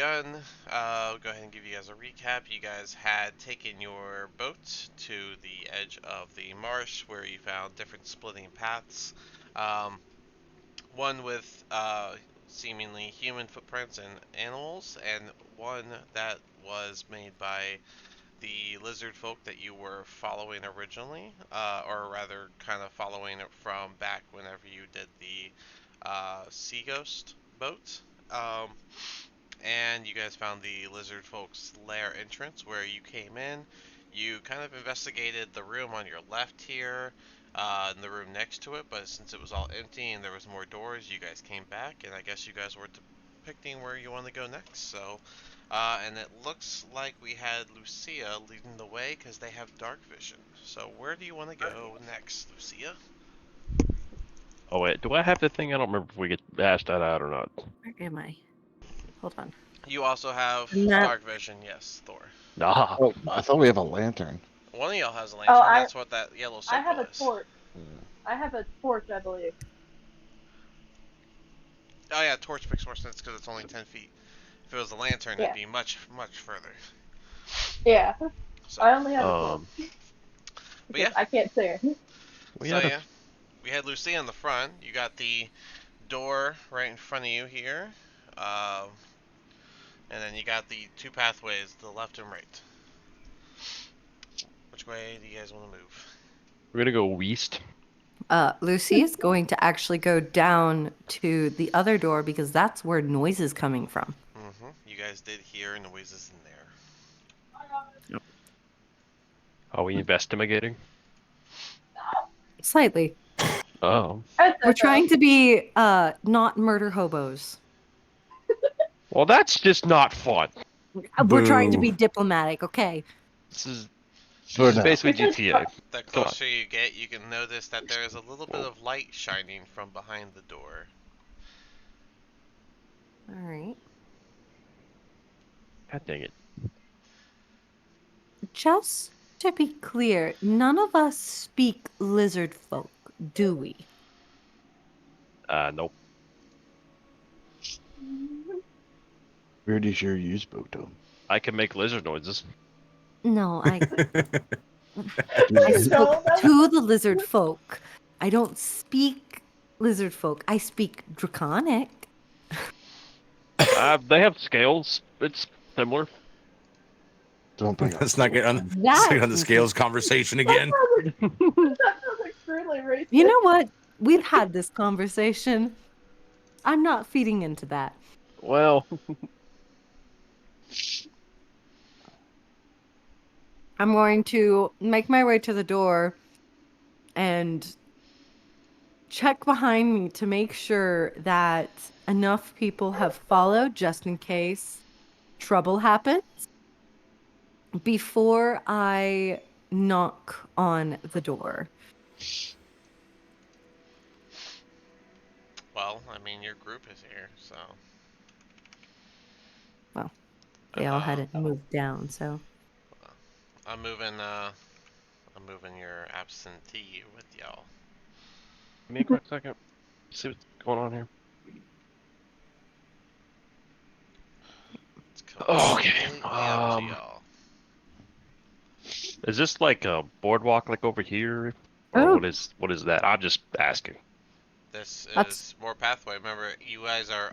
begun, I'll go ahead and give you guys a recap. You guys had taken your boat to the edge of the marsh where you found different splitting paths. Um, one with seemingly human footprints and animals, and one that was made by the lizard folk that you were following originally, or rather, kind of following it from back whenever you did the Sea Ghost boat. And you guys found the lizard folks' lair entrance where you came in. You kind of investigated the room on your left here, and the room next to it, but since it was all empty and there was more doors, you guys came back, and I guess you guys were depicting where you want to go next. So, and it looks like we had Lucia leading the way because they have dark vision. So, where do you want to go next, Lucia? Oh wait, do I have the thing? I don't remember if we get asked that out or not. Where am I? Hold on. You also have No. dark vision, yes, Thor. Nah. Oh, I thought we have a lantern. One of y'all has a lantern. That's what that yellow circle is. I have a torch. I have a torch, I believe. Oh yeah, torch makes more sense because it's only 10 feet. If it was a lantern, it'd be much, much further. Yeah. So, I only have a torch. But yeah. I can't see her. Yeah. We had Lucy in the front. You got the door right in front of you here. And then you got the two pathways, the left and right. Which way do you guys want to move? We're gonna go west. Lucy is going to actually go down to the other door because that's where noise is coming from. Mm-hmm. You guys did hear noises in there. Yep. Are we investigating? Slightly. Oh. We're trying to be not murder hobos. Well, that's just not fun. We're trying to be diplomatic, okay? This is basically GTA. The closer you get, you can notice that there is a little bit of light shining from behind the door. Alright. God dang it. Just to be clear, none of us speak lizard folk, do we? Nope. Where does your use boat to? I can make lizard noises. No, I spoke to the lizard folk. I don't speak lizard folk. I speak draconic. They have scales. It's similar. Don't bring Let's not get on the scales conversation again. That sounds extremely racist. You know what? We've had this conversation. I'm not feeding into that. Well, I'm going to make my way to the door and check behind me to make sure that enough people have followed just in case trouble happens before I knock on the door. Well, I mean, your group is here, so. Well, they all hadn't moved down, so. I'm moving your absentee with y'all. give me a quick second. See what's going on here. It's Okay. completely up to y'all. Is this like a boardwalk like over here? Or Oh. what is that? I'm just asking. This is That's- more pathway. Remember, you guys are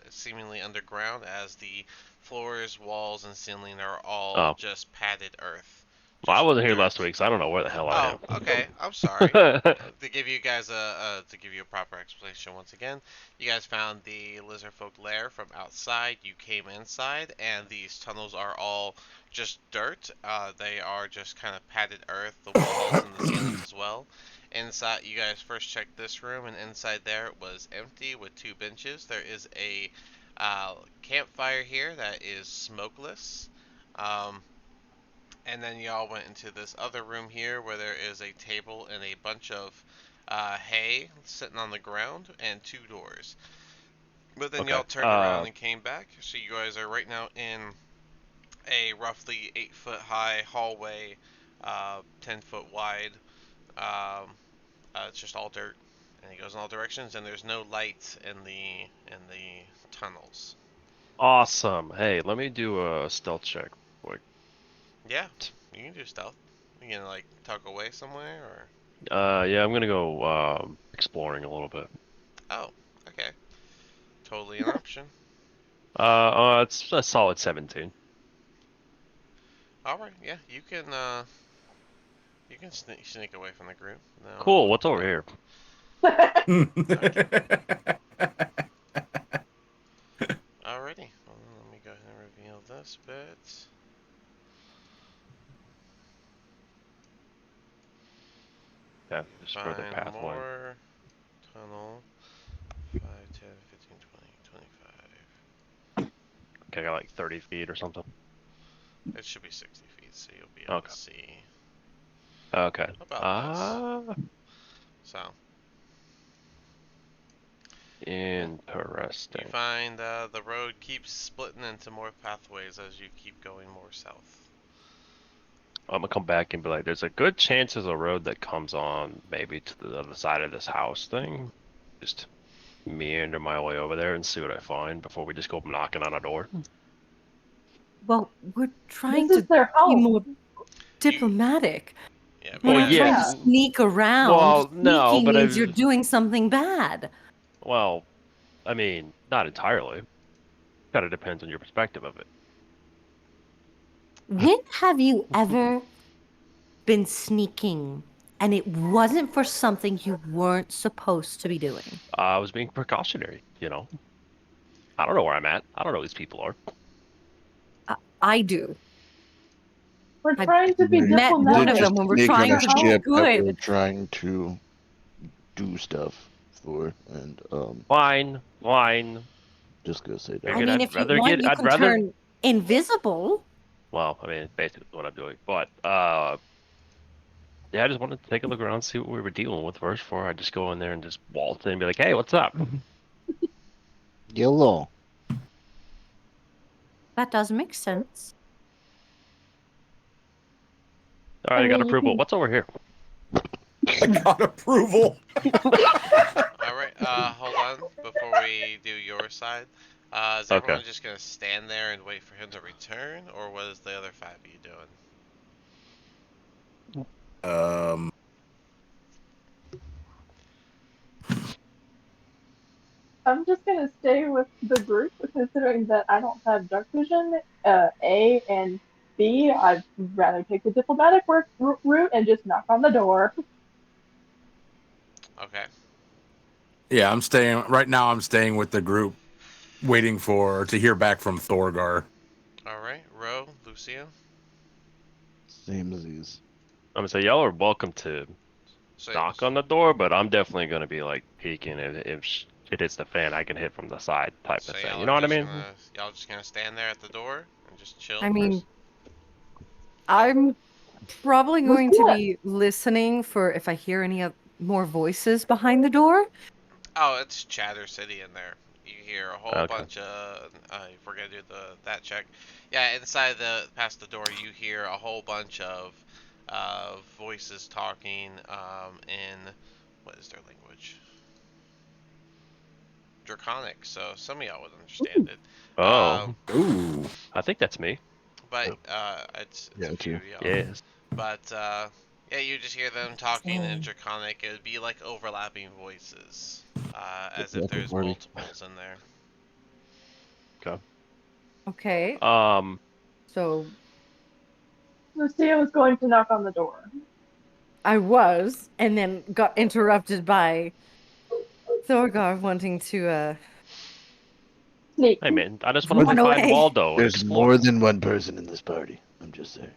seemingly underground, as the floors, walls, and ceiling are all just padded earth. Well, I wasn't here dirt. last week, so I don't know where the hell I am. Oh, okay. I'm sorry. To give you guys to give you a proper explanation once again, you guys found the lizard folk lair from outside. You came inside, and these tunnels are all just dirt. They are just kind of padded earth, the walls and the ceilings as well. Inside, you guys first checked this room, and inside there it was empty with two benches. There is a campfire here that is smokeless. And then y'all went into this other room here where there is a table and a bunch of hay sitting on the ground and two doors. But then y'all turned around and came back. So you guys are right now in a roughly 8-foot high hallway, 10-foot wide. It's just all dirt, and it goes in all directions, and there's no light in the tunnels. Awesome. Hey, let me do a stealth check. Quick. Yeah, you can do stealth. You can like tuck away somewhere, or Yeah, I'm gonna go exploring a little bit. oh, okay, totally an option. It's a solid 17. All right, yeah, you can sneak away from the group. Cool. No, What's over no. here? Alrighty, well, let me go ahead and reveal this bit. Yeah, just further Find pathway. more tunnel. 5, 10, 15, 20, 25. Okay, I got like 30 feet or something. It should be 60 feet, so you'll be able Okay. to see Okay. about this. So, yeah. You Interesting. find the road keeps splitting into more pathways as you keep going more south. I'm gonna come back and be like, there's a good chance there's a road that comes on maybe to the other side of this house thing. Just meander my way over there and see what I find before we just go knocking on a door. Well, we're This trying is to their be home. more You, diplomatic. yeah, We're but Well, not yeah, trying yeah. to sneak around. Well, no, Sneaking but means you're I've. doing something bad. Well, I mean, not entirely. Kind of depends on your perspective of it. When have you ever been sneaking and it wasn't for something you weren't supposed to be doing? I was being precautionary, you know. I don't know where I'm at. I don't know who these people are. I do. We're I trying to be We met one did of diplomatic. them just when we're sneak on trying a to be ship that we're good. trying to do stuff for, and Fine, fine. just gonna say I that. Figured mean, if you want, you I'd can rather. turn invisible. Well, I mean, basically what I'm doing. But yeah, I just wanted to take a look around, see what we were dealing with first before I just go in there and just waltz in and be like, hey, what's up? Yellow. That does make sense. All I right, I got mean, you approval. can. What's over here? I got approval. alright, hold on before we do your side. Is Okay. everyone just gonna stand there and wait for him to return, or what is the other 5 of you doing? Um, I'm just gonna stay with the group, considering that I don't have dark vision. A and B, I'd rather take the diplomatic route and just knock on the door. Okay. yeah, I'm staying right now. I'm staying with the group, waiting to hear back from Thorgar. Alright, Ro, Lucio. Same as these. I'm gonna say y'all are welcome to So, knock on the door, but I'm definitely gonna be like peeking if it hits the fan, I can hit from the side type of so thing. y'all You are know what I just mean? gonna y'all just gonna stand there at the door and just chill I mean, first? I'm probably Let's going do to it. be listening for if I hear any more voices behind the door. Oh, it's Chatter City in there. You hear a whole Okay. bunch of. If we're gonna do that check, yeah, inside the past the door, you hear a whole bunch of voices talking in what is their language? Draconic. So some of y'all would understand it. Oh, Ooh, I think that's me. But Yep. it's a Yeah, few too. of y'all. Yes. But yeah, you just hear them talking in Draconic. It would be like overlapping voices, as if After there's party. multiples in there. Okay. Okay, Um. so Lucia was going to knock on the door. I was, and then got interrupted by Thorgar wanting to Sneak. Hey man, I just want run to find away. Waldo and There's more explore. than one person in this party. I'm just saying.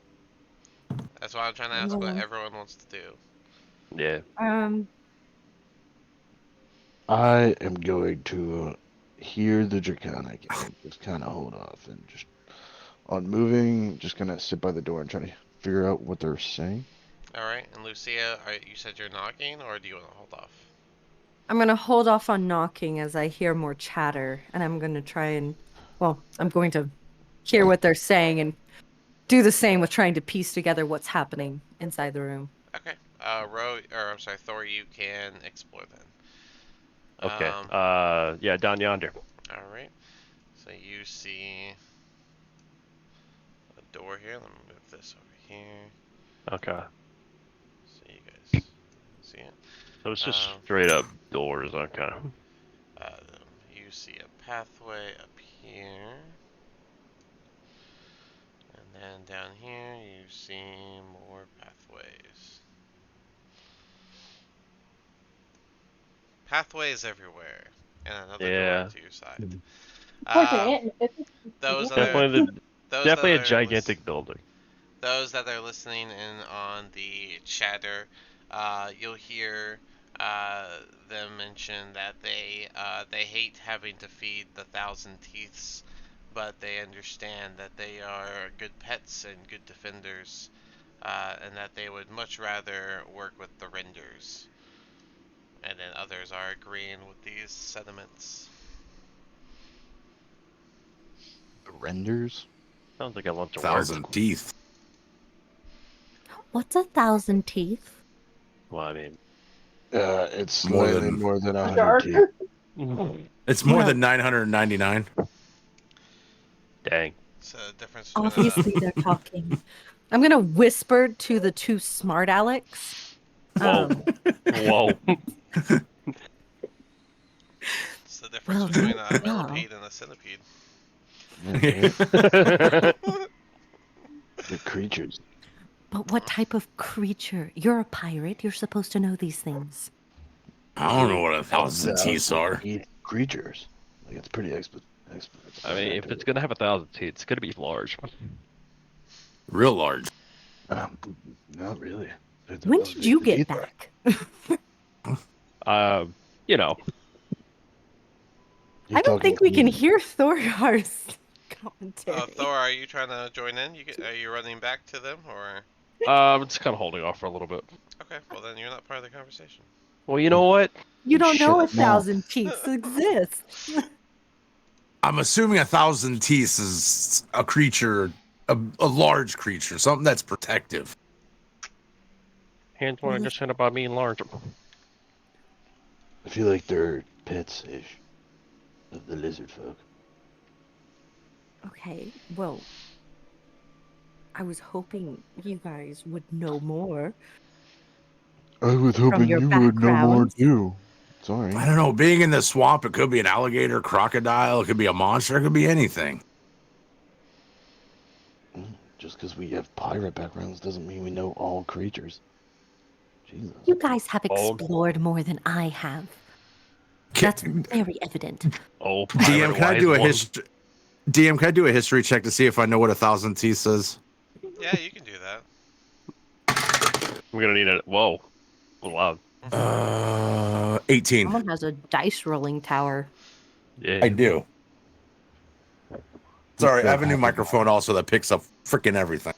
That's why I'm trying to ask what everyone wants to do. Yeah. Um, I am going to hear the draconic and just kind of hold off and just on moving, just gonna sit by the door and try to figure out what they're saying. All right, and Lucia, you said you're knocking, or do you want to hold off? I'm gonna hold off on knocking as I hear more chatter, and I'm gonna try and, well, I'm going to hear what they're saying and do the same with trying to piece together what's happening inside the room. Okay. I'm sorry, Thor, you can explore then. Okay. Um, Yeah, down yonder. all right. So you see a door here. Let me move this over here Okay. so you guys see it. So it's just Um, straight up doors. Okay. You see a pathway up here. And then down here you see more pathways. Pathways everywhere. And another door Yeah. to your side. It's like an Um, ant. It's those that are Definitely the those that definitely a are gigantic building. those that are listening in on the chatter, you'll hear them mention that they hate having to feed the thousand teeths, but they understand that they are good pets and good defenders, and that they would much rather work with the renders. And then others are agreeing with these sentiments. The renders? Sounds like a bunch of work. 1,000 teeth. What's 1,000 teeth? Well, I mean, It's More slightly than- more than a 100 dark. teeth. It's more Yeah. than 999. dang. It's a difference between Obviously, they're talking. I'm gonna whisper to the two smart Alex. Whoa. Whoa. it's the difference Well, between a yeah. millipede and a centipede. Yeah, right? The creatures. But what type of creature? You're a pirate. You're supposed to know these things. I don't know what 1,000 teeth are. Teeth creatures. Like, it's pretty I mean, if it's gonna have 1,000 teeth, it's gonna be large. Real large. Not really. Depends on When how did big you the get teeth are. back? You know, He's I don't talking think we to can me. hear Thorgar's commentary. Thor, are you trying to join in? Are you running back to them, or? I'm just kind of holding off for a little bit. Okay, well then you're not part of the conversation. Well, you know what? You don't know Shut up. 1,000 teeth exist. I'm assuming 1,000 teeth is a creature, a large creature, something that's protective. Hands want to understand about being large. I feel like they're pets-ish of the lizard folk. Okay, well, I was hoping you guys would know more. I was hoping your you would know more backgrounds. too. Sorry. I don't know. Being in the swamp, it could be an alligator, crocodile, it could be a monster, it could be anything. Just because we have pirate backgrounds doesn't mean we know all creatures. Jesus. You guys have Oh. explored more than I have. That's very evident. Oh, DM, can I do a one. history? DM, can I do a history check to see if I know what 1,000 teeth says? Yeah, you can do that. I'm gonna need it. Whoa. Wow. 18. Someone has a dice rolling tower. Yeah. I do. Sorry, I have a new microphone also that picks up freaking everything.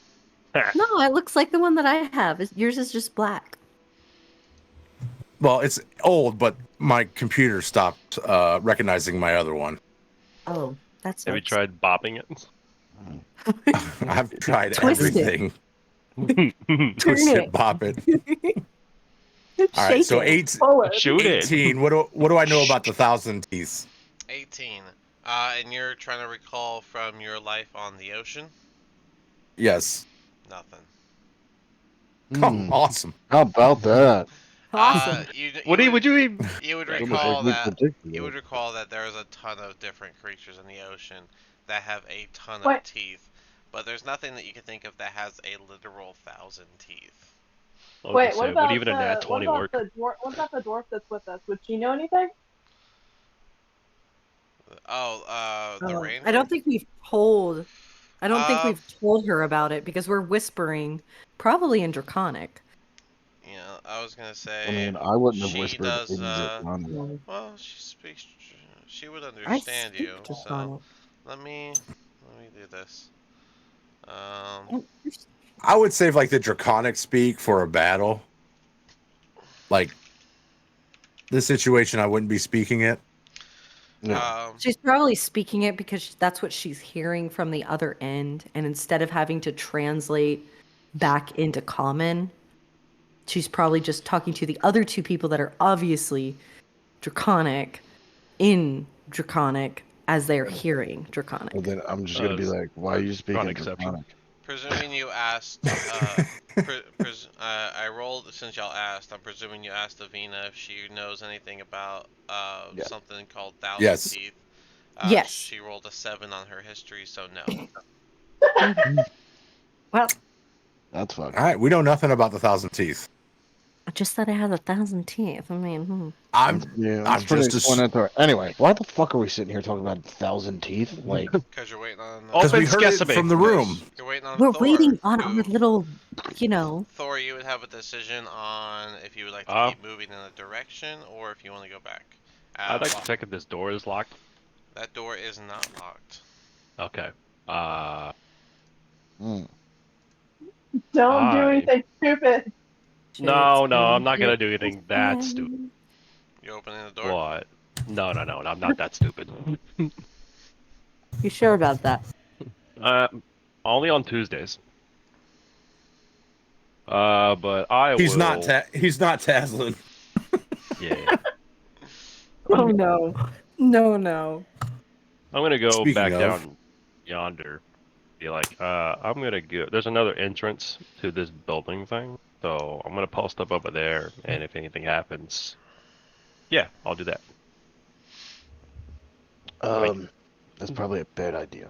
No, it looks like the one that I have. Yours is just black. Well, it's old, but my computer stopped recognizing my other one. Oh, that's Have you nice. tried bopping it? I've tried Twist it. everything. Turn Twist it. it, bop it. All right, Shake so it. Forward. Shoot it. 18. What do I know about the 1,000 teeth? 18. And you're trying to recall from your life on the ocean? Yes. Nothing. Oh, awesome. How about that? Awesome. Would you even? You would Almost recall Like we that predicted you it. would recall that there's a ton of different creatures in the ocean that have a ton of What? teeth, but there's nothing that you can think of that has a literal 1,000 teeth. I was Wait, gonna say, what about would even a nat the 20 work? what about the dwarf that's with us? Would she know anything? Oh, the rain. I don't think we've told. I don't think Um, we've told her about it because we're whispering, probably in Draconic. Yeah, I was gonna say. I mean, I wouldn't have she whispered does. in Draconic. Well, she speaks. She would I understand speak you. So Draconic. let me do this. I would save like the draconic speak for a battle. Like this situation, I wouldn't be speaking it. No. She's probably speaking it because that's what she's hearing from the other end, and instead of having to translate back into common, she's probably just talking to the other two people that are obviously Draconic in Draconic, as they're hearing Well, Draconic. then I'm just gonna be like, why are you speaking exception. Draconic? Presuming you asked, I rolled since y'all asked. I'm presuming you asked Avina if she knows anything about Yeah. something called Thousand Yes. Teeth. Yes. She rolled a 7 on her history, so no. Well, That's fucked. All right, we know nothing about the thousand teeth. just that it has 1,000 teeth. I mean, I'm That's pretty just as explanatory. Anyway, why the fuck are we sitting here talking about 1,000 teeth? Like, Because you're waiting on. because we Open heard it Sesame. from the room. You're waiting on we're Thor. waiting on our who- little, you know. Thor, you would have a decision on if you would like to Uh. keep moving in a direction or if you want to go back. I'd like to check if this door is locked. That door is not locked. Okay. Don't do I- anything stupid. No, I'm not gonna do anything that stupid. You opening the door? What? No, I'm not that stupid. You sure about that? Only on Tuesdays. But I He's will. not Taslin. Yeah. Oh no, no. I'm gonna go Speaking back of- down yonder. Be like, I'm gonna go. There's another entrance to this building thing, so I'm gonna post up over there, and if anything happens, yeah, I'll do that. that's probably a bad idea.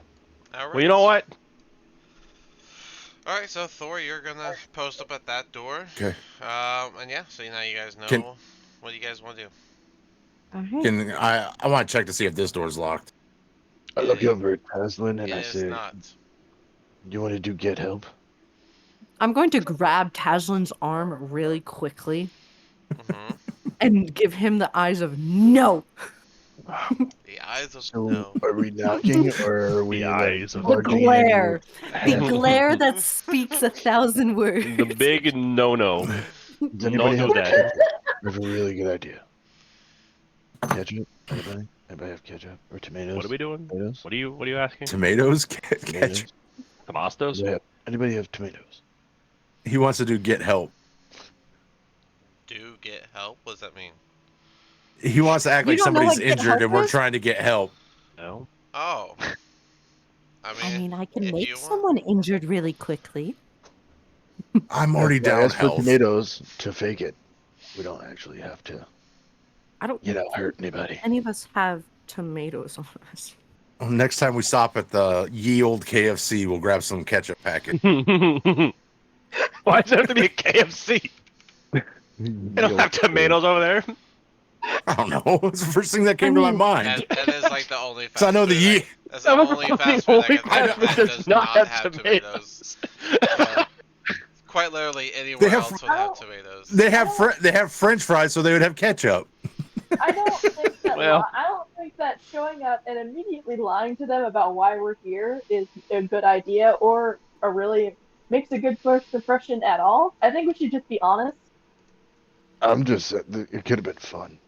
All right. Well, you know what? All right, so Thor, you're gonna post up at that door. Okay. And yeah, so now you guys know Can- what you guys want to do. All right. Can I want to check to see if this door's locked. I look over at Taslin and It I is say, not. you want to do get help? I'm going to grab Taslin's arm really quickly Mm-hmm. and give him the eyes of no. The eyes of So no. are we knocking or are we The like eyes of The barging in glare. with The hands- glare that speaks 1,000 words. The big no. Does anybody Don't have do that. ketchup? I have a really good idea. Ketchup? Anybody? Anybody have ketchup or tomatoes? What are we doing? Tomatoes? What are you asking? Tomatoes? Catch. Tomatoes? Tomastos? Anybody have tomatoes? He wants to do get help. Do get help? What does that mean? He wants to act You like don't know somebody's what get injured help and we're is? trying to get help. No. Oh. I mean, I can if make you want. someone injured really quickly. I'm already I down asked for health. tomatoes to fake it. We don't actually have to, I don't think hurt anybody. any of us have tomatoes on us. Well, next time we stop at the ye old KFC, we'll grab some ketchup packet. Why does it have to be a KFC? They don't have tomatoes over there. I don't know. It's the first thing that came to my mind. That is like the only. So I know the fast ye. food That's the only fast food I can think of that does not have tomatoes. So, quite literally, anywhere They have else would have tomatoes. They have French fries, so they would have ketchup. I don't think that. Well- I don't think that showing up and immediately lying to them about why we're here is a good idea, or really makes a good first impression at all. I think we should just be honest. I'm just, it could have been fun.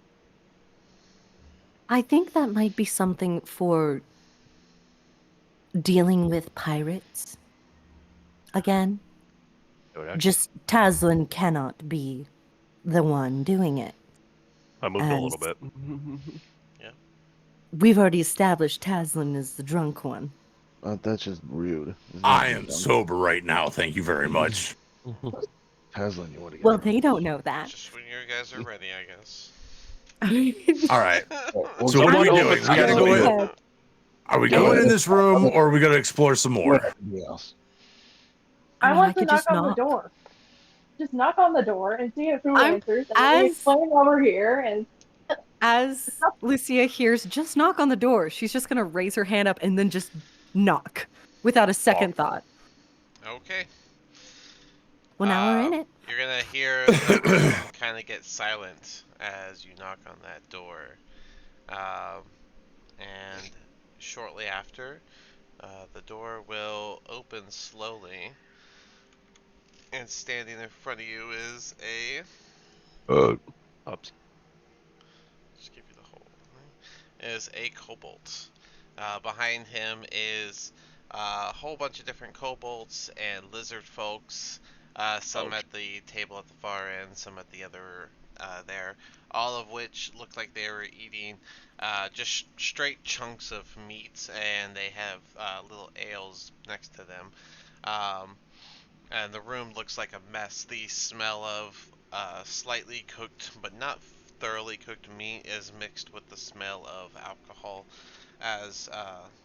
I think that might be something for dealing with pirates. Again, just Taslin cannot be the one doing it. I moved a little bit. We've already established Taslin is the drunk one. That's just rude. I am sober right now. Thank you very much. Taslin, you want to get Well, drunk? they don't know that. Just when you guys are ready, I guess. All right. We'll So go what are we over doing? to We gotta the go other in. Are we going in this room or are we going to explore some more? Everybody else. I mean, want to could knock just on the door. Just knock on the door and see if who I'm- answers, and then we as- explain over here. And As Lucia hears, just knock on the door, she's just going to raise her hand up and then just knock without a second thought. Okay. Well, now we're in it. You're gonna hear the room kind of get silent as you knock on that door, and shortly after, the door will open slowly, and standing in front of you is Oops. just give you the whole thing, is a kobold. Behind him is a whole bunch of different kobolds and lizard folks. Some at the table at the far end, some at the other there, all of which look like they were eating just straight chunks of meat, and they have little ales next to them. Um, and the room looks like a mess. The smell of slightly cooked but not thoroughly cooked meat is mixed with the smell of alcohol as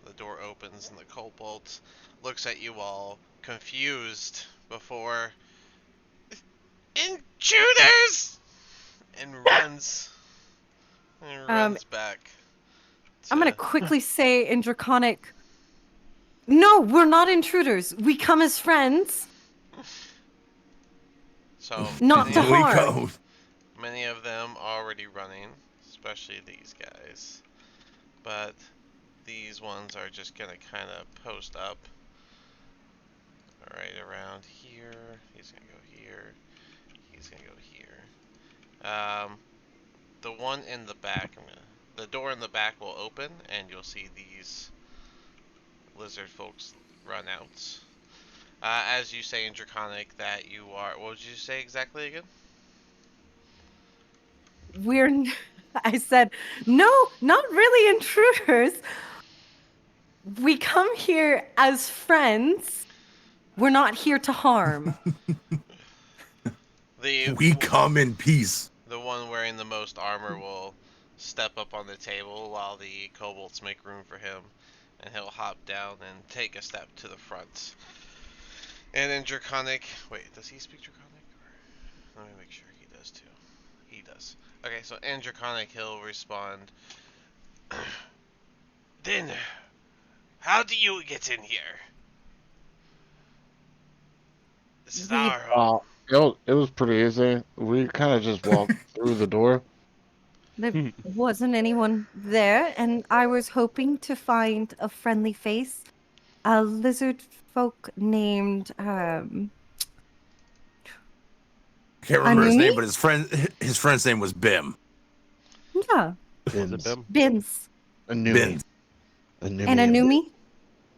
the door opens and the kobold looks at you all confused before intruders and runs back I'm going to to quickly say in Draconic, no, we're not intruders. We come as friends, so not to We harm. go. many of them already running, especially these guys, but these ones are just gonna kind of post up right around here. He's gonna go here. He's gonna go here. The one in the back, the door in the back will open, and you'll see these lizard folks run out. As you say in Draconic that you are, what would you say exactly again? I said, no, not really intruders. We come here as friends. We're not here to harm. We come in peace. The one wearing the most armor will step up on the table while the kobolds make room for him, and he'll hop down and take a step to the front. And in Draconic, wait, does he speak Draconic? Let me make sure he does too. He does. Okay, so in Draconic, he'll respond. Then, how do you get in here? This is our home. It was pretty easy. We kind of just walked through the door. There wasn't anyone there, and I was hoping to find a friendly face. A lizard folk named Can't remember his Anumi? name, but his friend's name was Bim. Yeah, Was it Bins. Bim? Bins Anumi. Bins. and Anumi.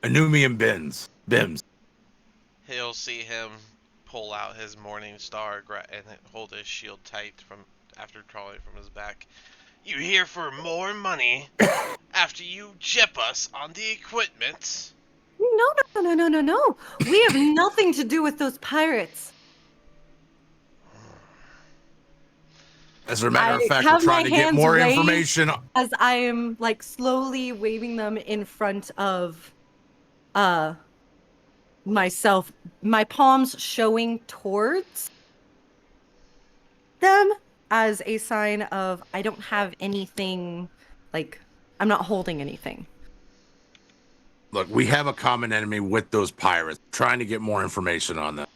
Anumi and Bims. He'll see him pull out his morning star and hold his shield tight from after drawing it from his back. You here for more money after you jip us on the equipment? No. We have nothing to do with those pirates. As a matter of I fact, we're have trying my to get hands more raised. information. As I am like slowly waving them in front of myself, my palms showing towards them as a sign of I don't have anything, like I'm not holding anything. Look, we have a common enemy with those pirates. Trying to get more information on them.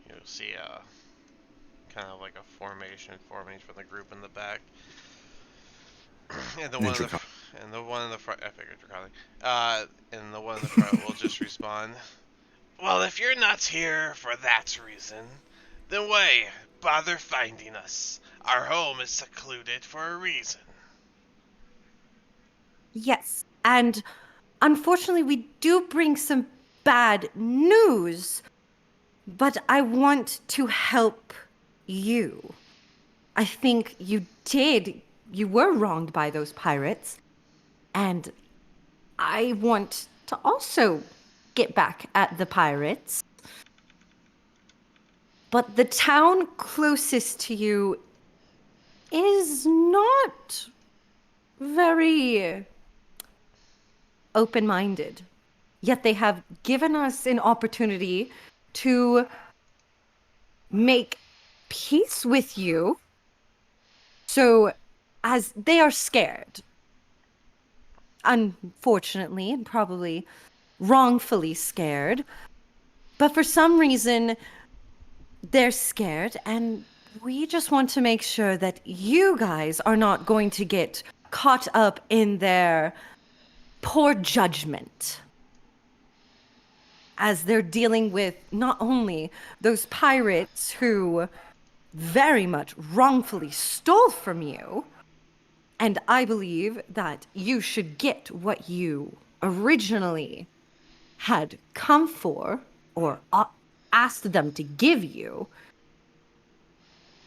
You'll see kind of like a formation forming from the group in the back. And the one in the front, I figured Draconic. And the one in the front will just respond. Well, if you're not here for that reason, then why bother finding us? Our home is secluded for a reason. Yes, and unfortunately we do bring some bad news, but I want to help you. I think you were wronged by those pirates, and I want to also get back at the pirates. But the town closest to you is not very open-minded. Yet they have given us an opportunity to make peace with you. So, as they are scared, unfortunately, and probably wrongfully scared, but for some reason, they're scared, and we just want to make sure that you guys are not going to get caught up in their poor judgment as they're dealing with not only those pirates who very much wrongfully stole from you, and I believe that you should get what you originally had come for, or asked them to give you,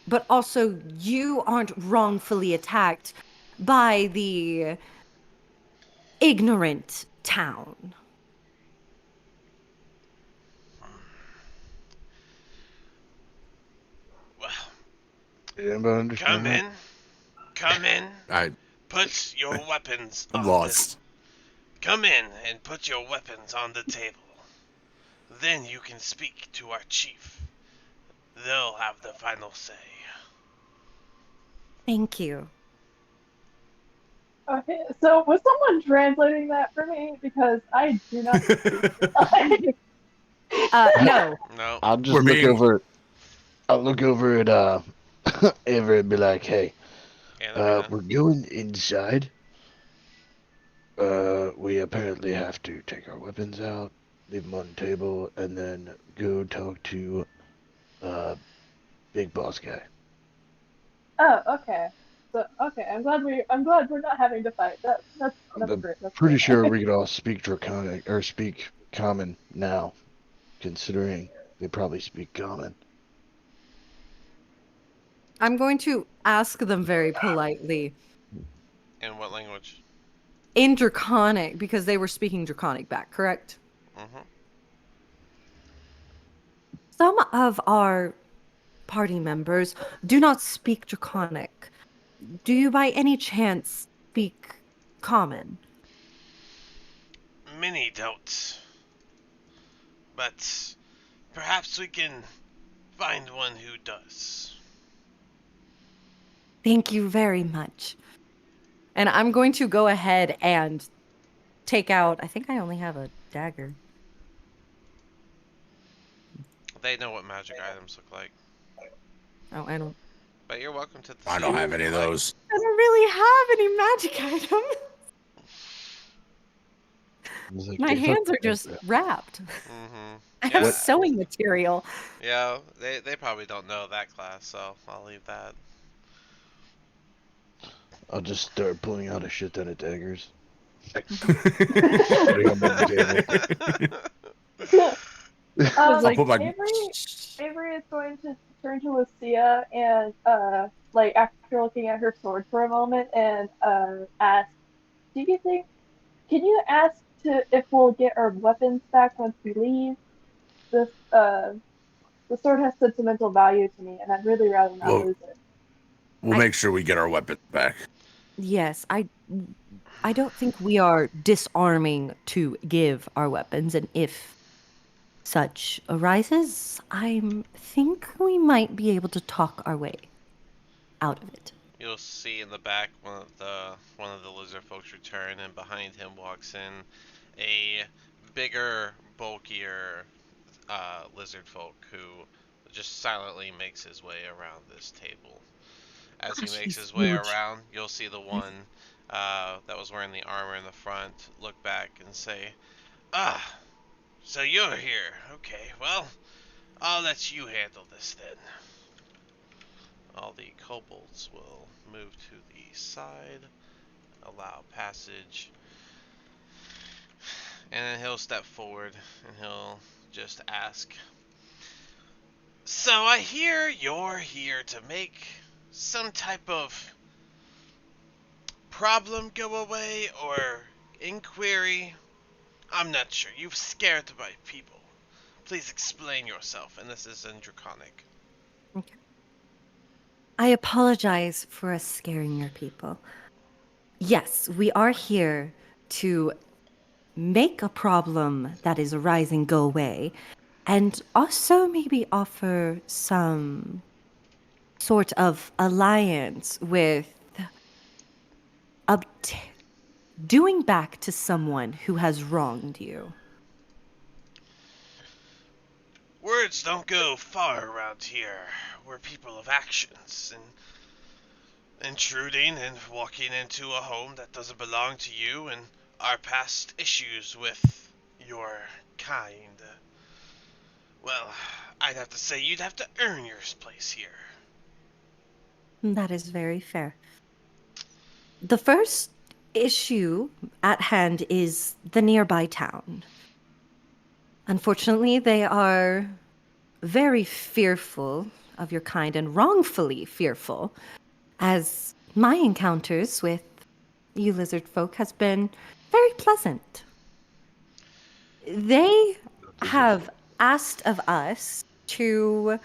but also you aren't wrongfully attacked by the ignorant town. Well, Did anybody understand come that? in. Come in. I Put your weapons I'm on lost. the. Come in and put your weapons on the table. Then you can speak to our chief. They'll have the final say. Thank you. Okay, so was someone translating that for me? Because I do not speak. No. No. I'll just We're look being over. I'll look over at Everett and be like, "Hey, Annabeth. we're going inside. We apparently have to take our weapons out, leave them on the table, and then go talk to big boss guy." Oh, okay. So okay, I'm glad we're not having to fight. That's I'm great. That's pretty great. sure we could all speak Draconic or speak Common now, considering they probably speak Common. I'm going to ask them very politely In what language? in Draconic because they were speaking Draconic back, correct? Mm-hmm. Some of our party members do not speak Draconic. Do you by any chance speak Common? Many don't. But perhaps we can find one who does. Thank you very much. And I'm going to go ahead and take out, I think I only have a dagger. They know what magic items look like. Oh, I don't But you're welcome to the I don't scene have if any you of like. those. I don't really have any magic items. He's like, My "The fuck hands are just wrapped. Mm-hmm. I have Yeah. sewing material. Yeah, they probably don't know that class, so I'll leave that. I'll just start pulling out a shit ton of daggers. I Putting them on the table. was I'll like, put my Avery is going to turn to Lucia and like after looking at her sword for a moment and ask, "Do you think? Can you ask to if we'll get our weapons back once we leave? This the sword has sentimental value to me, and I'd really rather not we'll lose it." we'll I- make sure we get our weapons back. yes, I don't think we are disarming to give our weapons, and if such arises, I think we might be able to talk our way out of it. You'll see in the back one of the lizard folks return, and behind him walks in a bigger, bulkier lizard folk who just silently makes his way around this table. As he Gosh, makes he's his way huge. around, you'll see the one that was wearing the armor in the front look back and say, "Ah, so you're here. Okay, well, I'll let you handle this then." All the kobolds will move to the side, allow passage, and then he'll step forward and he'll just ask, "So I hear you're here to make some type of problem go away or inquiry? I'm not sure. You've scared my people. Please explain yourself." And this is in Draconic. Okay. I apologize for us scaring your people. Yes, we are here to make a problem that is arising go away, and also maybe offer some sort of alliance with obt- doing back to someone who has wronged you. Words don't go far around here. We're people of actions, and intruding and walking into a home that doesn't belong to you and our past issues with your kind. Well, I'd have to say you'd have to earn your place here. That is very fair. The first issue at hand is the nearby town. Unfortunately, they are very fearful of your kind and wrongfully fearful, as my encounters with you lizard folk has been very pleasant. They have asked of us to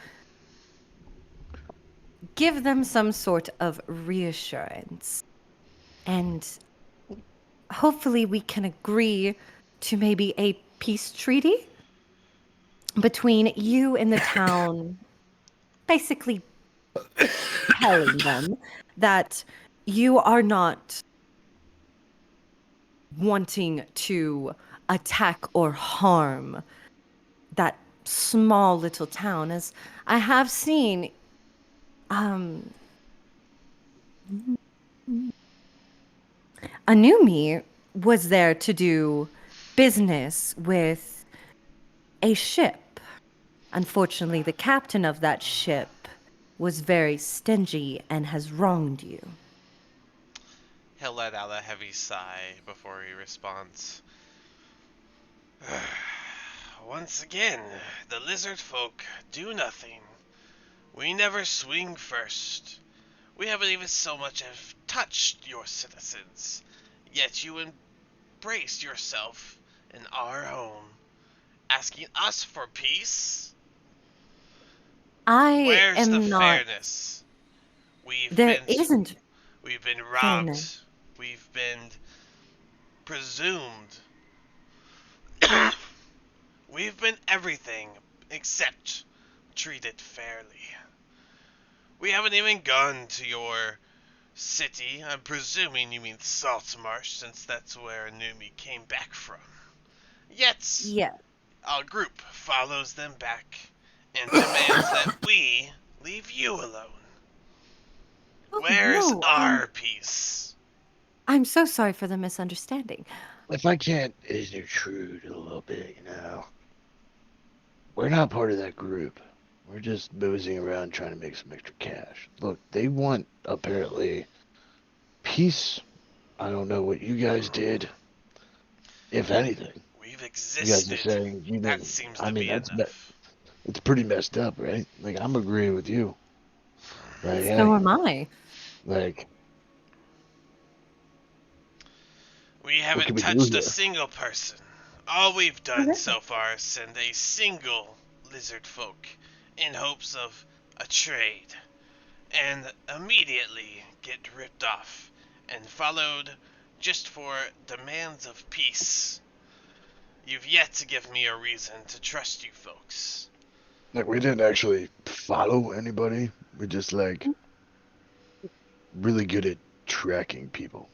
give them some sort of reassurance. And hopefully we can agree to maybe a peace treaty between you and the town, basically telling them that you are not wanting to attack or harm that small little town, as I have seen Anumi was there to do business with a ship. Unfortunately, the captain of that ship was very stingy and has wronged you. He'll let out a heavy sigh before he responds. Once again, the lizard folk do nothing. We never swing first. We haven't even so much as touched your citizens, yet you embrace yourself in our home, asking us for peace? I Where's the am not. fairness? We've There been isn't we've been fairness. robbed. We've been presumed. We've been everything except treated fairly. We haven't even gone to your city. I'm presuming you mean Saltmarsh, since that's where Numi came back from. Yet, Yeah. our group follows them back and demands that we leave you alone. Oh, Where's no. our peace? I'm so sorry for the misunderstanding. If I can't intrude a little bit, we're not part of that group. We're just boozing around trying to make some extra cash. Look, they want, apparently, peace. I don't know what you guys did, if anything. We've You guys are existed. saying you That didn't. seems I to mean, be enough. it's pretty messed up, right? Like, I'm agreeing with you. Like, So hey, am I. like, We what can haven't we do touched a here? single person. All we've done so far is send a single lizard folk in hopes of a trade, and immediately get ripped off and followed just for demands of peace. You've yet to give me a reason to trust you folks. Like, we didn't actually follow anybody. We're just, like, really good at tracking people.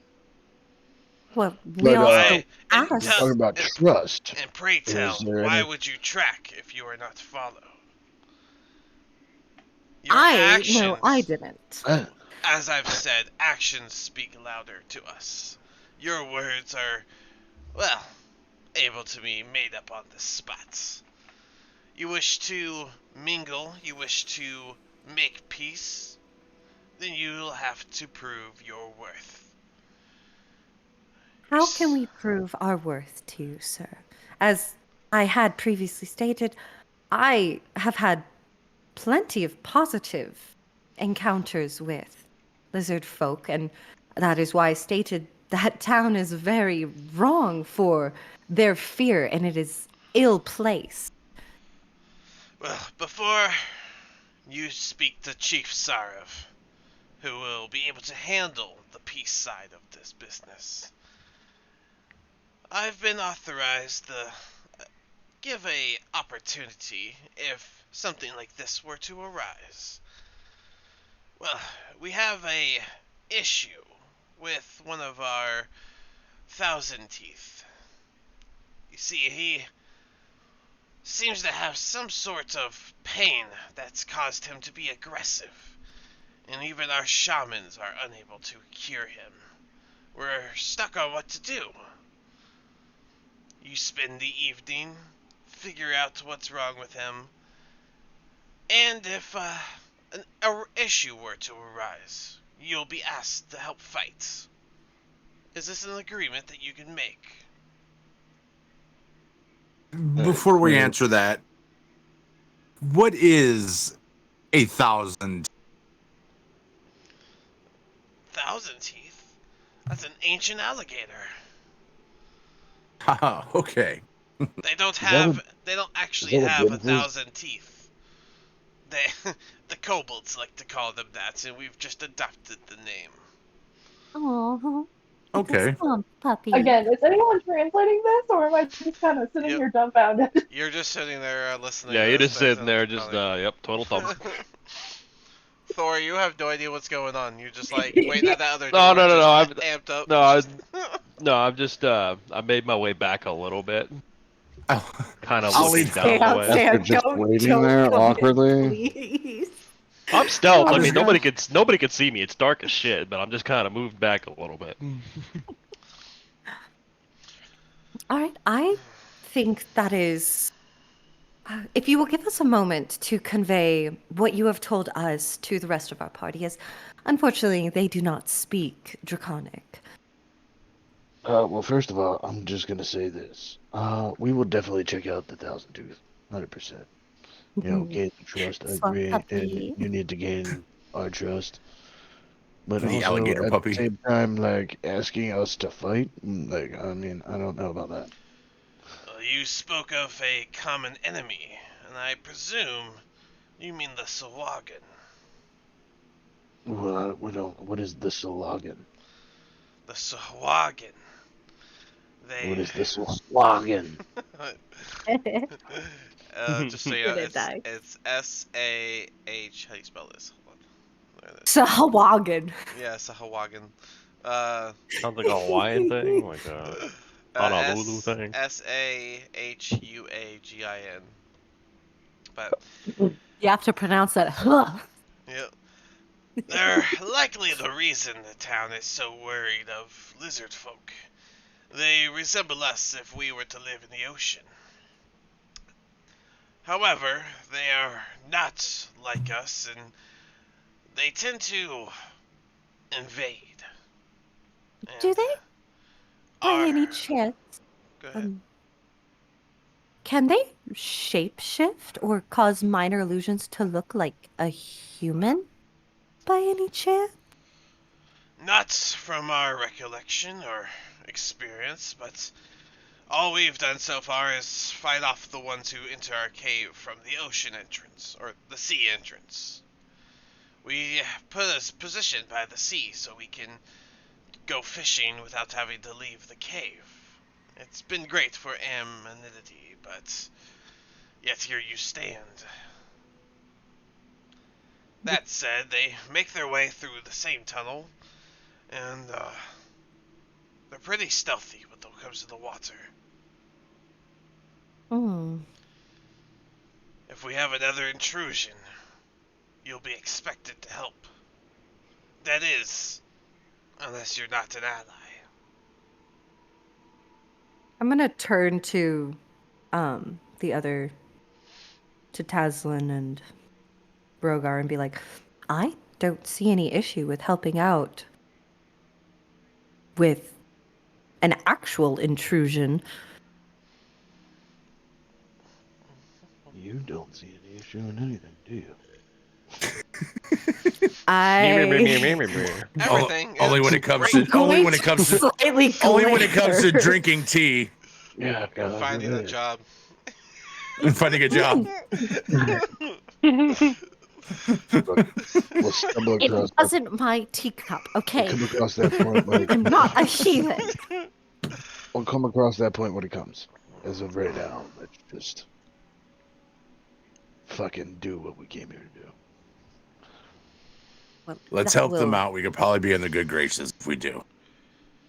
Well, we But, Why? also And we're tell talking asked. about trust. and pray Is tell, there why any... would you track if you are not followed? Your I actions, didn't. as I've said, actions speak louder to us. Your words are, well, able to be made up on the spot. You wish to mingle, you wish to make peace, then you'll have to prove your worth. How can we prove our worth to you, sir? As I had previously stated, I have had plenty of positive encounters with lizard folk, and that is why I stated that town is very wrong for their fear, and it is ill placed. Well, before you speak to Chief Sarav, who will be able to handle the peace side of this business, I've been authorized to give a opportunity if something like this were to arise. Well, we have a issue with one of our Thousand Teeth. You see, he seems to have some sort of pain that's caused him to be aggressive, and even our shamans are unable to cure him. We're stuck on what to do. You spend the evening, figure out what's wrong with him, and if an issue were to arise, you'll be asked to help fight. Is this an agreement that you can make? Before we answer that, What is 1,000? 1,000 teeth? That's an ancient alligator. Haha, okay. They don't Is that have. what- They don't Is actually that what have Dennis is? 1,000 teeth. They, the kobolds like to call them that, and we've just adopted the name. Oh, Okay. puppy. Again, is anyone translating this, or am I just kind of sitting Yep. here dumbfounded? You're just sitting there listening. Yeah, to you're this just sitting thing, there, and just probably- yep, total thumbs. Thor, you have no idea what's going on. You're just like waiting at that other No, door, no, no, no, just amped up. no, just- No, I'm just I made my way back a little bit, kind of I'll looking leave- down the way. After just waiting there come in, awkwardly? please. I'm stealth. I'm I just mean, nobody could see me. It's dark as shit, but I'm just kind of moved back a little bit. All right, I think that is. If you will give us a moment to convey what you have told us to the rest of our party, as unfortunately they do not speak Draconic. Well, first of all, I'm just gonna say this. We will definitely check out the Thousand Tooth, 100%. You know, gain trust. I Swamp agree, puppy. and you need to gain our trust. But The also, alligator at puppy. the same time, like asking us to fight, like, I mean, I don't know about that. You spoke of a common enemy, and I presume you mean the Sawagan. Well, we don't. What is the Solagan? The Sawagan. They. What is the Solagan? Just so you know, Gonna die. it's S-A-H. How do you spell this? Hold on. There it is. Sahawagan. Yeah, Sahawagan. Sounds like a Hawaiian thing, like a Honolulu thing. Sahuagin. But You have to pronounce that. Huh. yeah, they're likely the reason the town is so worried of lizard folk. They resemble us if we were to live in the ocean. However, they are not like us, and they tend to invade. Do And they? By are- any chance? Go ahead. Can they shapeshift or cause minor illusions to look like a human? By any chance? Not from our recollection or experience, but all we've done so far is fight off the ones who enter our cave from the ocean entrance, or the sea entrance. We put us positioned by the sea so we can go fishing without having to leave the cave. It's been great for amenity, but yet here you stand. That said, they make their way through the same tunnel, and they're pretty stealthy when it comes to the water. Hmm. If we have another intrusion, you'll be expected to help. That is, unless you're not an ally. I'm gonna turn to the other to Taslin and Brogar and be like, I don't see any issue with helping out with an actual intrusion. You don't see any issue in anything, do you? Everything. Only is when it comes great. to only when it comes to slightly only when it comes to glare. drinking tea Yeah, God, Finding a it is. job. and finding a job. We'll stumble It across that. wasn't my teacup, okay? Come across that point when it, I'm not a heathen. we'll come across that point when it comes. As of right now, let's just fucking do what we came here to do. Well, Let's that help them will out. We could probably be in the good graces if we do.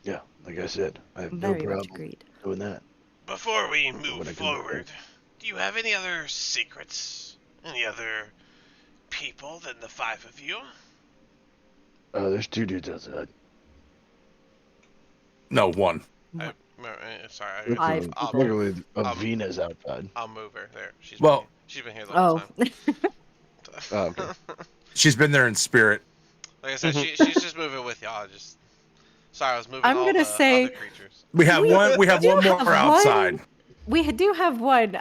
Yeah, like I said, I have no very much problem agreed. doing that. Before we When move it comes to forward, do you have any other secrets? Any other people than the five of you? There's two dudes outside. No, one. Sorry, Five I'll, people. Luckily, Um, Avina's outside. I'll move her. There, Well- she's been here the whole Oh, time. Oh, okay. She's been there in spirit. Like I said, she's just moving with y'all. Sorry, I was moving I'm all gonna the say- other creatures. We have one. We have do one more have one. outside. we do have one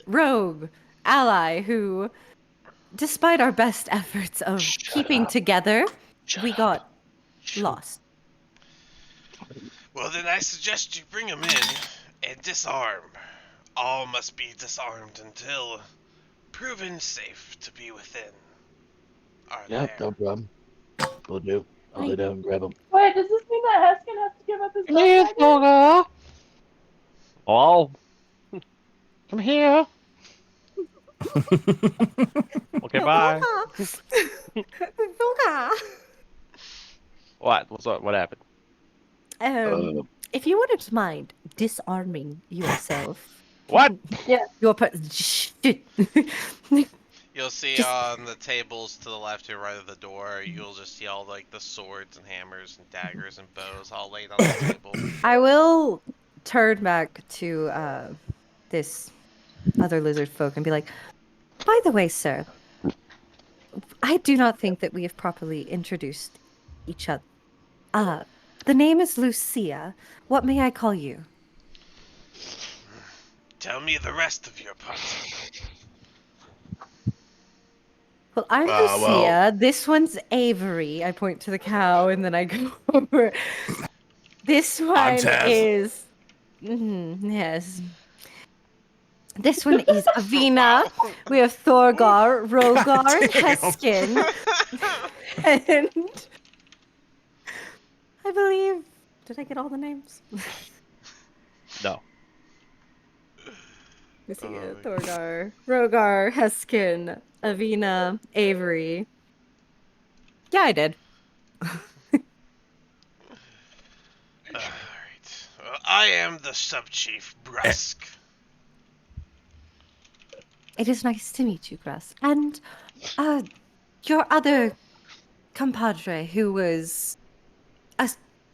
rogue ally who, despite our best efforts of Shut keeping up. together, Shut we up. got Shoot. lost. Well, then I suggest you bring him in and disarm. All must be disarmed until proven safe to be within our Yep, lair. no problem. Will do. I'll head out and grab him. Wait, does this mean that Heskin has to give up his Please, gun? Dogger. Oh, Come here. okay, bye. Zoga. What? What's up? What happened? If you wouldn't mind disarming yourself. What? Your shit. You'll see Just- on the tables to the left and right of the door, you'll just see all like the swords and hammers and daggers and bows all laid on the table. I will turn back to this other lizard folk and be like, by the way, sir, I do not think that we have properly introduced each other. The name is Lucia. What may I call you? Tell me the rest of your party. Well, I'm Lucia. This one's Avery. I point to the cow and then I go over. This one Taz. is. Yes. This one is Avina. Wow. We have Thorgar, Rogar, and damn. Heskin. And I believe. Did I get all the names? No. Let's see. Oh, Thorgar, Rogar, Heskin, Avina, Avery. Yeah, I did. Alright. Well, I am the sub-chief, Brusk. It is nice to meet you, Grass. And your other compadre who was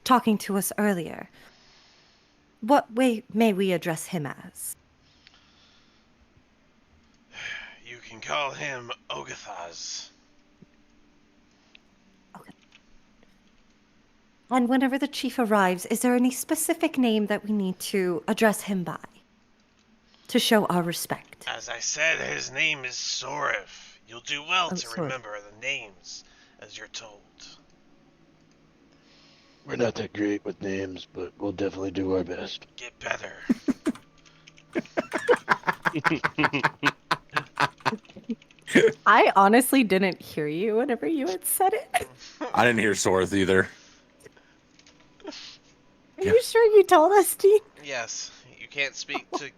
talking to us earlier. What way may we address him as? You can call him Ogathaz. And whenever the chief arrives, is there any specific name that we need to address him by? To show our respect. As I said, his name is Sorif. You'll do well to Sorif. remember the names as you're told. We're not that great with names, but we'll definitely do our best. Get better. I honestly didn't hear you whenever you had said it. I didn't hear Sorth either. Are you sure you told us, Dean? Yes, you can't speak to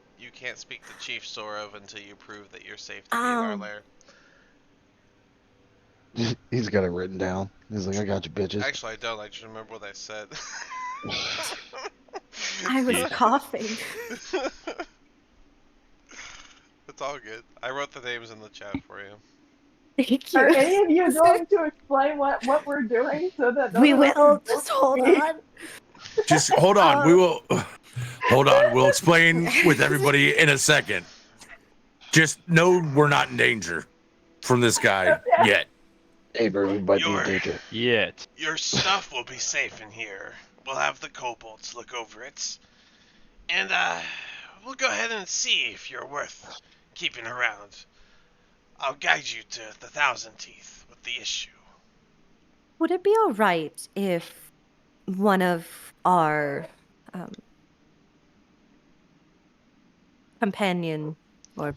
Chief Sorov until you prove that you're safe to be in our Oh. lair. He's got it written down. He's like, I got you, bitches. Actually, I don't. I just remember what I said. I was Yeah. coughing. It's all good. I wrote the names in the chat for you. Thank Are you. any of you going to explain what we're doing so that We those of us who will. don't Just hold speak- on. Just hold on. We will. Hold on. We'll explain with everybody in a second. Just know we're not in danger from this guy yet. Avery might be in You're- danger. Yet. Your stuff will be safe in here. We'll have the kobolds look over it. And, we'll go ahead and see if you're worth keeping around. I'll guide you to the Thousand Teeth with the issue. Would it be all right if one of our companion or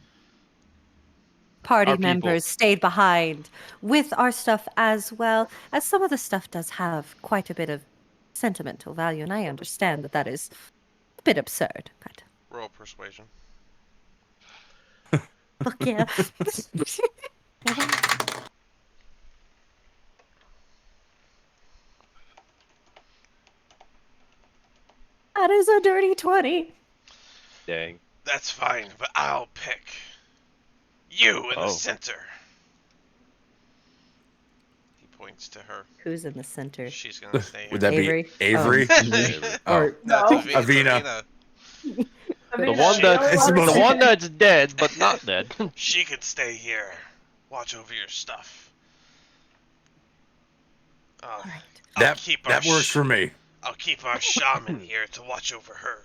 party Our people. members stayed behind with our stuff as well? As some of the stuff does have quite a bit of sentimental value, and I understand that that is a bit absurd. But Roll persuasion. fuck yeah. That is a dirty 20. Dang. That's fine, but I'll pick you in Oh. the center. He points to her. Who's in the center? She's gonna stay here. Would that Avery? be Avery? Oh. Or No, No. it's Avina. Avina. I The mean, one the that's It's the most- the one that's dead but not dead. She could stay here. Watch over your stuff. All right. I'll keep our That works for me. I'll keep our shaman here to watch over her.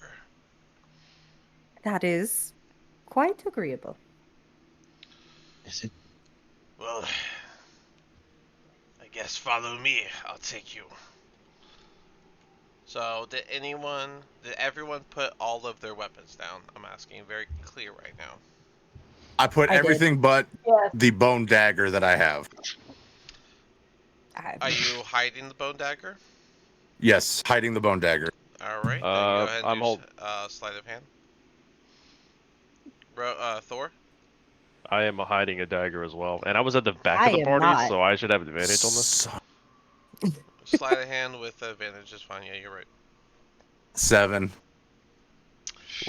That is quite agreeable. Is it? Well, I guess follow me. I'll take you. So, did everyone put all of their weapons down? I'm asking very clear right now. I put I did. everything but Yes. the bone dagger that I have. Are you hiding the bone dagger? Yes, hiding the bone dagger. All right, then go ahead and I'm do hold. sleight of hand. Thor. I am hiding a dagger as well, and I was at the back I of the am party, not. so I should have advantage on this. So- Sleight of hand with advantage is fine. Yeah, you're right. 7.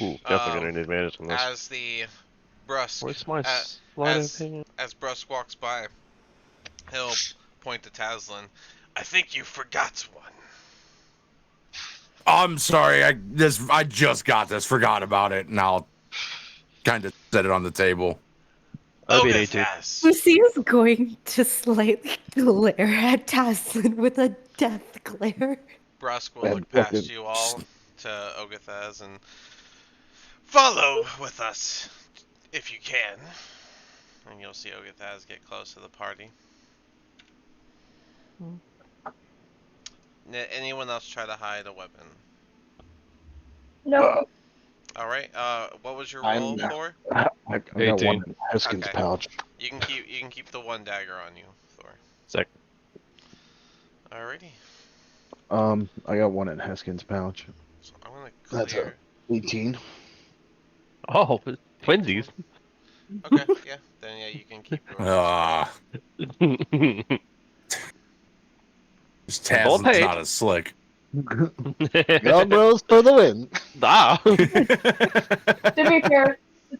Ooh, definitely gonna Um, need advantage on this. as the brusque, Where's my uh, sleight of hand? as Brusque walks by, he'll point to Taslin. I think you forgot one. I'm sorry. I just got this. Forgot about it, and I'll kind of set it on the table. That'd be an 18. Ogathas. Lucia's going to slightly glare at Taslin with a death glare. Brusque will That look past fucking- you all to Ogathas and follow with us if you can. And you'll see Ogathas get close to the party. Anyone else try to hide a weapon? No. Uh, All right. What was your I'm- roll for? I got 18. one in Haskins' Okay. pouch. You can keep the one dagger on you, Thor. Sick. Alrighty. I got one in Haskins' pouch. So I'm gonna That's clear. 18. Oh, twinsies. Okay. Yeah. Then yeah, you can keep yours. Ah, just Both Taslin's paid. not as slick. Dog rolls for the win. Ah.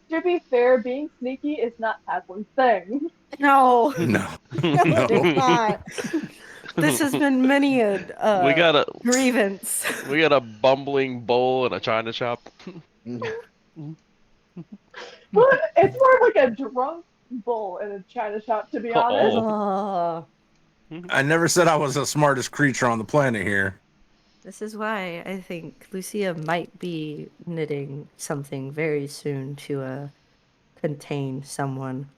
To be fair, being sneaky is not Haslin's thing. No, No, no, no. it is not. This has been many a we got a grievance. bumbling bowl in a china shop. It's more like a drunk bull in a china shop, to be honest. Oh. I never said I was the smartest creature on the planet here. This is why I think Lucia might be knitting something very soon to contain someone.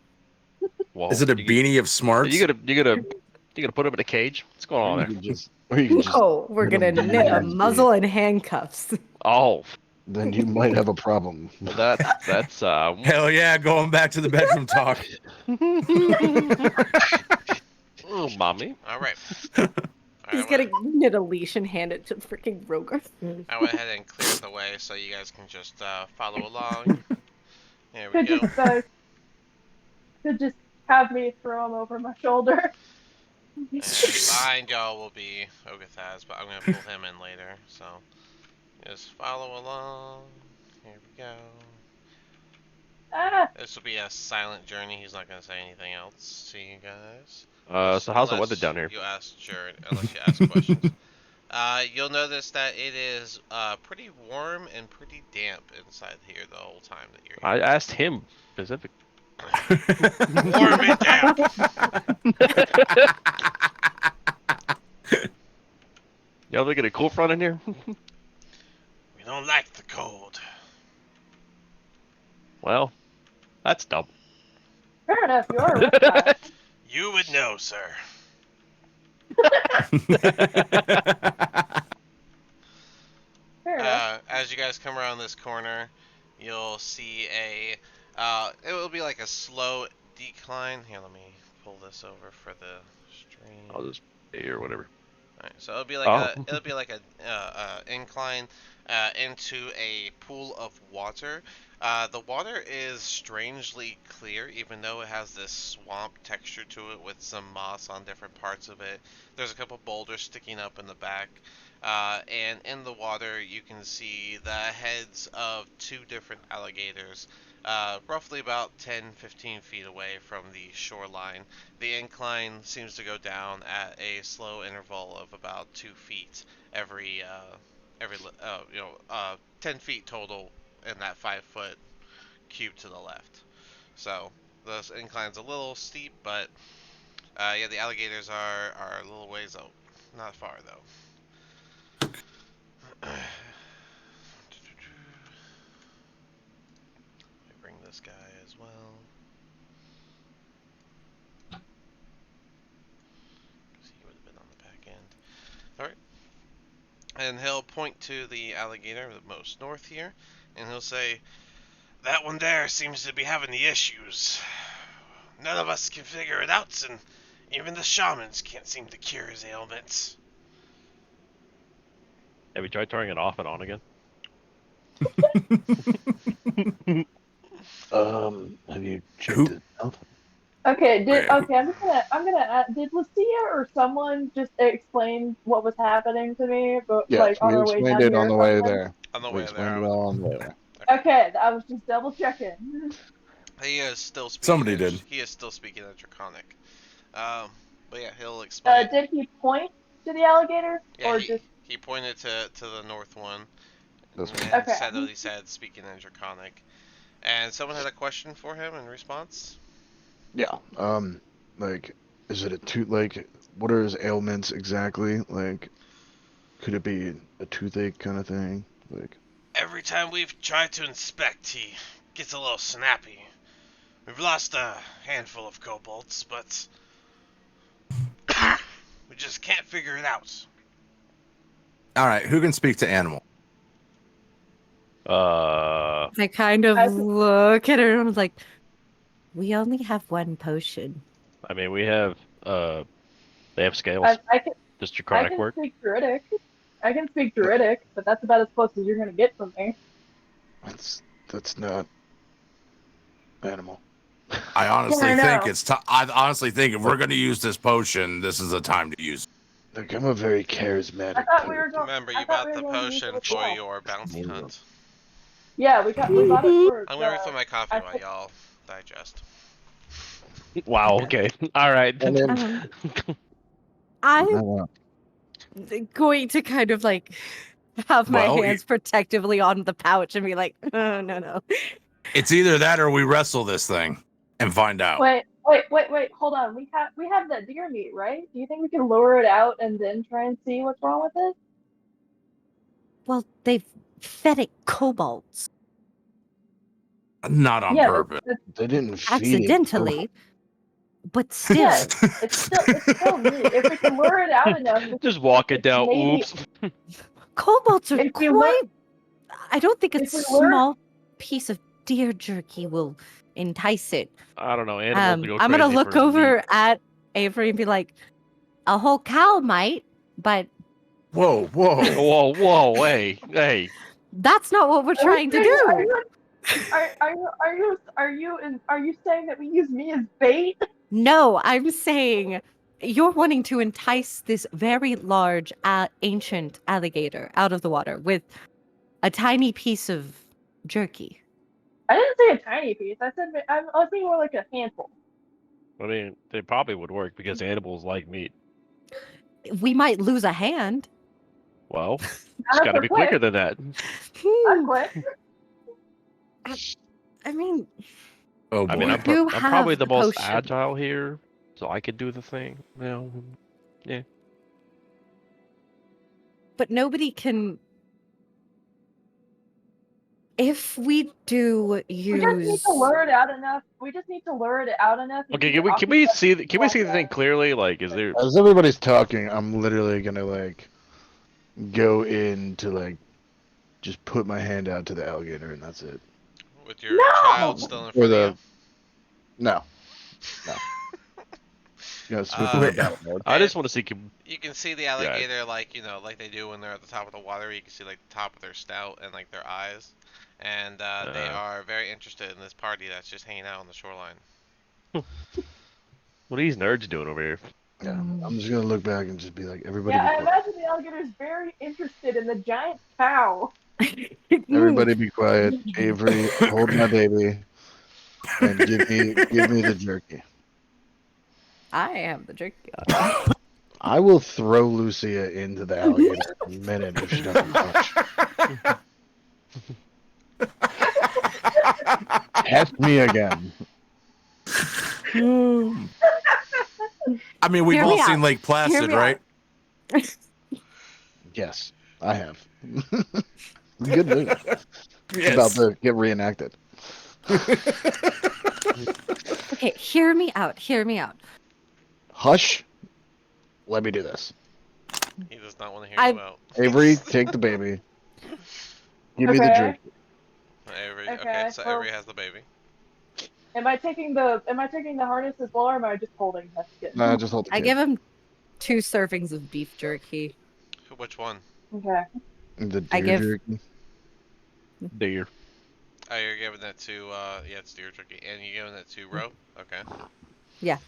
Whoa. Is it a You- beanie of smarts? You gonna put him in a cage? What's going on Or you there? can just, or you can just. Oh, we're knit 'em gonna down knit a as muzzle and handcuffs. Oh, Then you might have a problem. that's Hell yeah, going back to the bedroom talk. oh, mommy. All right. He's gonna knit a leash and hand it to freaking Roger. I went ahead and cleared the way so you guys can just follow along. There we Could go. just have me throw him over my shoulder. And behind y'all will be Ogathas, but I'm gonna pull him in later. So just follow along. Here we go. Ah, This will be a silent journey. He's not gonna say anything else to you guys. So how's the weather Unless down here? You ask Jared, unless you ask questions. You'll notice that it is pretty warm and pretty damp inside here the whole time that you're I here. asked him specific. Warm and damp. Y'all looking at a cool front in here? We don't like the cold. Well, that's dumb. fair enough, you're a reptile. You would know, sir. Fair enough. As you guys come around this corner, you'll see it will be like a slow decline. Here, let me pull this over for the stream. I'll just pay or whatever. Alright, so it'll be like a incline into a pool of water. The water is strangely clear, even though it has this swamp texture to it with some moss on different parts of it. There's a couple boulders sticking up in the back. And in the water, you can see the heads of two different alligators, roughly about 10-15 feet away from the shoreline. The incline seems to go down at a slow interval of about 2 feet every 10 feet total in that 5-foot cube to the left. So the incline's a little steep, but yeah, the alligators are a little ways out, not far though. Let me bring this guy as well. and he'll point to the alligator the most north here, and he'll say, "That one there seems to be having the issues. None of us can figure it out, and even the shamans can't seem to cure his ailments." Have you tried turning it off and on again? Have you checked Who- it out? Okay, Wait, I'm gonna add, did Lucia or someone just explain what was happening to me, but Yes, like on we our way explained down it here on or the way something? there. On the We way explained there, it all on the way there. Okay, I was just double checking. he is still speaking. Somebody did. He is still speaking in Draconic. But yeah, he'll explain. Did he point to the alligator Yeah, or he just he pointed to the north one This one. and Okay. said what he said, speaking in Draconic. And someone had a question for him in response. Yeah. Like, is it a like, what are his ailments exactly? Like, could it be a toothache kind of thing? Like, Every time we've tried to inspect, he gets a little snappy. We've lost a handful of kobolds, but we just can't figure it out. All right, who can speak to animal? I kind of I- look at her and I'm like, we only have one potion. I mean, we have they have scales. I can Just I draconic can work. speak Druidic. I can speak Druidic, but that's about as close as you're gonna get from me. that's not animal. I honestly Yeah, I think know. it's. I honestly think if we're going to use this potion, this is the time to use it. Look, I'm a very charismatic I thought we were person. going. Remember, I you thought bought we were the going to use it potion with for Will. your bounty hunt. Yeah, we bought it for. I'm gonna refill my coffee I while think- y'all digest. Wow. Okay. All right. And then, I'm no, going to kind of like have my Well, hands protectively on the pouch and be like, oh, no. It's either that or we wrestle this thing and find out. Wait! Hold on. We have that deer meat, right? Do you think we can lure it out and then try and see what's wrong with it? Well, they've fed it kobolds Not on Yeah, purpose. they didn't feed accidentally, but still. Yeah, it's still meat. If we can lure it out enough, Just walk it down. maybe- Oops. Kobolds are If we quite. I don't think a if we lure- small piece of deer jerky will entice it. I don't know. Animals go I'm gonna crazy look for over meat. at Avery and be like, a whole cow might, but Whoa. Whoa, hey. that's not what we're trying to do. Are you saying that we use me as bait? No, I'm saying you're wanting to entice this very large, ancient alligator out of the water with a tiny piece of jerky. I didn't say a tiny piece. I was thinking more like a handful. I mean, they probably would work because animals like meat. We might lose a hand. Well, it's Not got to for be quick. quicker than that. I'm quick. I mean, Oh boy. I mean, I'm You probably have the the most potion. agile here, so I could do the thing. but nobody can. If we do We just need use. to lure it out enough. We just need to lure it out enough. and Okay, keep can we it see occupied can we see the while, thing clearly? Like, is there? As everybody's talking, I'm literally gonna like go in to like just put my hand out to the alligator, and that's it. With your No! child still in Or front the of no. Switch Uh, to the battle mode. I just want to see. you can see the alligator like like they do when they're at the top of the water. You can see like the top of their snout and like their eyes, and they are very interested in this party that's just hanging out on the shoreline. What are these nerds doing over here? Yeah, I'm just gonna look back and just be like, everybody, Yeah, be I quiet. imagine the alligator is very interested in the giant cow. Everybody, be quiet. Avery, hold my baby, and give me the jerky. I am the jerky. I will throw Lucia into the alligator in a minute if she doesn't touch. Ask me again. I mean, we've Hear all me seen out. Lake Placid, me right? Yes, I have. Good movie. It's Yes. about to get reenacted. Okay, hear me out. Hear me out. Hush. Let me do this. He does not want to hear I- you out. Avery, take the baby. Give me the Okay. jerky. Avery, okay, Okay, so well- Avery has the baby. Am I taking the harness as well, or am I just holding that skin? Nah, just hold the I kid. give him 2 servings of beef jerky. Which one? Okay. The I deer give- jerky. Deer. Oh, you're giving that to, yeah, it's deer jerky. And you're giving that to Ro? Okay. Yeah.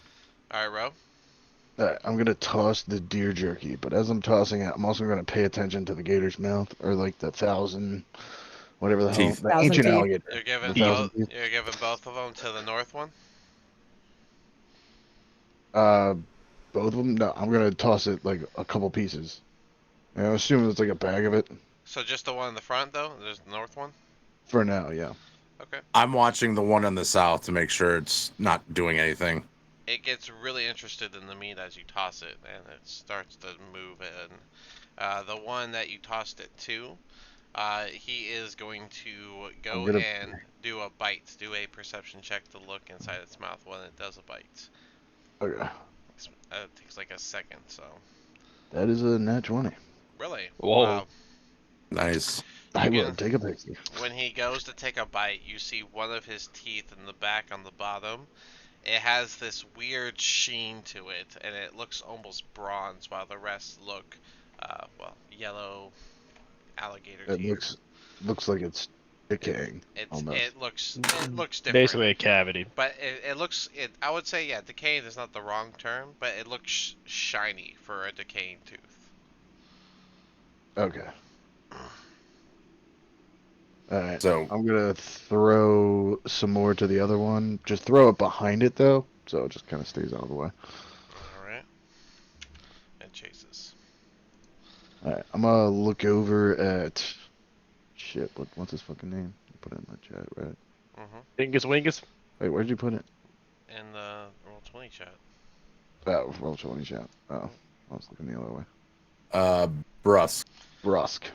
Alright, Ro. Alright, I'm gonna toss the deer jerky, but as I'm tossing it, I'm also gonna pay attention to the gator's mouth, or like the 1,000, whatever the hell, Teeth. the 1,000 ancient teeth. alligator. You're giving The 1,000 both. teeth. You're giving both of them to the north one. Both of them? No, I'm gonna toss it like a couple pieces. And I assume it's like a bag of it. So just the one in the front, though. There's the north one. For now, yeah. Okay. I'm watching the one in the south to make sure it's not doing anything. It gets really interested in the meat as you toss it, and it starts to move. And the one that you tossed it to, he is going to go gonna- and do a bite. Do a perception check to look inside its mouth when it does a bite. Okay. It takes like a second, so. That is a nat 20. Really? Whoa. Wow. Nice. I will can- take a picture. When he goes to take a bite, you see one of his teeth in the back on the bottom. It has this weird sheen to it, and it looks almost bronze, while the rest look, yellow alligator It teeth. looks like it's decaying. It almost. looks different. Basically a cavity. But it looks I would say, yeah, decaying is not the wrong term, but it looks shiny for a decaying tooth. Okay. Alright. So I'm gonna throw some more to the other one. Just throw it behind it though, so it just kind of stays out of the way. All right. It chases. Alright, I'm gonna look over at shit. What's his fucking name? You put it in the chat, right? Dingus Wingus. Wait, where'd you put it? In the Roll20 chat. Oh, roll 20 chat. Oh, I was looking the other way. Brusque. Brusque.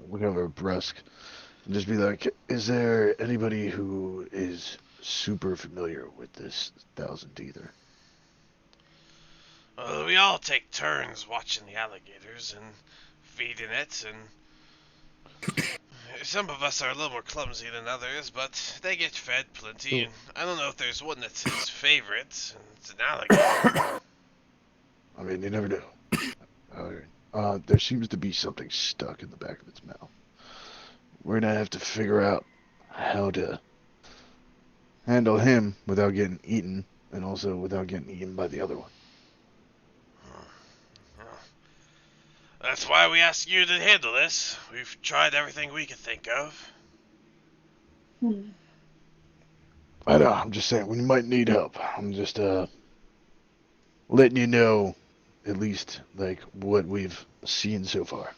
Look over at Brusque and just be like, is there anybody who is super familiar with this 1,000 teether? We all take turns watching the alligators and feeding it, and some of us are a little more clumsy than others, but they get fed plenty, and I don't know if there's one that's his favorite, and it's an alligator. I mean, you never know. There seems to be something stuck in the back of its mouth. We're gonna have to figure out how to handle him without getting eaten, and also without getting eaten by the other one. That's why we asked you to handle this. We've tried everything we could think of. I know, I'm just saying, we might need help. I'm just, letting you know, at least, like, what we've seen so far.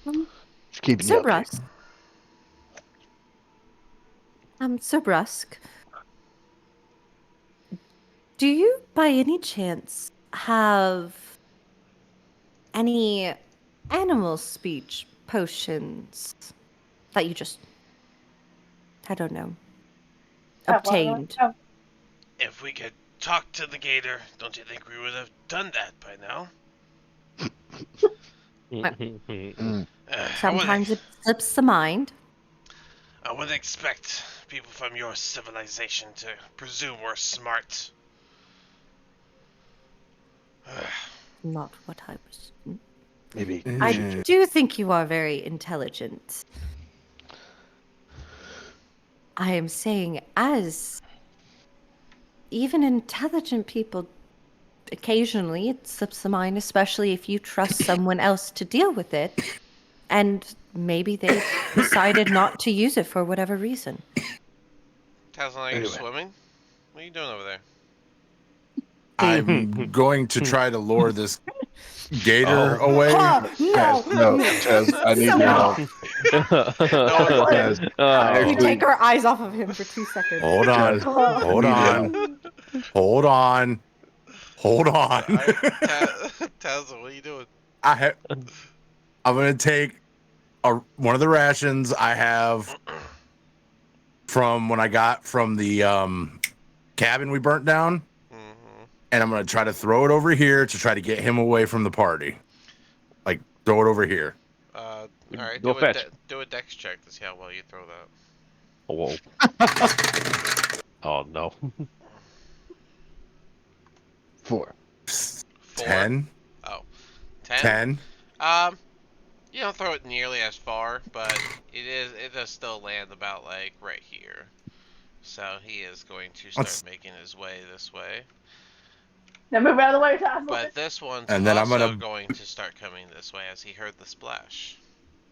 Just keeping you So updated. brusque. So brusque. Do you, by any chance, have any animal speech potions that you just, I don't know, obtained? Oh, If we could talk to the gator, don't you think we would have done that by now? Mm. Sometimes it slips the mind. I wouldn't expect people from your civilization to presume we're smart. Not what I was. Maybe. I do think you are very intelligent. I am saying, as even intelligent people, occasionally it slips the mind, especially if you trust someone else to deal with it, and maybe they decided not to use it for whatever reason. Tazan, are you Anyway. swimming? What are you doing over there? I'm going to try to lure this gator away. No! No, Taz, I need your help. Taz, You Oh. take our eyes off of him for 2 seconds. Hold on. Taz, Hold need on. Hold on. Hold on. Tazan, what are you doing? I'm gonna take one of the rations I have from when I got from the cabin we burnt down. Mm-hmm. and I'm gonna try to throw it over here to try to get him away from the party. Like throw it over here. All right, Go fetch. do a dex check to see how well you throw that. Whoa. Oh no. 4. 4? 10. Oh, 10? 10. You don't throw it nearly as far, but it does still land about like right here. So he is going to start making his way this way. Now move out of the way, Tassel. But this one's And then I'm also gonna- going to start coming this way as he heard the splash.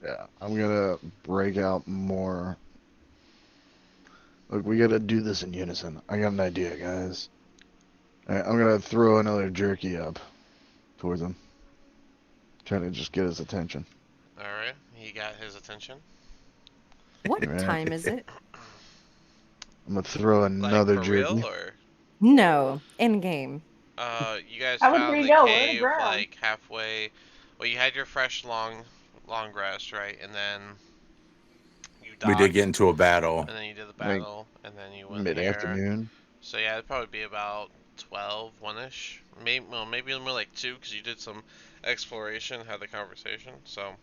Yeah, I'm gonna break out more. Look, we gotta do this in unison. I got an idea, guys. Alright, I'm gonna throw another jerky up towards him. Trying to just get his attention. Alright, he got his attention. What Right. time is it? I'm gonna throw another Like for jerky. real, or No, in game. you guys How much found did the he go? We're in the cave ground. like halfway. Well, you had your fresh long rest, right? And then you We docked, did get into a battle. and then you did the Like, battle, and then you went here. Mid-afternoon. So yeah, it'd probably be about 12, 1-ish. Maybe more like 2, because you did some exploration, had the conversation. So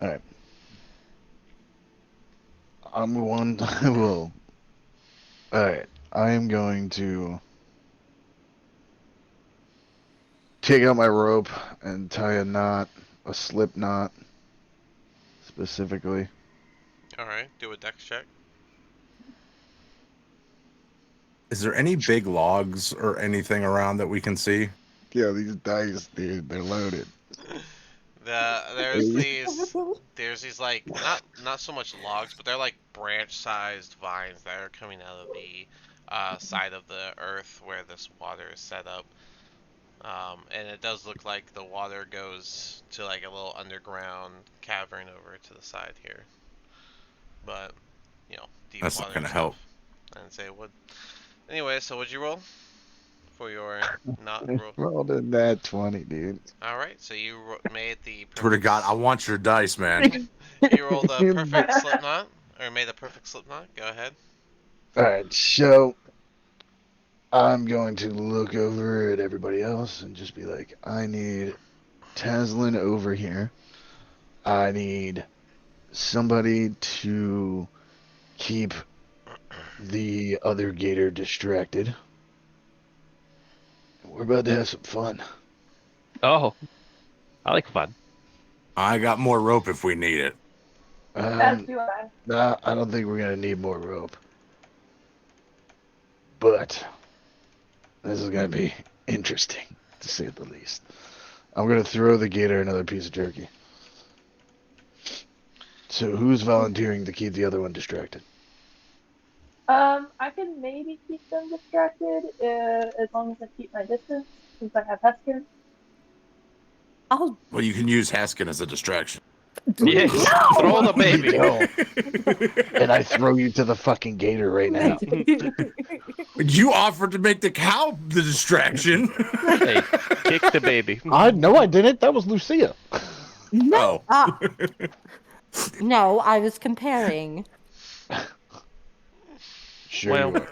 Alright. I'm one. Well. Alright. I am going to take out my rope and tie a knot, a slip knot, specifically. all right, do a dex check. Is there any big logs or anything around that we can see? Yeah, these dice, dude, they're loaded. There's these like not so much logs, but they're like branch-sized vines that are coming out of the side of the earth where this water is set up. And it does look like the water goes to like a little underground cavern over to the side here. But, deep That's water not gonna and help. stuff. I didn't say it would. Anyway, so what'd you roll for your not roll? Rolled in that 20, dude. Alright, so you made the Swear to God, I want your dice, man. You rolled a perfect slip knot, or made a perfect slip knot. Go ahead. Alright, so I'm going to look over at everybody else and just be like, I need Taslin over here. I need somebody to keep the other gator distracted. We're about to have some fun. Oh. I like fun. I got more rope if we need it. As do I. Nah, I don't think we're gonna need more rope. But this is gonna be interesting, to say the least. I'm gonna throw the gator another piece of jerky. So who's volunteering to keep the other one distracted? I can maybe keep them distracted as long as I keep my distance, since I have Heskin. I'll Well, you can use Haskin as a distraction. Yes. Throw the baby. No. And I throw you to the fucking gator right now. You offered to make the cow the distraction. Hey, kick the baby. No, I didn't. That was Lucia. no. Oh. No, I was comparing. Sure. Well. You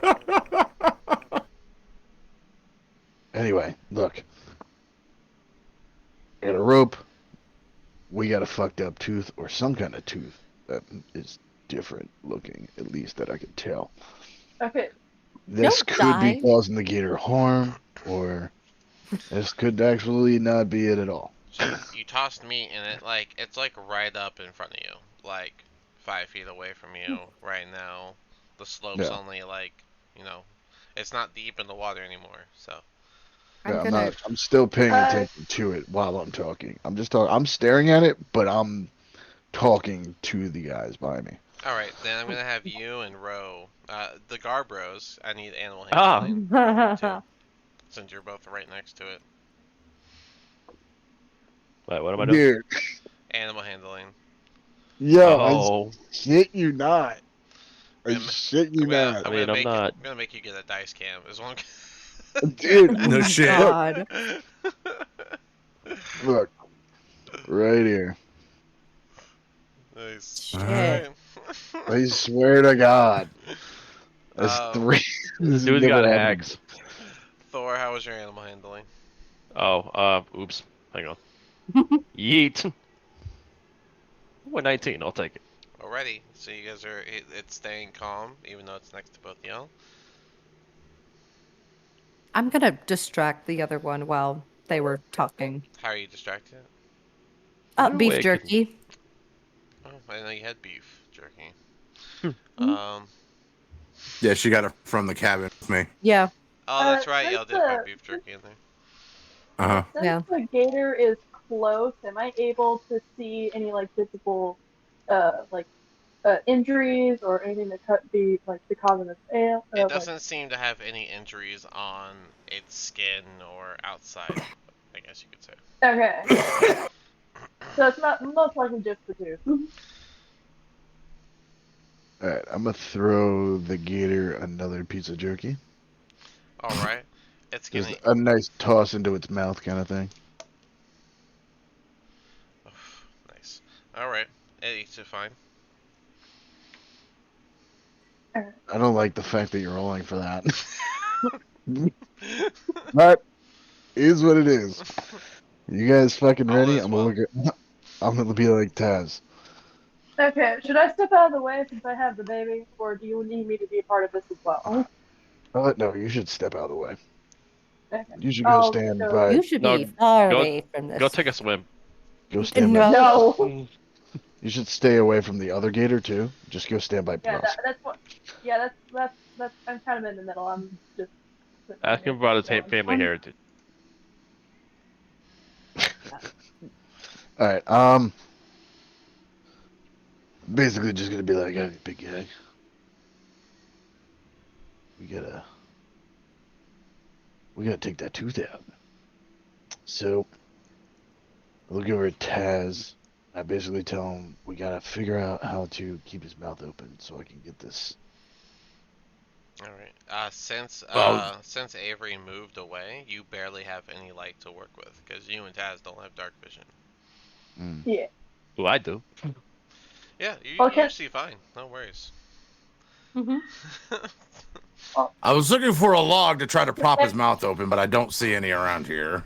were. Anyway, look. I got a rope. We got a fucked up tooth or some kind of tooth that is different looking, at least that I can tell. Okay. This Don't could be die. causing the gator harm, or this could actually not be it at all. So you tossed meat, and it's like right up in front of you, like 5 feet away from you right now. The slope's Yeah. only like, it's not deep in the water anymore. So Yeah, I'm gonna- not. I'm still paying attention to it while I'm talking. I'm just talking. I'm staring at it, but I'm talking to the guys by me. all right, then I'm gonna have you and Ro, the Garbros. I need animal Ah. handling from you too, since you're both right next to it. Wait, what am I doing? Dude, Animal handling. yo, Oh. I shit you not. I I'm- shit you I'm gonna, not. I'm I mean, gonna I'm make not- I'm gonna make you get a dice cam. As long. Dude, No shit. God. look, right here. Nice. Shit. Alright. I swear to God. That's Um, 3. This has Dude's got never an happened. axe. Thor, how was your animal handling? Oh, oops. Hang on. Yeet. Ooh, a 19. I'll take it. Alrighty, so you guys are it's staying calm even though it's next to both y'all. I'm gonna distract the other one while they were talking. How are you distracted? Is there a way Beef I can... jerky. Oh, I didn't know you had beef jerky. Mhm. Um, Yeah, she got it from the cabin with me. Yeah, oh, that's right, Since y'all did put beef jerky in there. Uh yeah, huh. since yeah. the gator is close, am I able to see any like visible, like injuries or anything that could be like the cause of its ail? It Like doesn't seem to have any injuries on its skin or outside, I guess you could say. okay, so it's not most likely just the tooth. Alright, I'm gonna throw the gator another piece of jerky. Alright, it's Just gonna. a nice toss into its mouth kind of thing. Oh, nice. Alright, it eats it fine. I don't like the fact that you're rolling for that. But is what it is. You guys fucking All ready? is well. I'm gonna be like Taz. Okay, should I step out of the way since I have the baby, or do you need me to be a part of this as well? No, you should step out of the way. Okay, You should go I'll stand go. by. You should No, be far go away from go this. take a swim. Go stand by. No. No. You should stay away from the other gator too. Just go stand by Yeah, us. that's what. Yeah, that's. I'm kind of in the middle. I'm just sitting over Ask here him about his chilling. family heritage. All right. Basically just gonna be like, hey, big guy. We gotta, we gotta take that tooth out. So I look over at Taz. I basically tell him we gotta figure out how to keep his mouth open so I can get this. Alright. Well, Since Avery moved away, you barely have any light to work with, because you and Taz don't have dark vision. Mm. Yeah. Well, I do. Yeah, you Okay. see fine. No worries. hmm I was looking for a log to try to prop his mouth open, but I don't see any around here.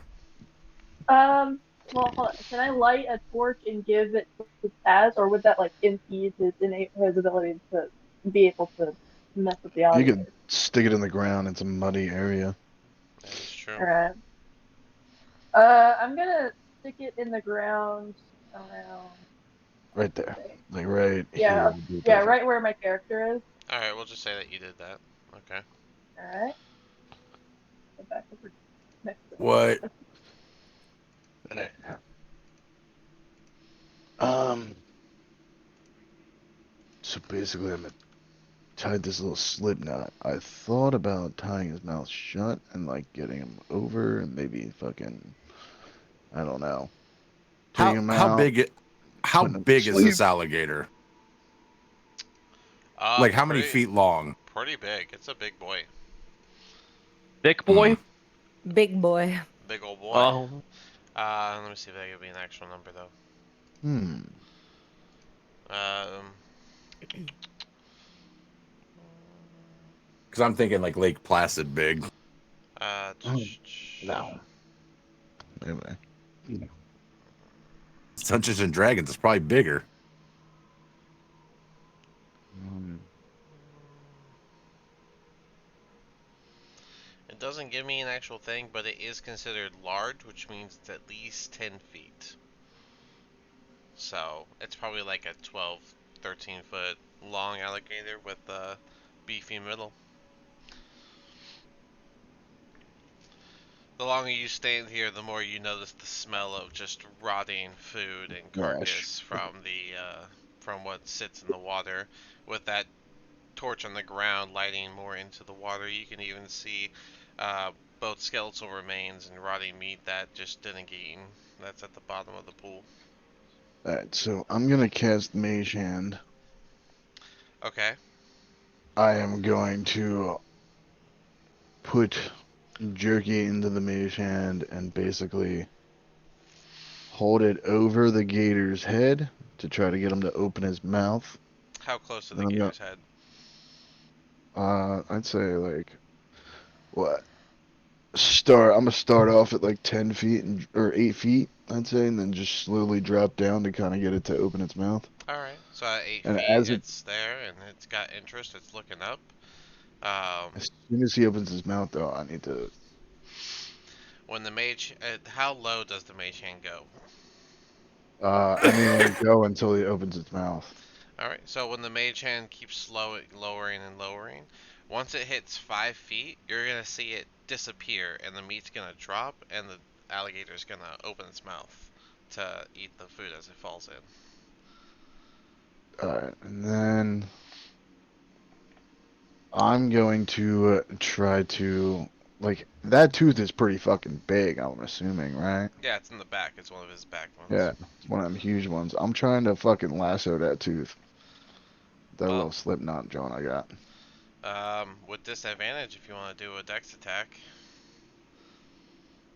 Well, hold on. Can I light a torch and give it to Taz, or would that like impede his ability to be able to mess with the You alligator? could stick it in the ground. It's a muddy area. That is true. All right. I'm gonna stick it in the ground around. Right there. Say, Like right here yeah, would be yeah, perfect. right where my character is. Alright, we'll just say that you did that. Okay. All right. Go back over next to What? Alright. Um. So basically, I'm gonna tie this little slip knot. I thought about tying his mouth shut and like getting him over and maybe fucking, I don't know, taking How him how out, big how putting him to big is sleep. this alligator? Like how many feet long? Pretty big. It's a big boy. Thick Hmm. boy. Big boy. Big old boy. Oh, Let me see if I give me an actual number though. Hmm. Um, Because I'm thinking like Lake Placid big. uh, No. Anyway. Dungeons and Dragons is probably bigger. Um, It doesn't give me an actual thing, but it is considered large, which means it's at least 10 feet. So, it's probably like a 12, 13 foot long alligator with a beefy middle. The longer you stand here, the more you notice the smell of just rotting food and Gosh. carcass from what sits in the water. With that torch on the ground lighting more into the water, you can even see uh, both skeletal remains and rotting meat that just didn't get eaten. That's at the bottom of the pool. Alright, so I'm gonna cast Mage Hand. Okay. I am going to put jerky into the Mage Hand and basically hold it over the gator's head to try to get him to open his mouth. How close to the Then I'm gonna, gator's head? I'd say like what? I'm gonna start off at like 10 feet or 8 feet, I'd say, and then just slowly drop down to kind of get it to open its mouth. All right. So at 8 And feet, as it, it's there and it's got interest. It's looking up. Um, as soon as he opens his mouth, though, I need to. when the mage, how low does the mage hand go? Anywhere go until he opens its mouth. All right. So when the mage hand keeps lowering and lowering, once it hits 5 feet, you're gonna see it disappear, and the meat's gonna drop, and the alligator's gonna open its mouth to eat the food as it falls in. Alright, and then I'm going to try to. Like, that tooth is pretty fucking big, I'm assuming, right? Yeah, it's in the back. It's one of his back ones. Yeah, it's one of them huge ones. I'm trying to fucking lasso that tooth. That Well, little slip knot joint I got. with disadvantage if you want to do a dex attack.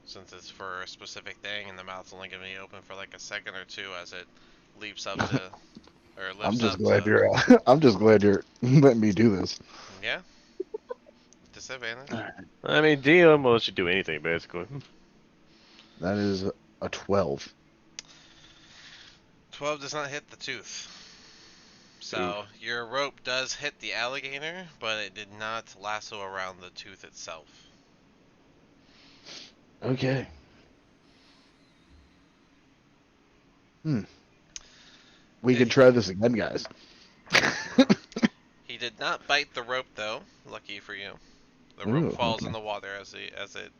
Since it's for a specific thing and the mouth's only going to be open for like a second or two as it leaps up to, or I'm lifts just up glad to, you're. I'm just glad you're letting me do this. yeah, disadvantage. I mean, DM will let you do anything, basically. That is a 12. 12 does not hit the tooth. So your rope does hit the alligator, but it did not lasso around the tooth itself. Okay. We Did can he- try this again, guys. He did not bite the rope though. Lucky for you. The Ooh, rope falls okay. in the water as it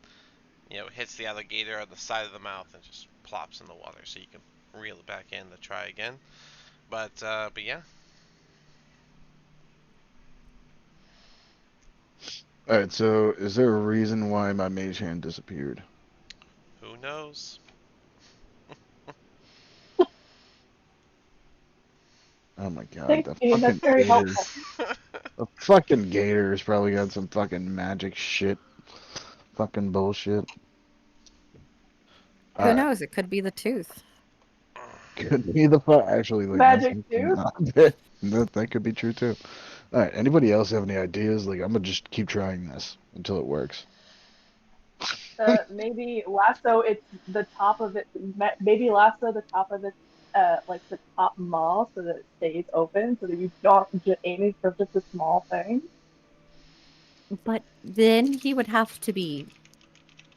hits the alligator on the side of the mouth and just plops in the water. So you can reel it back in to try again. But yeah. Alright, so is there a reason why my mage hand disappeared? Who knows? Oh my god, Thanks, the Dean. fucking That's very gator. helpful. The fucking gator's probably got some fucking magic shit. Fucking bullshit. Who Alright, knows? It could be the tooth. could be the fuck. Actually, like, Magic that's tooth? that could be true too. Alright, anybody else have any ideas? Like, I'm gonna just keep trying this until it works. Maybe lasso it's the top of it. Maybe lasso the top of it, like the top maw, so that it stays open, so that you don't just aiming for just a small thing. But then he would have to be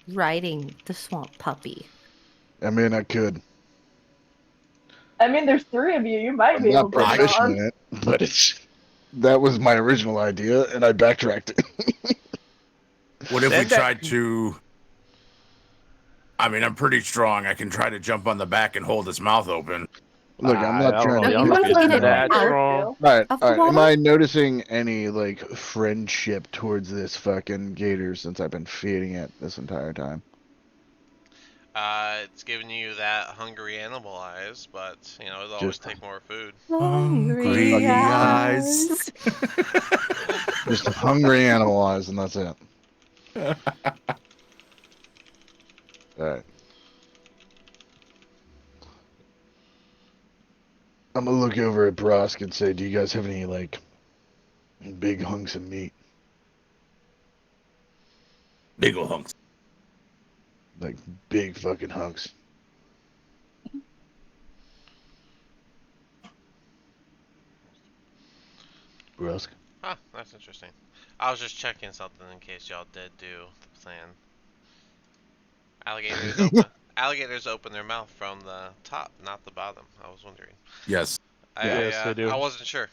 riding the swamp puppy. I mean, I could. I mean, there's three of you. You might I'm be able not to get it proficient on. in it, but that was my original idea, and I backtracked it. What if we Send that- tried to? I mean, I'm pretty strong. I can try to jump on the back and hold his mouth open. Look, I'm not I don't trying know. to. No, I you don't know if wanna he's get it that out. strong. Alright, Of the alright. Am water? I noticing any, like, friendship towards this fucking gator since I've been feeding it this entire time? It's giving you that hungry animal eyes, but it'll always Just- take more food. Hungry Hungry eyes. Just hungry animal eyes, and that's it. Alright. I'm gonna look over at Brosk and say, do you guys have any, like, big hunks of meat? Big ol' hunks. Like, big fucking hunks. Brosk? Huh, that's interesting. I was just checking something in case y'all did do the plan. Alligators open their mouth from the top, not the bottom. I was wondering. Yes. Yes, they do. I wasn't sure.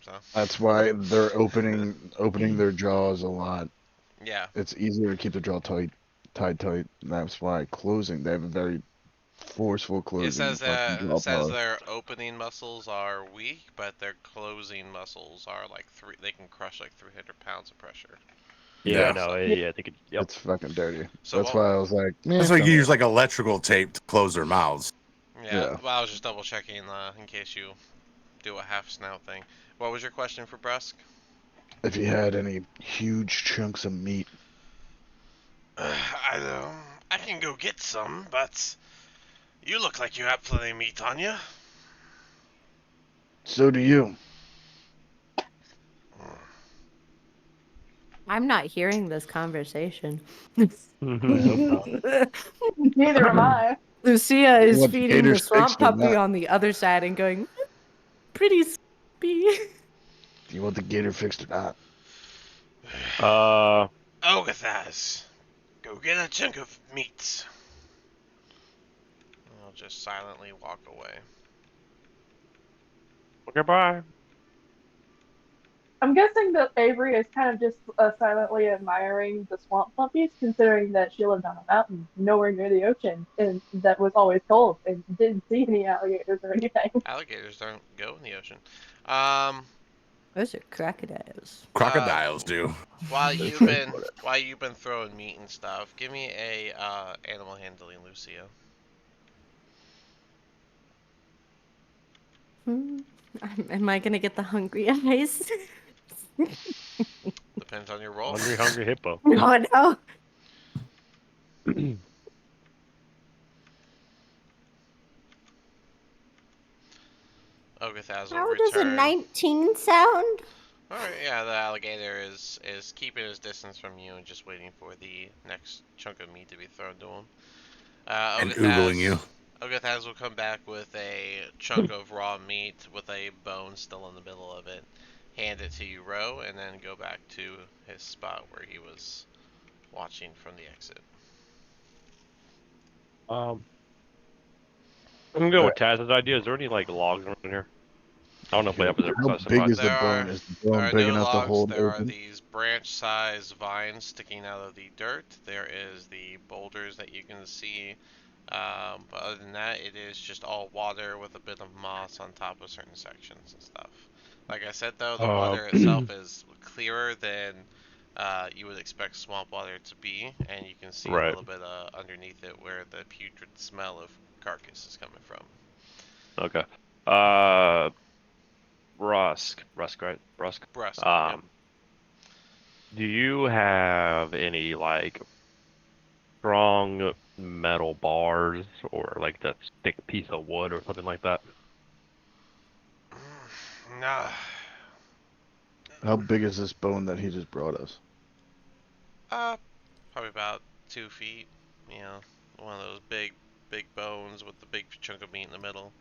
So That's why they're opening their jaws a lot. yeah. It's easier to keep the jaw tight. That's why closing, they have a very forceful closing. It says fucking jaw says power. their opening muscles are weak, but their closing muscles are like they can crush like 300 pounds of pressure. Yeah, Yeah. no, yeah, I think it. Yep. It's fucking dirty. So That's why I was like, It's like you use like electrical tape to close their mouths. Yeah. Yeah. Well, I was just double checking in case you do a half snout thing. What was your question for Brusk? if you had any huge chunks of meat. I can go get some, but you look like you have plenty of meat on you. So do you. I'm not hearing this conversation. Neither am I. Lucia You is want the feeding the gators swamp fixed or puppy not? on the other side and going, pretty sleepy. Do you want the gator fixed or not? Ogathas, go get a chunk of meat. I'll just silently walk away. Okay, bye. I'm guessing that Avery is kind of just silently admiring the swamp puppies, considering that she lived on a mountain nowhere near the ocean, and that was always cold, and didn't see any alligators or anything. Alligators don't go in the ocean. Um, Those are crocodiles. Crocodiles do. while They're you've been freshwater. while you've been throwing meat and stuff, give me a animal handling, Lucio. Am I gonna get the hungry eyes? Depends on your roll. Hungry, hungry hippo. No, no. Ogathaz will How does a return. 19 sound? Alright, yeah, the alligator is keeping his distance from you and just waiting for the next chunk of meat to be thrown to him. And oogling you. Ogathaz will come back with a chunk of raw meat with a bone still in the middle of it, hand it to you, Ro, and then go back to his spot where he was watching from the exit. I'm gonna go with Taz's idea. Is there any like logs around here? I don't know if we have a How big is the There bone? are Is the there bone are big no enough to logs. hold There are open? these branch-sized vines sticking out of the dirt. There is the boulders that you can see. But other than that, it is just all water with a bit of moss on top of certain sections and stuff. Like I said, though, the water itself is clearer than you would expect swamp water to be, and you can see a Right. little bit underneath it where the putrid smell of carcass is coming from. Okay. Rusk, right? Rusk. Brusque, yep. Do you have any like strong metal bars or like that thick piece of wood or something like that? Nah. How big is this bone that he just brought us? Probably about 2 feet. You know, one of those big bones with the big chunk of meat in the middle.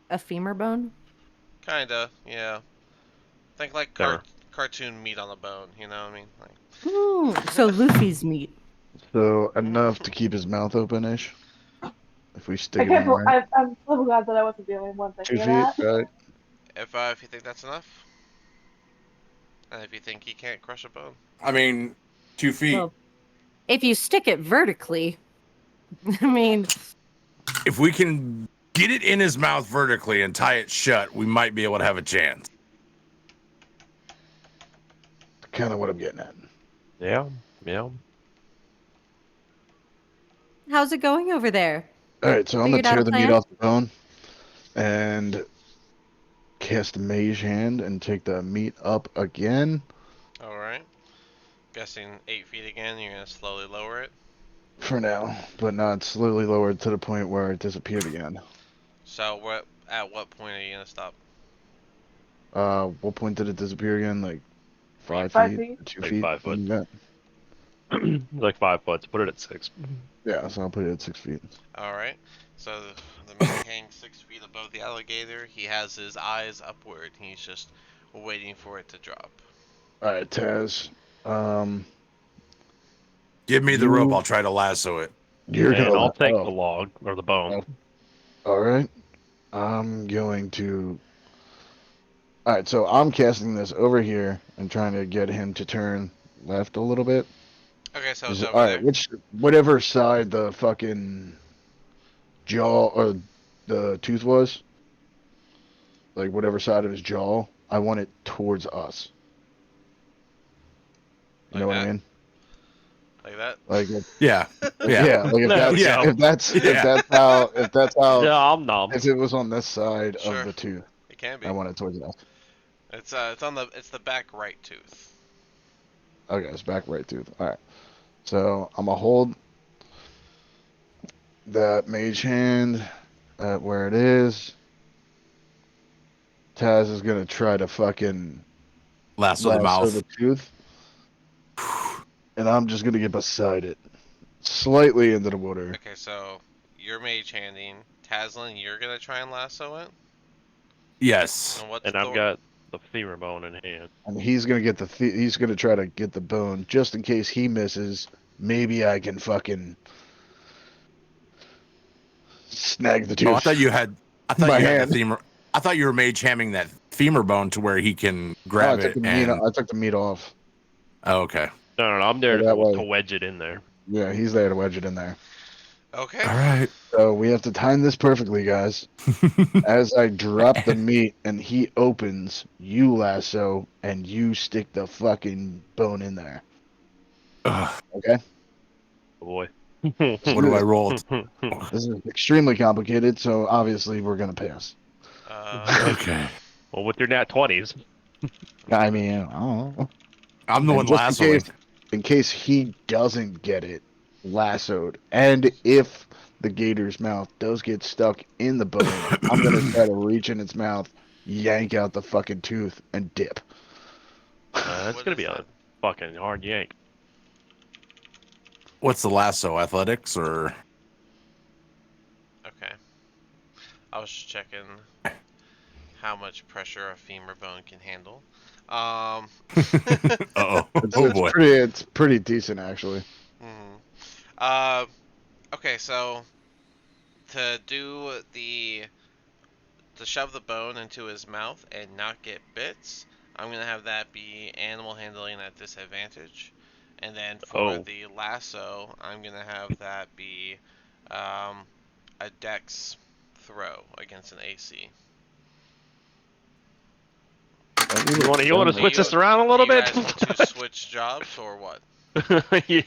A femur bone? Kinda, yeah. Think like There. cartoon meat on the bone. You know what I mean? Like, So Luffy's meat. So enough to keep his mouth open-ish. If we I stick it can't. in right, I'm so glad that I wasn't the only one thinking 2 of feet, that. right? if you think that's enough, and if you think he can't crush a bone, I mean, 2 feet. Well, if you stick it vertically, I mean, If we can get it in his mouth vertically and tie it shut, we might be able to have a chance. Kind of what I'm getting at. Yeah. Yeah. how's it going over there? All right, so I'm gonna Figured out tear a the meat plan? off the bone and cast Mage Hand and take the meat up again. all right. Guessing 8 feet again. You're gonna slowly lower it. For now, but not slowly lowered to the point where it disappeared again. So at what point are you gonna stop? What point did it disappear again? Like 5 5 feet, feet. 2 Like feet, 5 foot. something like that. Like 5 foot. So put it at 6. Yeah, so I'll put it at 6 feet. All right. So the man hangs 6 feet above the alligator. He has his eyes upward. He's just waiting for it to drop. All right, Taz. Give me the rope. You- I'll try to lasso it. You're And gonna. I'll take oh, the log or the bone. all right. I'm going to. All right, so I'm casting this over here and trying to get him to turn left a little bit. Okay, so it's All over right, there. whatever side the fucking jaw or the tooth was, like whatever side of his jaw, I want it towards us. You know Like what I that? mean? Like that? Like, Yeah. Yeah. yeah, like if There that's we go. if that's how Yeah, I'm numb. if it was on this side Sure. of the tooth, It can be. I want it towards us. It's the back right tooth. Okay, it's back right tooth. All right, so I'm gonna hold that mage hand at where it is. Taz is gonna try to fucking Lasso the lasso mouth. the tooth. and I'm just gonna get beside it, slightly into the water. Okay, so you're mage handing. Taslin, you're gonna try and lasso it. Yes. And what's And I've Thor? got the femur bone in hand. And he's gonna get he's gonna try to get the bone just in case he misses. Maybe I can fucking snag the tooth. Oh, I thought you had. I thought My you had hand. the femur. I thought you were mage hamming that femur bone to where he can No, grab I took it the meat. and. I took the meat off. Oh, okay. No, I'm there So that way- to wedge it in there. Yeah, he's there to wedge it in there. Okay. All right. So we have to time this perfectly, guys. As I drop the meat and he opens, you lasso and you stick the fucking bone in there. Ugh, Okay? Oh boy. what do I roll? This is extremely complicated, so obviously we're gonna pass. Okay. Well, with your nat 20s. I mean, I don't know. I'm the And one just in lassoing. in case he doesn't get it lassoed, and if the gator's mouth does get stuck in the bone, I'm gonna try to reach in its mouth, yank out the fucking tooth, and dip. That's What gonna is be a that? fucking hard yank. What's the lasso? Athletics or? Okay. I was just checking how much pressure a femur bone can handle. Oh. It's, Oh it's boy. pretty decent actually. Mhm. Uh, okay, so to do to shove the bone into his mouth and not get bits, I'm gonna have that be animal handling at disadvantage, and then for Oh. the lasso, I'm gonna have that be um, a dex throw against an AC. You want to Do switch you, this around a do little you bit? guys want to switch jobs or what? Yeah.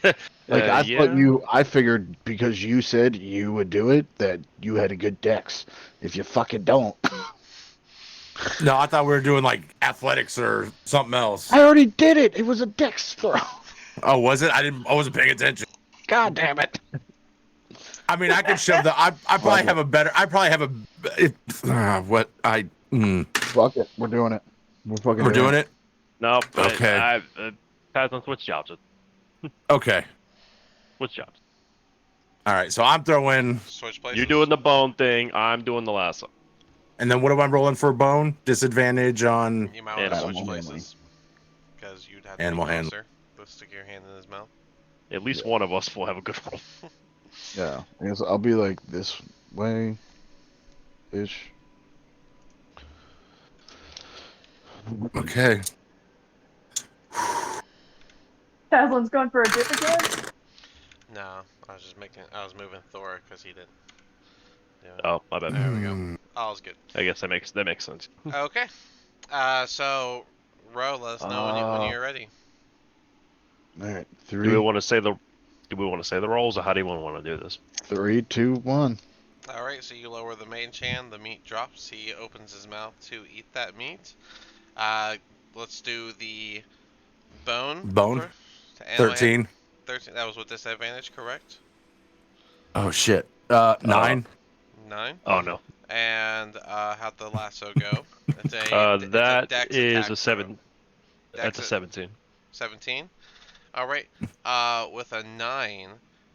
Like I Yeah. thought I figured because you said you would do it that you had a good dex. If you fucking don't, No, I thought we were doing like athletics or something else. I already did it. It was a dex throw. Oh, was it? I wasn't paying attention. God damn it. I mean, I could shove the. I probably have a better. I probably have a. What I. Fuck it. We're doing it. We're doing it. No. Okay. Pass on switch jobs. Okay. Switch jobs. All right. So I'm throwing. Switch places. You doing the bone thing. I'm doing the lasso. And then what am I rolling for bone? Disadvantage on. You might want to Animal switch handling. places because you'd have to Animal be handling. closer. Let's stick your hand in his mouth. At least one of us will have a good roll. Yeah. I guess I'll be like this way ish. Okay. Taslin's going for a dip again. No, I was moving Thor because he didn't. Yeah. Oh, my bad. There we go. All's good. I guess that makes sense. Okay. So, Ro, let us know when you're ready. All right. Do we want to say the rolls, or how do you want to do this? 3, 2, 1. All right. So you lower the mage hand. The meat drops. He opens his mouth to eat that meat. Let's do the bone. Bone? first. To animal hand- 13. 13. That was with disadvantage, correct? Oh shit. 9. 9. Oh no. And how'd the lasso go? It's a That dex is attack a 7. throw. That's a Dex 17. 17. All right. With a 9,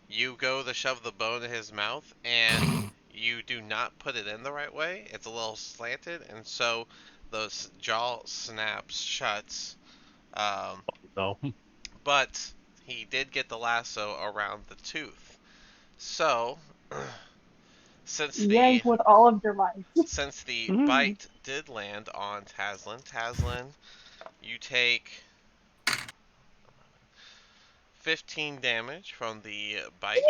you go to shove the bone in his mouth, and you do not put it in the right way. It's a little slanted, and so the jaw snaps shut. No. But he did get the lasso around the tooth. So, since Yank with all of your might. since the bite did land on Taslin, you take 15 damage from the bite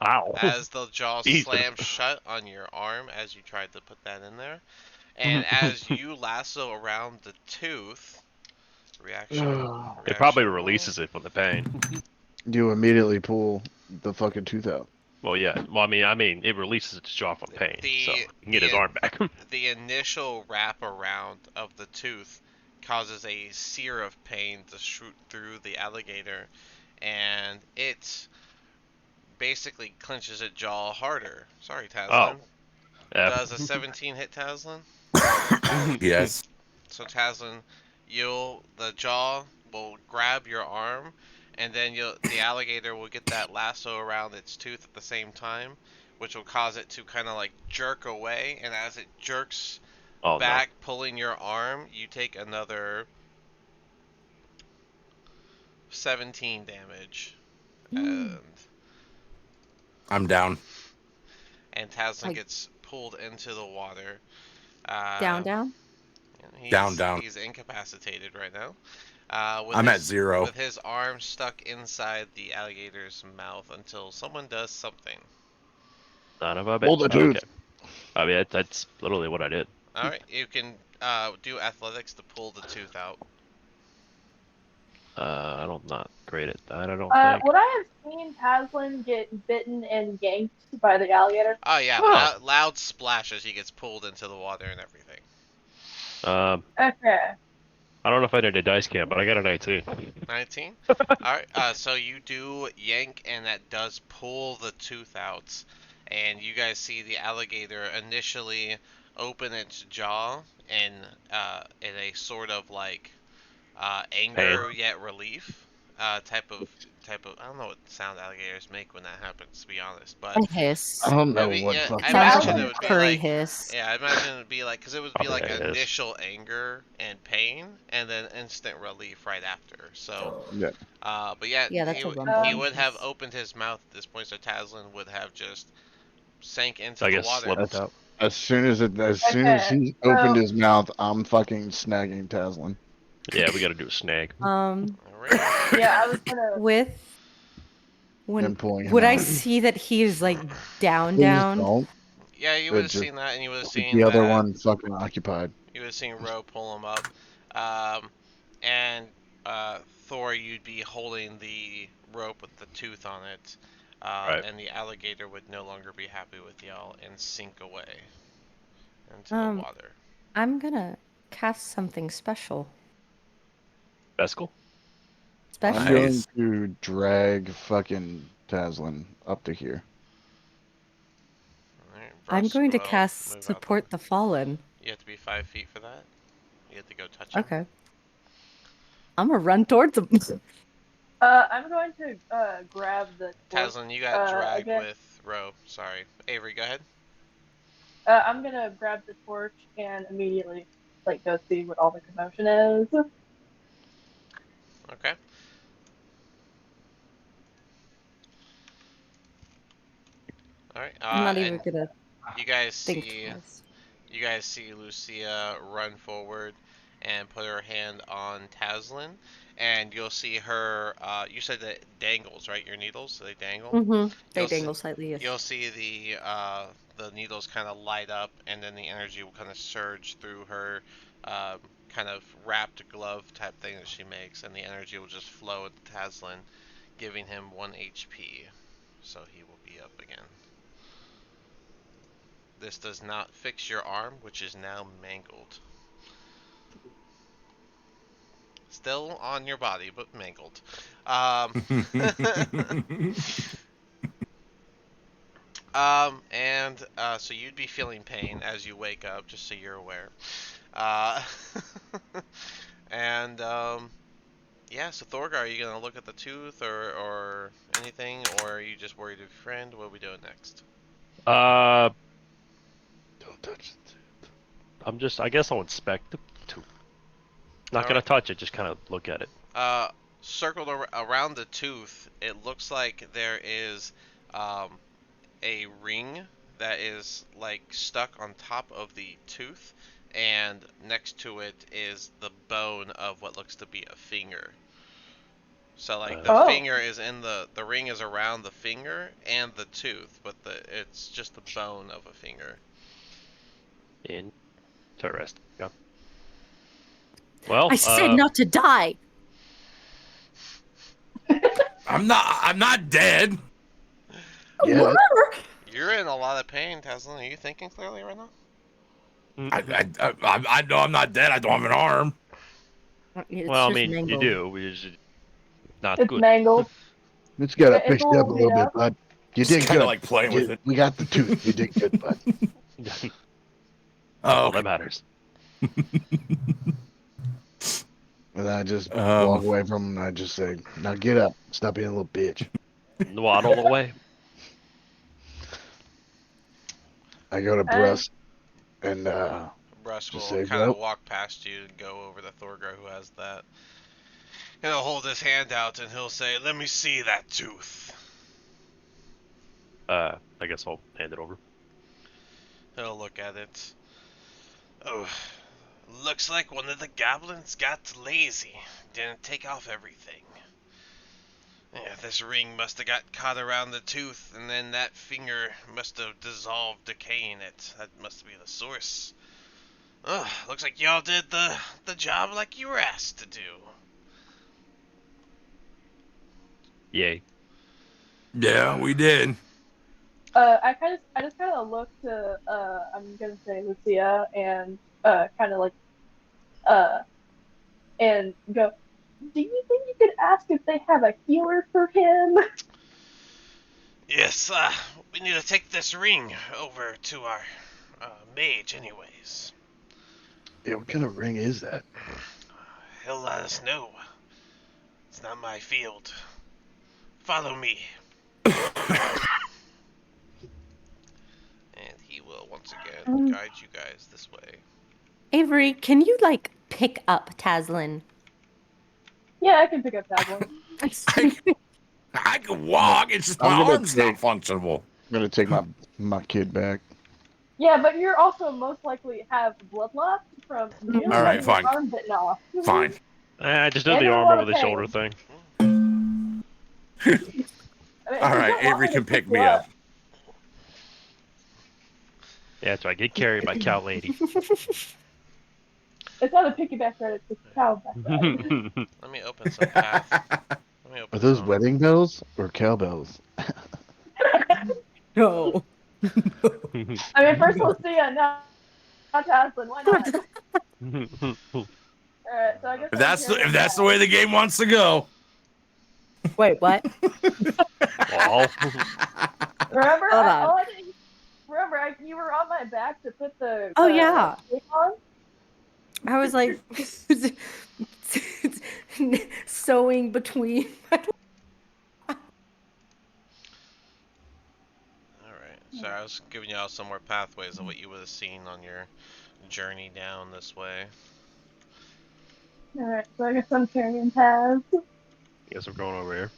Ow. as the jaw Jesus. slams shut on your arm as you tried to put that in there. And as you lasso around the tooth, reaction. It probably roll. releases it from the pain. You immediately pull the fucking tooth out. Well, yeah. Well, I mean, it releases its jaw from pain, so he can get his arm back. The initial wrap around of the tooth causes a sear of pain to shoot through the alligator, and it basically clenches its jaw harder. Sorry, Taslin. Does a 17 hit Taslin? Yes. So Taslin, the jaw will grab your arm, and then the alligator will get that lasso around its tooth at the same time, which will cause it to kind of like jerk away. And as it jerks Oh no. back, pulling your arm, you take another 17 damage, and I'm down. Taslin Like- gets pulled into the water. Down, down. Down. He's incapacitated right now. I'm at 0. With his arm stuck inside the alligator's mouth until someone does something. Son of a Pull bitch. the tooth. Okay. I mean, that's literally what I did. All right, you can do athletics to pull the tooth out. I'm not great at that, I don't think. Would I have seen Taslin get bitten and yanked by the alligator? Oh yeah, Huh. loud splashes. He gets pulled into the water and everything. Okay. I don't know if I did a dice cam, but I got a 19. 19. All right. So you do yank, and that does pull the tooth out. And you guys see the alligator initially open its jaw in a sort of like anger yet relief type of I don't know what sound alligators make when that happens, to be honest, but A hiss. I don't know I mean, what yeah, fucking. I Sounds imagine like it a would be curry like hiss. yeah, I imagine it would be like because it would be Probably like it is. initial anger and pain and then instant relief right after. So Yeah. but yeah, Yeah, that's he a he rumbling would have hiss. opened his mouth at this point, so Taslin would have just sank into I the guess water. slipped out. As soon as he Okay, opened so- his mouth, I'm fucking snagging Taslin. Yeah, we gotta do a snag. Alright. Yeah, I was gonna. With when And pulling him would I out. see that he is like down, Please down? don't. Yeah, you It would have just- seen that, and you would have Keep seen the other that. one fucking occupied. You would have seen Ro pull him up. And Thor, you'd be holding the rope with the tooth on it. Right. And the alligator would no longer be happy with y'all and sink away into the water. I'm gonna cast something special. Beskell? Special. I'm going Nice. to drag fucking Taslin up to here. Alright, I'm Bruce, going to go out, cast move out support the fallen. You have to be 5 feet for that. You have to go touch him. Okay. I'm gonna run towards him. I'm going to grab the. torch, Taslin, you got dragged again. with Ro. Sorry. Avery, go ahead. I'm gonna grab the torch and immediately go see what all the commotion is. Okay. Alright. I'm not even and gonna you guys think see twice. You guys see Lucia run forward and put her hand on Taslin, and you'll see her. You said that dangles, right? Your needles, they dangle. Mm-hmm. They You'll see- dangle slightly. Yes. You'll see the needles kind of light up, and then the energy will kind of surge through her kind of wrapped glove type thing that she makes, and the energy will just flow into Taslin, giving him 1 HP, so he will be up again. This does not fix your arm, which is now mangled. Still on your body, but mangled. So you'd be feeling pain as you wake up, just so you're aware. And yeah, so Thorgar, are you gonna look at the tooth or anything, or are you just worried of your friend? What are we doing next? Don't touch it. I guess I'll inspect the tooth. Not gonna Alright. touch it, just kind of look at it. Circled around the tooth, it looks like there is a ring that is like stuck on top of the tooth, and next to it is the bone of what looks to be a finger. So like the Oh. finger is in the ring is around the finger and the tooth, but it's just the bone of a finger. Interesting. Yeah. Well, I said not to die. I'm not dead. Yeah. You're in a lot of pain, Taslin. Are you thinking clearly right now? I know I'm not dead. I don't have an arm. It's well, I just mean, mangled. you do. We just not It's good. mangled. It's got to It fix it up a will little be bit, up. bud. You Just did kind good. of like playing with it. We got the tooth. You did good, bud. Oh, All that matters. And I just Um, walk away from him and I just say, now get up. Stop being a little bitch. Waddle away. I go to I, Bruss and Russ just will say, kind of well, walk past you and go over to Thorgar, who has that. And he'll hold his hand out and he'll say, "Let me see that tooth." I guess I'll hand it over. He'll look at it. Oh, looks like one of the goblins got lazy. Didn't take off everything. Yeah, this ring must have got caught around the tooth, and then that finger must have dissolved, decaying it. That must be the source. Ugh, looks like y'all did the job like you were asked to do. Yay. yeah, we did. I just kind of look to, I'm gonna say Lucia and, kind of like, uh, and go, do you think you could ask if they have a healer for him? Yes, we need to take this ring over to our mage anyways. yeah, what kind of ring is that? He'll let us know. It's not my field. Follow me. And he will once again guide you guys this way. Avery, can you like pick up Taslin? Yeah, I can pick up that one. I can walk. It's just my I'm gonna arm's not take- functional. I'm going to take my kid back. Yeah, but you're also most likely have blood loss from nearly All right, getting your fine. arm bitten off. Fine. I just did And the a arm lot over of the pain. shoulder thing. I mean, All you right, don't want Avery me to can pick you me up. Yeah, that's right. Get carried by cow lady. It's not a piggyback ride, it's a cow back ride. Let me open some path. Let me Are open those some. wedding bells or cowbells? No. I mean, first Lucia, now Taslin, why not? Alright, so I guess If I'm that's carrying the that. way the game wants to go. Wait, what? Well, Remember, Hold on. you were on my back to put the Oh, yeah. tape on? I was like sewing between. Alright, so I was giving y'all some more pathways of what you would have seen on your journey down this way. Alright, so I guess I'm carrying Taz. guess we're going over here.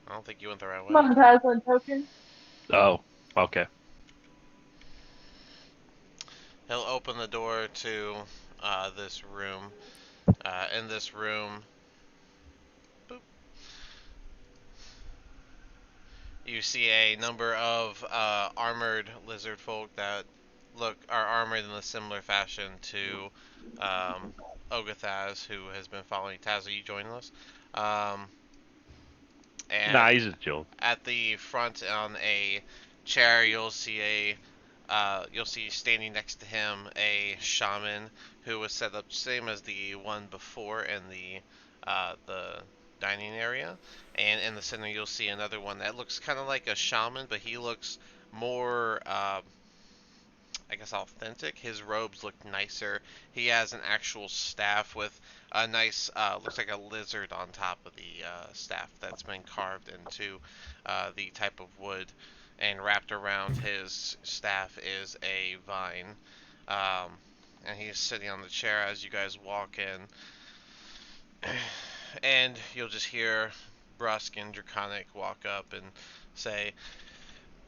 I don't think you went the right way. Come on, Taslin token. Oh, okay. He'll open the door to this room. In this room, boop, you see a number of armored lizard folk that are armored in a similar fashion to Ogathaz, who has been following Taz. Are you joining us? And Nah, he's just chilling. at the front on a chair, you'll see standing next to him a shaman who was set up same as the one before in the dining area, and in the center you'll see another one that looks kind of like a shaman, but he looks more I guess authentic. His robes look nicer. He has an actual staff with a nice, looks like a lizard on top of the staff that's been carved into the type of wood, and wrapped around his staff is a vine. Um, and he's sitting on the chair as you guys walk in, and you'll just hear Brusque and Draconic walk up and say,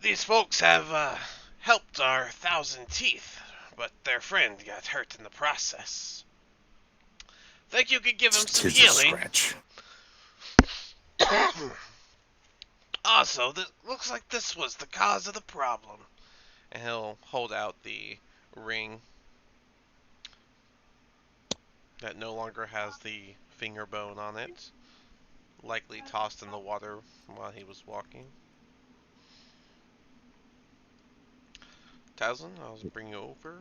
"These folks have helped our thousand teeth, but their friend got hurt in the process. Think you could give him some Tis a healing? scratch. Also, this looks like this was the cause of the problem." And he'll hold out the ring that no longer has the finger bone on it, likely tossed in the water while he was walking. Tazlin, I'll bring you over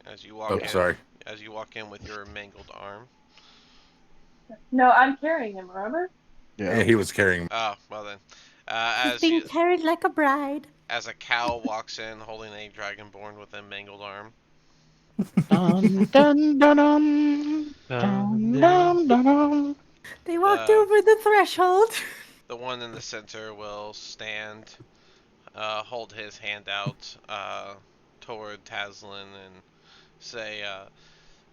as you walk Oh, in. sorry. As you walk in with your mangled arm. No, I'm carrying him, remember? Yeah, he was carrying. Oh, well then. She's being carried like a bride. As a cow walks in holding a dragonborn with a mangled arm. Dun, dun, dun, dun, dun, dun, dun, dun. They walked The over the threshold. the one in the center will stand, hold his hand out toward Taslin and say,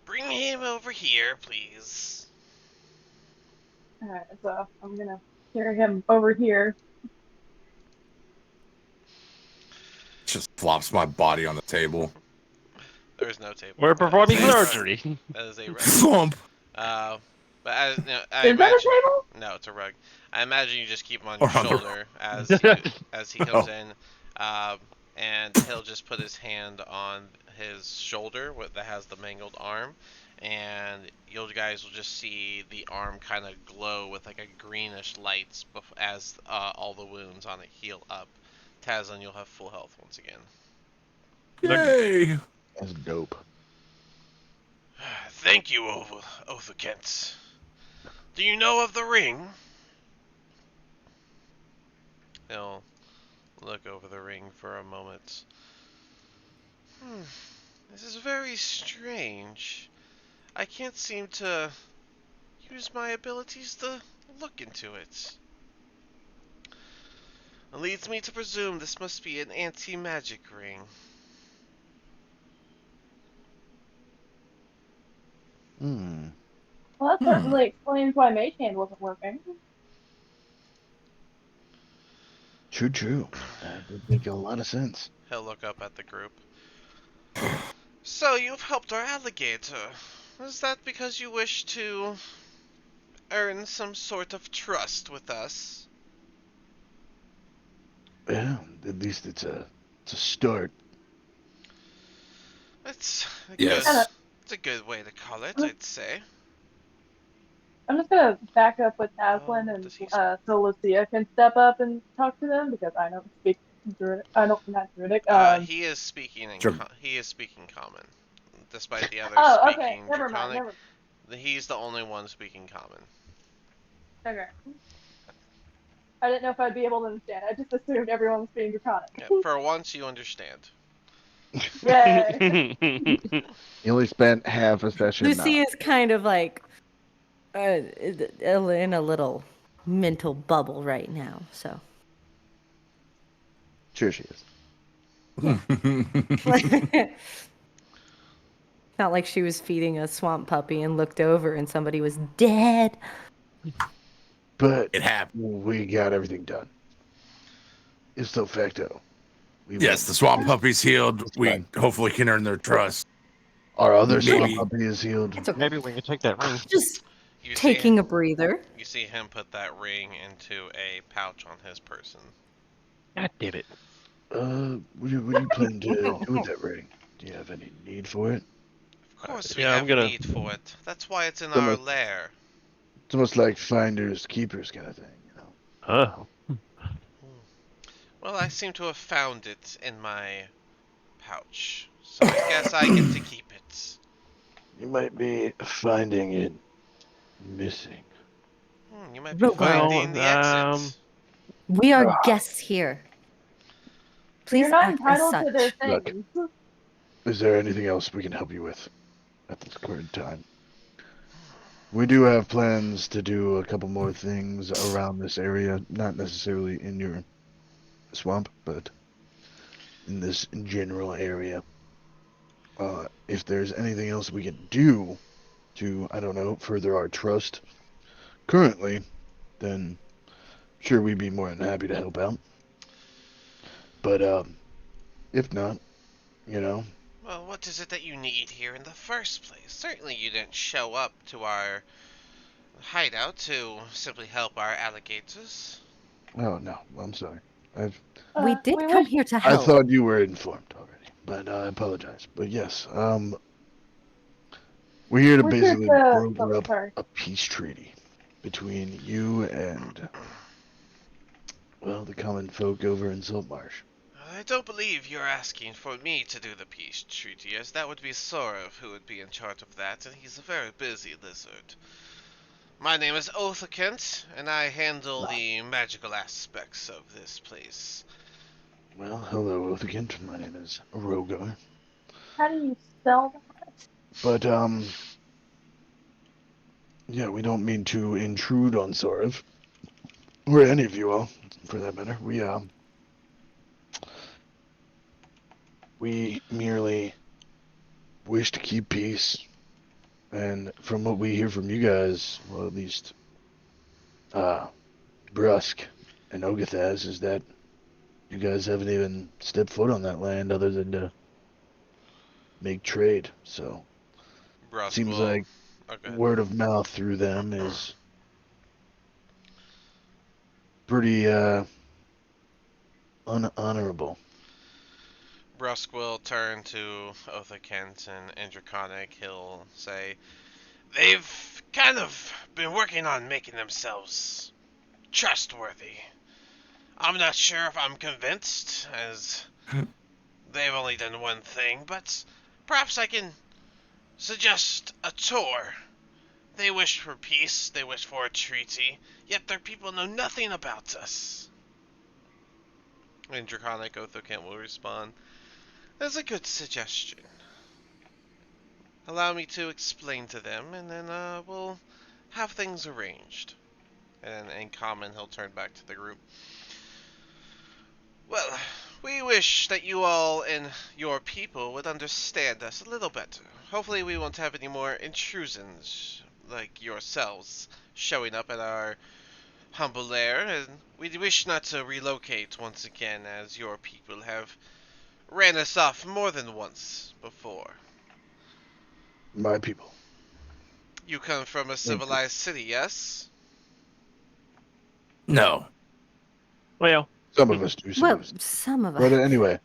"Bring him over here, please." Alright, so I'm gonna carry him over here. Just flops my body on the table. There is no table. We're performing That is a rug. surgery. That is a rug. Thump. But as you know, I Is that a imagine table? no, it's a rug. I imagine you just keep him on Or your on the- shoulder as he comes Oh. in, and he'll just put his hand on his shoulder that has the mangled arm, and you guys will just see the arm kind of glow with like a greenish light as all the wounds on it heal up. Tazlin, you'll have full health once again. Yay! That's dope. Thank you, Othakent. Do you know of the ring? He'll look over the ring for a moment. This is very strange. I can't seem to use my abilities to look into it. It leads me to presume this must be an anti-magic ring. Hmm. Well, that certainly explains why Mage Hand wasn't working. True, true. That would make a lot of sense. He'll look up at the group. So you've helped our alligator. Is that because you wish to earn some sort of trust with us? Yeah, at least it's a start. It's a Yes. good. It's a good way to call it, I'd say. I'm just gonna back up with Taslin and Does he so Lucia can step up and talk to them because I don't speak Druidic. I don't not Druidic. He is speaking in Sure. he is speaking common, despite the others Oh, okay. speaking Never mind. draconic. He's the only one speaking common. Okay. I didn't know if I'd be able to understand. I just assumed everyone was being draconic. Yeah, for once, you understand. Yay! He only spent half a session. Lucy is kind of like in a little mental bubble right now. So Sure she is. not like she was feeding a swamp puppy and looked over and somebody was dead. But It happened. we got everything done. Ipso facto. We Yes, won. the swamp puppy's healed. It's We fine. hopefully can earn their trust. Our other Maybe- swamp puppy is healed. It's okay. Maybe we can take that ring. Just You taking see, a breather. you see him put that ring into a pouch on his person. God damn it. What do you plan to do with that ring? Do you have any need for it? Of course, we yeah, I'm have gonna- need for it. That's why it's in Some our of- lair. It's almost like finders keepers kind of thing, you know. Huh? Well, I seem to have found it in my pouch, so I guess I get to keep it. You might be finding it missing. You might be Well, finding the exit. We are guests here. Please You're not act entitled as to their such. Look. things. Is there anything else we can help you with at this current time? We do have plans to do a couple more things around this area, not necessarily in your swamp, but in this general area. If there's anything else we can do to, I don't know, further our trust currently, then sure, we'd be more than happy to help out. But if not, you know, Well, what is it that you need here in the first place? Certainly you didn't show up to our hideout to simply help our alligators. oh no, I'm sorry. We did we come wish- here to I help. thought you were informed already, but I apologize. But yes, we're here to We're here basically to- broker up sorry. a peace treaty between you and, well, the common folk over in Saltmarsh. I don't believe you're asking for me to do the peace treaty, as that would be Sorov who would be in charge of that, and he's a very busy lizard. My name is Othakent, and I handle the magical aspects of this place. Well, hello, Othakent. My name is Rogar. How do you spell But yeah, we don't mean to intrude on Sorav, or any of you all, for that matter. We merely wish to keep peace, and from what we hear from you guys, well, at least Brusk and Ogathaz, is that you guys haven't even stepped foot on that land other than to make trade. So Brusk seems will. like Oh, go ahead. word of mouth through them is pretty unhonorable. Brusk will turn to Otha Kent and Draconic. He'll say, they've kind of been working on making themselves trustworthy. I'm not sure if I'm convinced, as they've only done one thing, but perhaps I can suggest a tour. They wish for peace, they wish for a treaty, yet their people know nothing about us. And Draconic Otho Kent will respond, that's a good suggestion. Allow me to explain to them, and then we'll have things arranged. And in common, he'll turn back to the group. Well, we wish that you all and your people would understand us a little better. Hopefully we won't have any more intrusions like yourselves showing up at our humble lair, and we wish not to relocate once again as your people have ran us off more than once before. My people. You come from a Thank you. civilized city, yes? No. Well, Some of us do, some Well, of us. some of But us. anyway,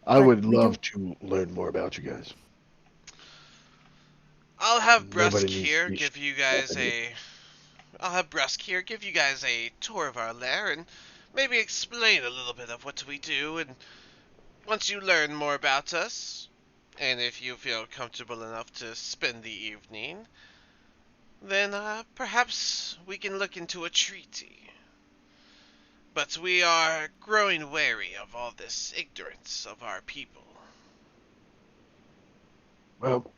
I But would we love don't. to learn more about you guys. I'll have Nobody Brusk needs to here be give you up guys in here. a I'll have Brusk here give you guys a tour of our lair and maybe explain a little bit of what we do, and once you learn more about us, and if you feel comfortable enough to spend the evening, then perhaps we can look into a treaty. But we are growing wary of all this ignorance of our people. Well,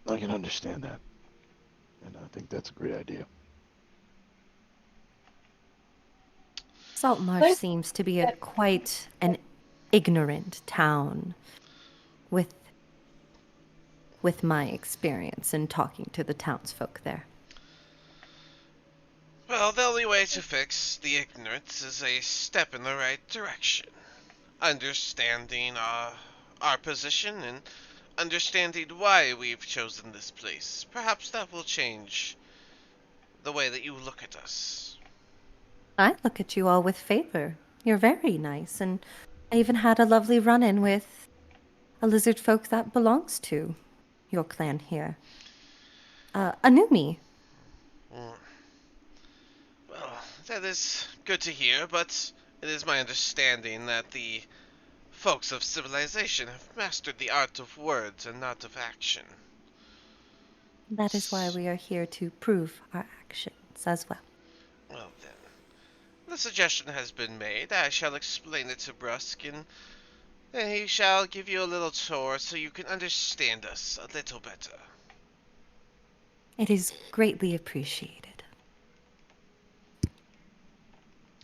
I can understand that. And I think that's a great idea. Saltmarsh Thanks. seems to be quite an ignorant town with my experience in talking to the townsfolk there. Well, the only way to fix the ignorance is a step in the right direction. Understanding our position and understanding why we've chosen this place. Perhaps that will change the way that you look at us. I look at you all with favor. You're very nice, and I even had a lovely run-in with a lizard folk that belongs to your clan here. Anumi. Mm. Well, that is good to hear, but it is my understanding that the folks of civilization have mastered the art of words and not of action. That is why we are here to prove our actions as well. Well then, the suggestion has been made. I shall explain it to Brusk, and then he shall give you a little tour so you can understand us a little better. It is greatly appreciated.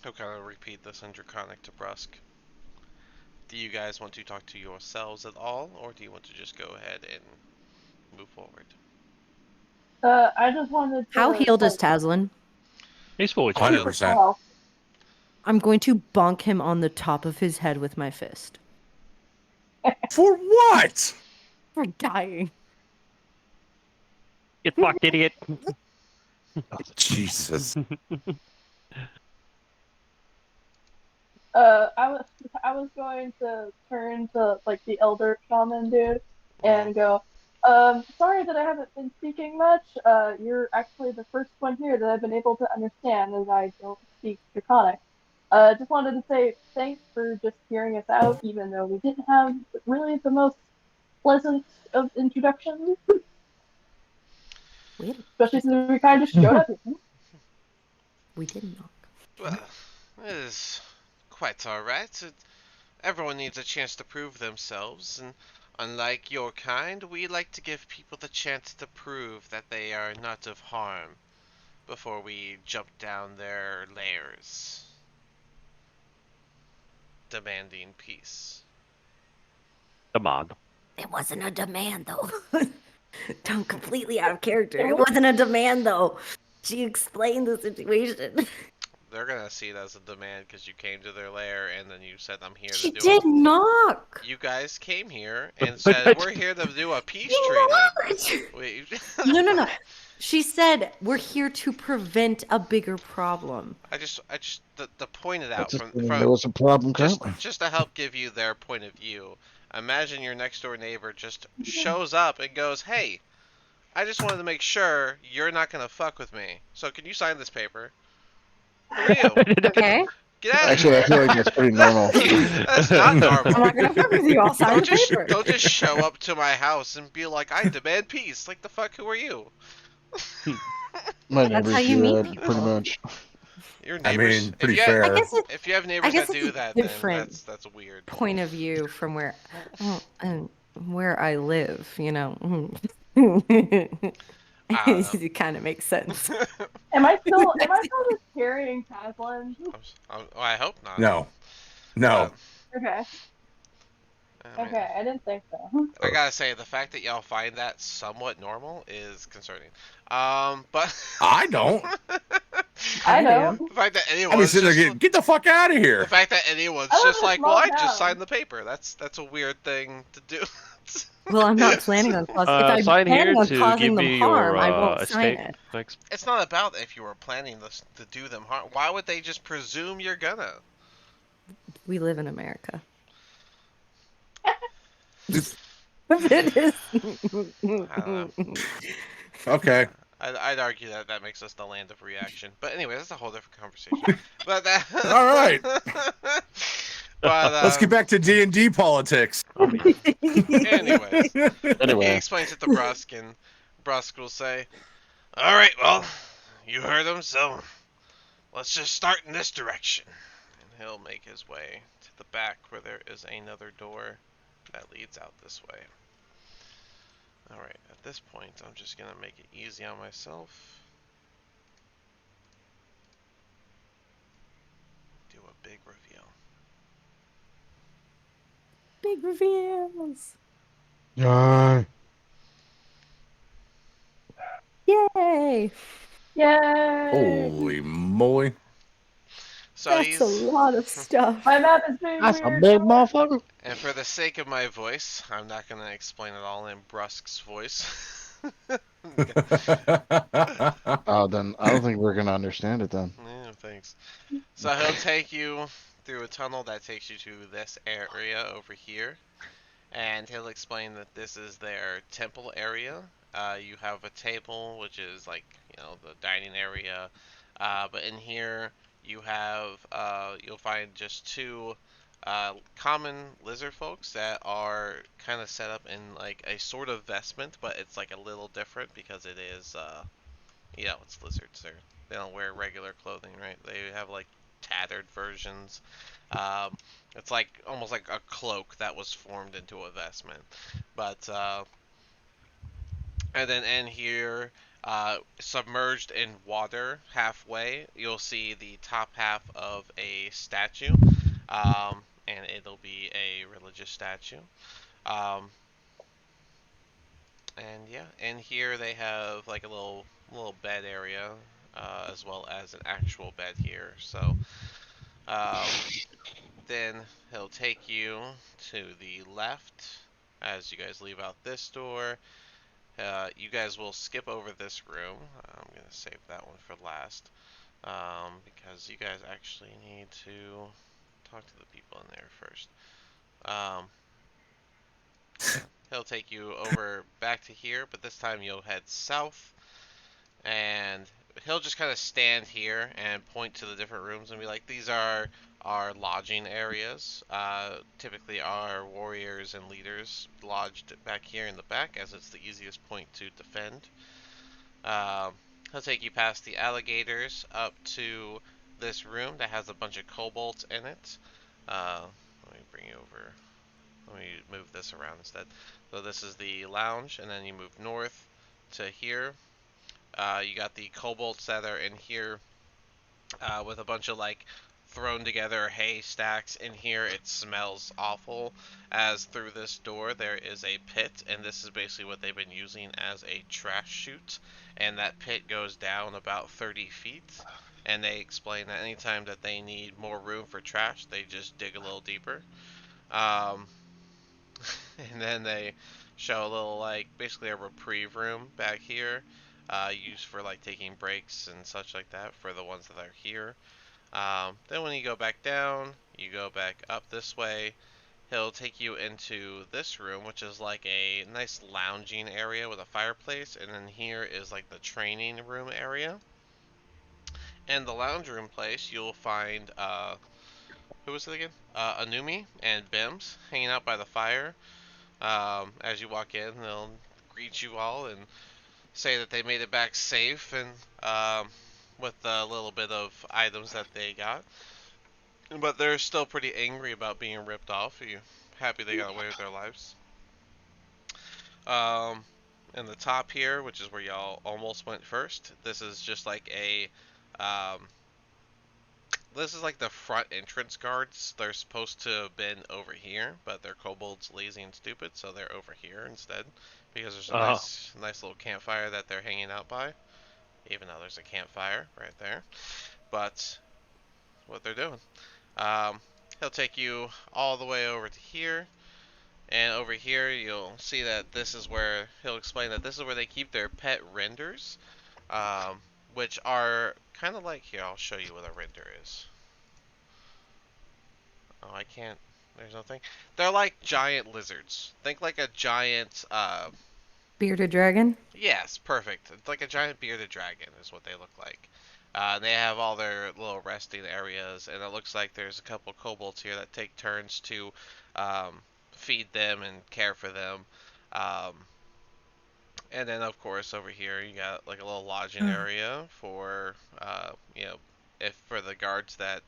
He'll kind of repeat this in Draconic to Brusk. Do you guys want to talk to yourselves at all, or do you want to just go ahead and move forward? I just wanted to How healed is like Taslin? he's fully Hundred. charged. 100%. well, I'm going to bonk him on the top of his head with my fist. For what? For dying. Get fucked, idiot. Jesus. I was going to turn to like the elder shaman dude and go, sorry that I haven't been speaking much. You're actually the first one here that I've been able to understand, as I don't speak Draconic. Just wanted to say thanks for just hearing us out, even though we didn't have really the most pleasant of introductions, especially since we kind of just showed up. We did not. Well, it is quite alright. Everyone needs a chance to prove themselves, and Unlike your kind, we like to give people the chance to prove that they are not of harm before we jump down their lairs, demanding peace. Demand. It wasn't a demand, though. Don't completely out of character. It It was- wasn't a demand, though. She explained the situation. They're gonna see it as a demand because you came to their lair and then you said, "I'm here to She do did a." knock. You guys came here and But said, that's- "We're here to do a peace You treaty." knocked. Wait. No. She said we're here to prevent a bigger problem. To point it I out just from didn't know it's a problem currently. just to help give you their point of view. Imagine your next door neighbor just shows up and goes, "Hey, I just wanted to make sure you're not gonna fuck with me. So can you sign this paper? Who are you? Okay. Get out of Actually, I here." feel like that's pretty normal. That's not I'm normal. not gonna fuck with you. I'll sign the paper. Don't just show up to my house and be like, "I demand peace." Like the fuck? Who are you? My That's neighbors how you do meet that, people. pretty much. Your I neighbors. mean, pretty if you have, I fair. guess it, if you have I neighbors guess that it's do a that, then different that's weird. point of view from where and where I live. You know, I it kind of makes sense. Am I still just carrying Caslin? I hope not. No, But no. Okay. I mean, Okay, I didn't think so. I gotta say, the fact that y'all find that somewhat normal is concerning. But I don't. I I know. do. the fact that I be anyone's sitting there just getting, get the fuck out of the here. fact that anyone's I live just in a like, small well, I just town. signed the paper. That's a weird thing to do. Well, I'm not planning on causing. If I'm Sign here planning on to causing give them me harm, your I won't sign estate. it. Thanks. It's not about if you were planning this to do them harm. Why would they just presume you're gonna? We live in America. It's- It is. I don't know. okay. I'd argue that that makes us the land of reaction. But anyway, that's a whole different conversation. But that. All right. But Let's get back to D&D politics. anyways, he Anyway, explains it to Brusk, and Brusk will say, "All right, well, you heard him, so let's just start in this direction." And he'll make his way to the back where there is another door that leads out this way. Alright, at this point, I'm just gonna make it easy on myself. Do a big reveal. Big reveals. Yay. Yay. Yay! Holy moly. So That's he's. a lot of stuff. My map is being That's a weird. big motherfucker. And for the sake of my voice, I'm not gonna explain it all in Brusk's voice. Oh, then I don't think we're gonna understand it then. Yeah, thanks. So he'll take you through a tunnel that takes you to this area over here, and he'll explain that this is their temple area. You have a table, which is like, the dining area, but in here you have you'll find just two common lizard folks that are kind of set up in like a sort of vestment, but it's like a little different because it is it's lizards. They don't wear regular clothing, right? They have like tattered versions. It's like almost like a cloak that was formed into a vestment. But and then in here, submerged in water halfway, you'll see the top half of a statue, and it'll be a religious statue. Um, and yeah, in here they have like a little bed area, as well as an actual bed here. So um, then he'll take you to the left as you guys leave out this door. You guys will skip over this room. I'm gonna save that one for last, because you guys actually need to talk to the people in there first. He'll take you over back to here, but this time you'll head south, and he'll just kind of stand here and point to the different rooms and be like, these are our lodging areas. Typically our warriors and leaders lodged back here in the back, as it's the easiest point to defend. He'll take you past the alligators up to this room that has a bunch of kobolds in it. Let me bring you over Let me move this around instead. So this is the lounge, and then you move north to here. You got the kobolds that are in here with a bunch of like thrown together hay stacks in here. It smells awful. As through this door there is a pit, and this is basically what they've been using as a trash chute. And that pit goes down about 30 feet. And they explain that anytime that they need more room for trash, they just dig a little deeper. Um, and then they show a little like basically a reprieve room back here, used for like taking breaks and such like that for the ones that are here. Then when you go back down, you go back up this way. He'll take you into this room, which is like a nice lounging area with a fireplace, and then here is like the training room area. And the lounge room place, you'll find who was it again? Anumi and Bims hanging out by the fire. As you walk in, they'll greet you all and say that they made it back safe and with a little bit of items that they got. But they're still pretty angry about being ripped off. Are you happy they got away with their lives? Um, in the top here, which is where y'all almost went first, this is just like a. Um, this is like the front entrance guards. They're supposed to have been over here, but they're kobolds, lazy and stupid, so they're over here instead. Because there's a nice little campfire that they're hanging out by. Even though there's a campfire right there. But what they're doing. Um, he'll take you all the way over to here, and over here you'll see that this is where he'll explain that this is where they keep their pet renders, um, which are kind of like here. I'll show you what a render is. Oh, I can't. There's nothing. They're like giant lizards. Think like a giant. Bearded dragon? Yes, perfect. It's like a giant bearded dragon is what they look like. They have all their little resting areas, and it looks like there's a couple kobolds here that take turns to um, feed them and care for them. Um, and then, of course, over here you got like a little lodging area for if for the guards that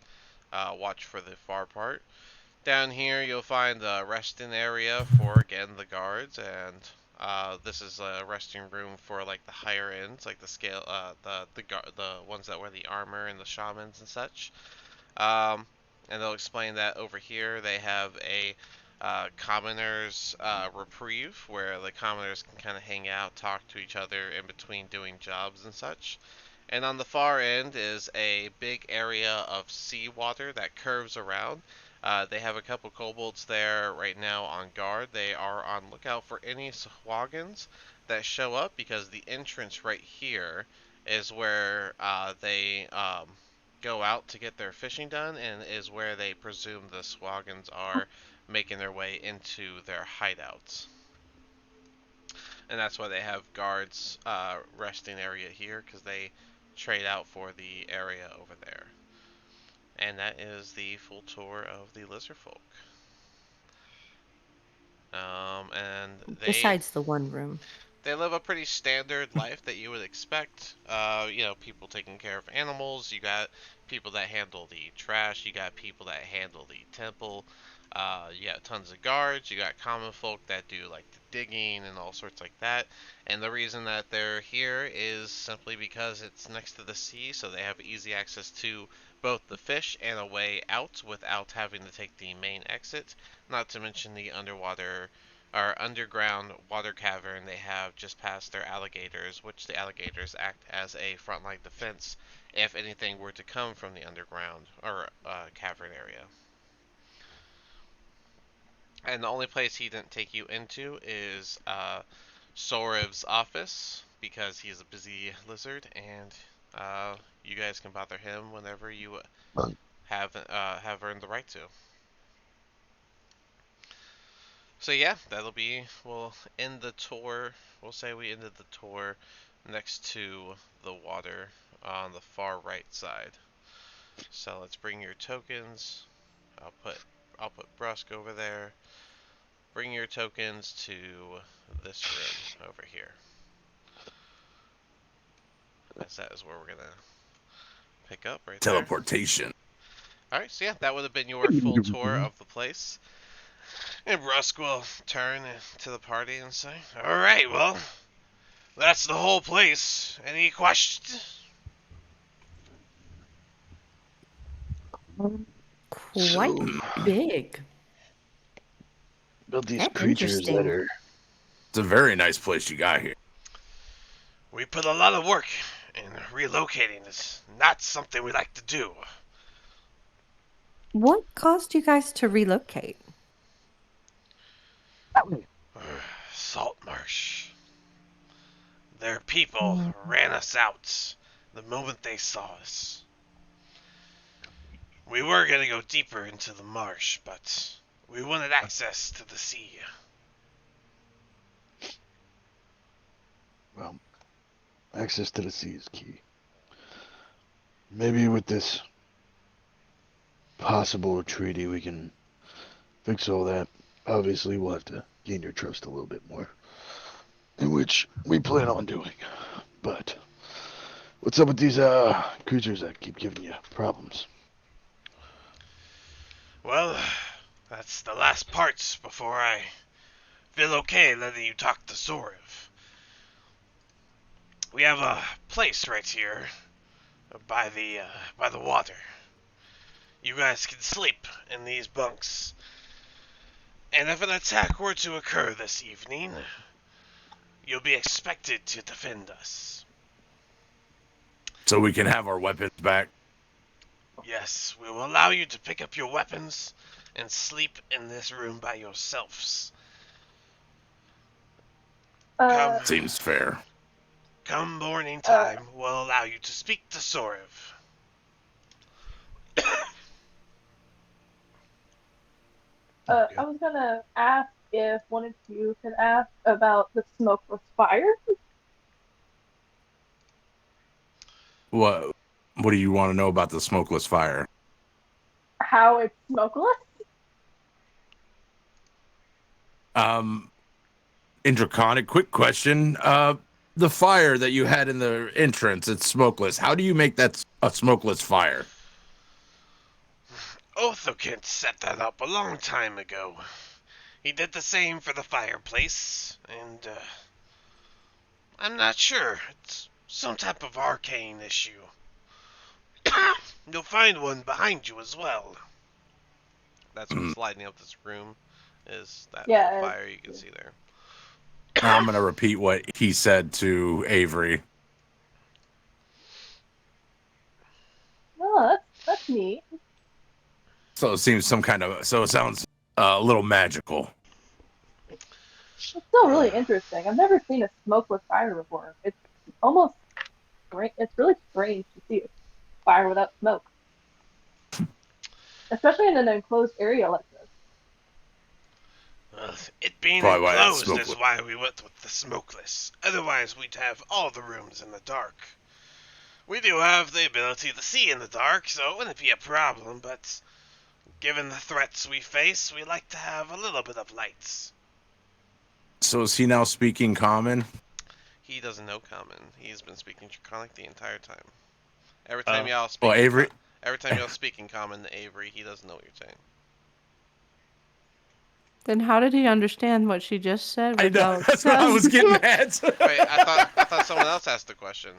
watch for the far part. Down here, you'll find the resting area for again the guards, and this is a resting room for like the higher ends, like the scale, the ones that wear the armor and the shamans and such. Um, and they'll explain that over here they have a commoners reprieve where the commoners can kind of hang out, talk to each other in between doing jobs and such. And on the far end is a big area of seawater that curves around. They have a couple kobolds there right now on guard. They are on lookout for any swagons that show up because the entrance right here is where they go out to get their fishing done and is where they presume the swagons are making their way into their hideouts. And that's why they have guards resting area here because they trade out for the area over there. And that is the full tour of the lizard folk. And Besides the one room. they live a pretty standard life that you would expect. People taking care of animals. You got people that handle the trash. You got people that handle the temple. You got tons of guards. You got common folk that do like the digging and all sorts like that. And the reason that they're here is simply because it's next to the sea, so they have easy access to both the fish and a way out without having to take the main exit. Not to mention the underground water cavern they have just past their alligators, which the alligators act as a frontline defense if anything were to come from the underground or cavern area. And the only place he didn't take you into is Sorev's office because he's a busy lizard, and you guys can bother him whenever you have earned the right to. So yeah, we'll end the tour. We'll say we ended the tour next to the water on the far right side. So let's bring your tokens. I'll put Brusk over there. Bring your tokens to this room over here. As that is where we're gonna pick up right there. Teleportation. Alright, so yeah, that would have been your full tour of the place. And Rusk will turn to the party and say, "Alright, well, that's the whole place. Any questions?" Quite So, big about these and creatures that interesting. are. It's a very nice place you got here. We put a lot of work in relocating. It's not something we like to do. What caused you guys to relocate? Saltmarsh. Their people Mm. ran us out the moment they saw us. We were going to go deeper into the marsh, but we wanted access to the sea. Well, access to the sea is key. Maybe with this possible treaty, we can fix all that. Obviously, we'll have to gain your trust a little bit more, in which we plan on doing. But what's up with these creatures that keep giving you problems? Well, that's the last part before I feel okay letting you talk to Sorev. We have a place right here by the water. You guys can sleep in these bunks. And if an attack were to occur this evening, you'll be expected to defend us. So we can have our weapons back. Yes, we will allow you to pick up your weapons and sleep in this room by yourselves. Come, Seems fair. come morning time, we'll allow you to speak to Sorev. I was gonna ask if one of you could ask about the smokeless fire. What do you want to know about the smokeless fire? How it's smokeless? Indraconic, quick question. The fire that you had in the entrance, it's smokeless. How do you make that a smokeless fire? Othokent set that up a long time ago. He did the same for the fireplace, and I'm not sure. It's some type of arcane issue. You'll find one behind you as well. That's what's lighting up this room, is that little Yeah. fire you can see there. I'm going to repeat what he said to Avery. Oh, that's neat. So it seems so it sounds a little magical. It's still really interesting. I've never seen a smokeless fire before. It's almost it's really strange to see a fire without smoke, especially in an enclosed area like this. Well, it being Probably why it's enclosed is smokeless. why we went with the smokeless. Otherwise, we'd have all the rooms in the dark. We do have the ability to see in the dark, so it wouldn't be a problem, but given the threats we face, we like to have a little bit of lights. So is he now speaking common? He doesn't know common. He's been speaking Draconic the entire time. Every time y'all speak, Well, Avery. every time y'all speak in common to Avery, he doesn't know what you're saying. Then how did he understand what she just said? I know. Without That's what I was getting at. Wait, I thought someone else asked the question.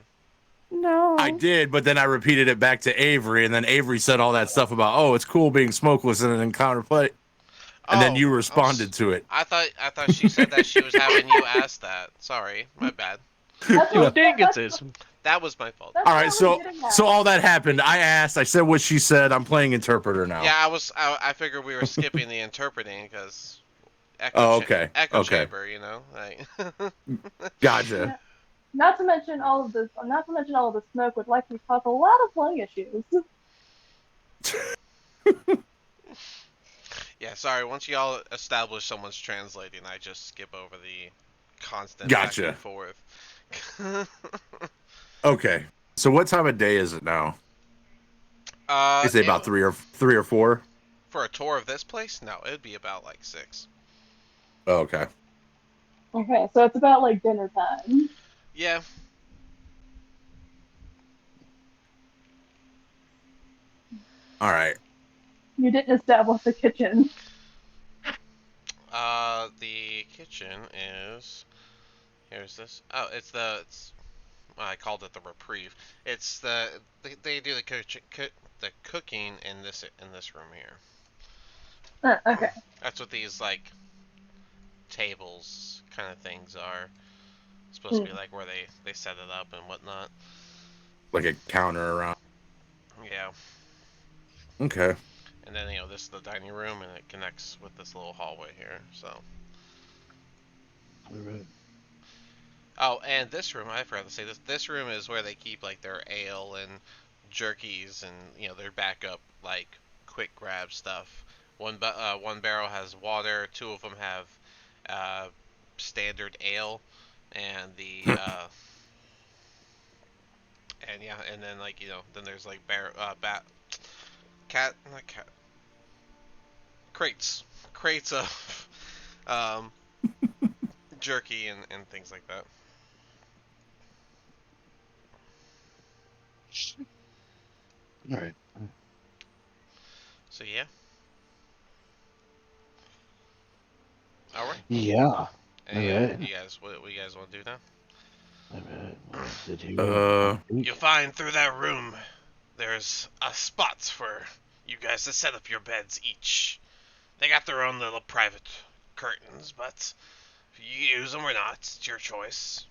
No. I did, but then I repeated it back to Avery, and then Avery said all that stuff about, oh, it's cool being smokeless in an encounter play. And then you responded to it. I thought she said that she was having you ask that. Sorry, my bad. You dinguses. That was my fault. That's All what I right, was so getting at. all that happened. I said what she said. I'm playing interpreter now. Yeah, I figured we were skipping the interpreting because Okay. Echo Okay. chamber, you know. Like, Gotcha. Not to mention all of this. Not to mention all of the smoke would likely cause a lot of lung issues. yeah, sorry. Once y'all establish someone's translating, I just skip over the constant Gotcha. back and forth. Okay. So what time of day is it now? Is it about 3 or 4? For a tour of this place? No, it'd be about like 6. Oh, okay. Okay, so it's about like dinner time. Yeah. All right. You didn't establish the kitchen. The kitchen is. Here's this. Oh, it's. Well, I called it the reprieve. It's they do the cooking in this room here. Okay. That's what these like tables kind of things are. It's supposed to be Mm. like where they set it up and whatnot. Like a counter around. Yeah. Okay. And then this is the dining room, and it connects with this little hallway here. So. All right. Oh, and this room, I forgot to say this. This room is where they keep like their ale and jerkies and their backup like quick grab stuff. One barrel has water. Two of them have uh, standard ale, and and then like then there's like not cat crates of um, jerky and things like that. All right. So yeah, all right. Yeah. And All yeah, right. you guys, what you guys want to do now? All right. We'll sit here. Uh, You'll find through that room there's a spot for you guys to set up your beds each. They got their own little private curtains, but if you use them or not, it's your choice.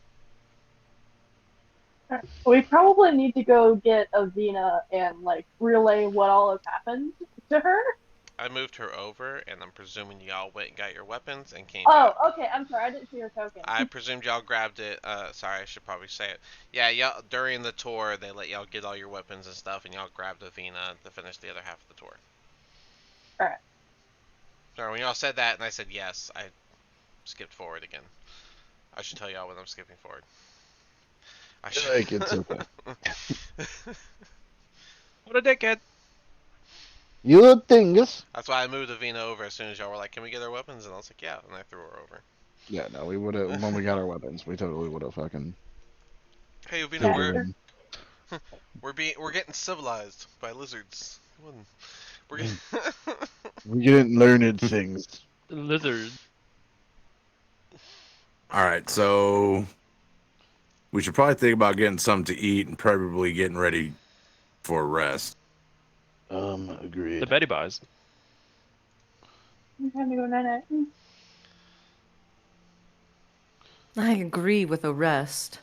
We probably need to go get Avina and like relay what all has happened to her. I moved her over, and I'm presuming y'all went and got your weapons and came Oh, back. okay. I'm sorry. I didn't see her token. I presumed y'all grabbed it. Sorry, I should probably say it. Yeah, y'all during the tour they let y'all get all your weapons and stuff, and y'all grabbed Avina to finish the other half of the tour. All right. Sorry, when y'all said that and I said yes, I skipped forward again. I should tell y'all when I'm skipping forward. I should. Like it's okay. What a dickhead! You little dingus. That's why I moved Avina over as soon as y'all were like, "Can we get our weapons?" And I was like, "Yeah," and I threw her over. Yeah, no, we would have when we got our weapons. We totally would have fucking Hey, Avina, filled Yeah, her we're sure. in. we're getting civilized by lizards. We're Mm. getting We're getting learned things. Lizard. all right. So we should probably think about getting something to eat and probably getting ready for a rest. The Agreed. Betty buys. I'm trying to go night. I agree with a rest.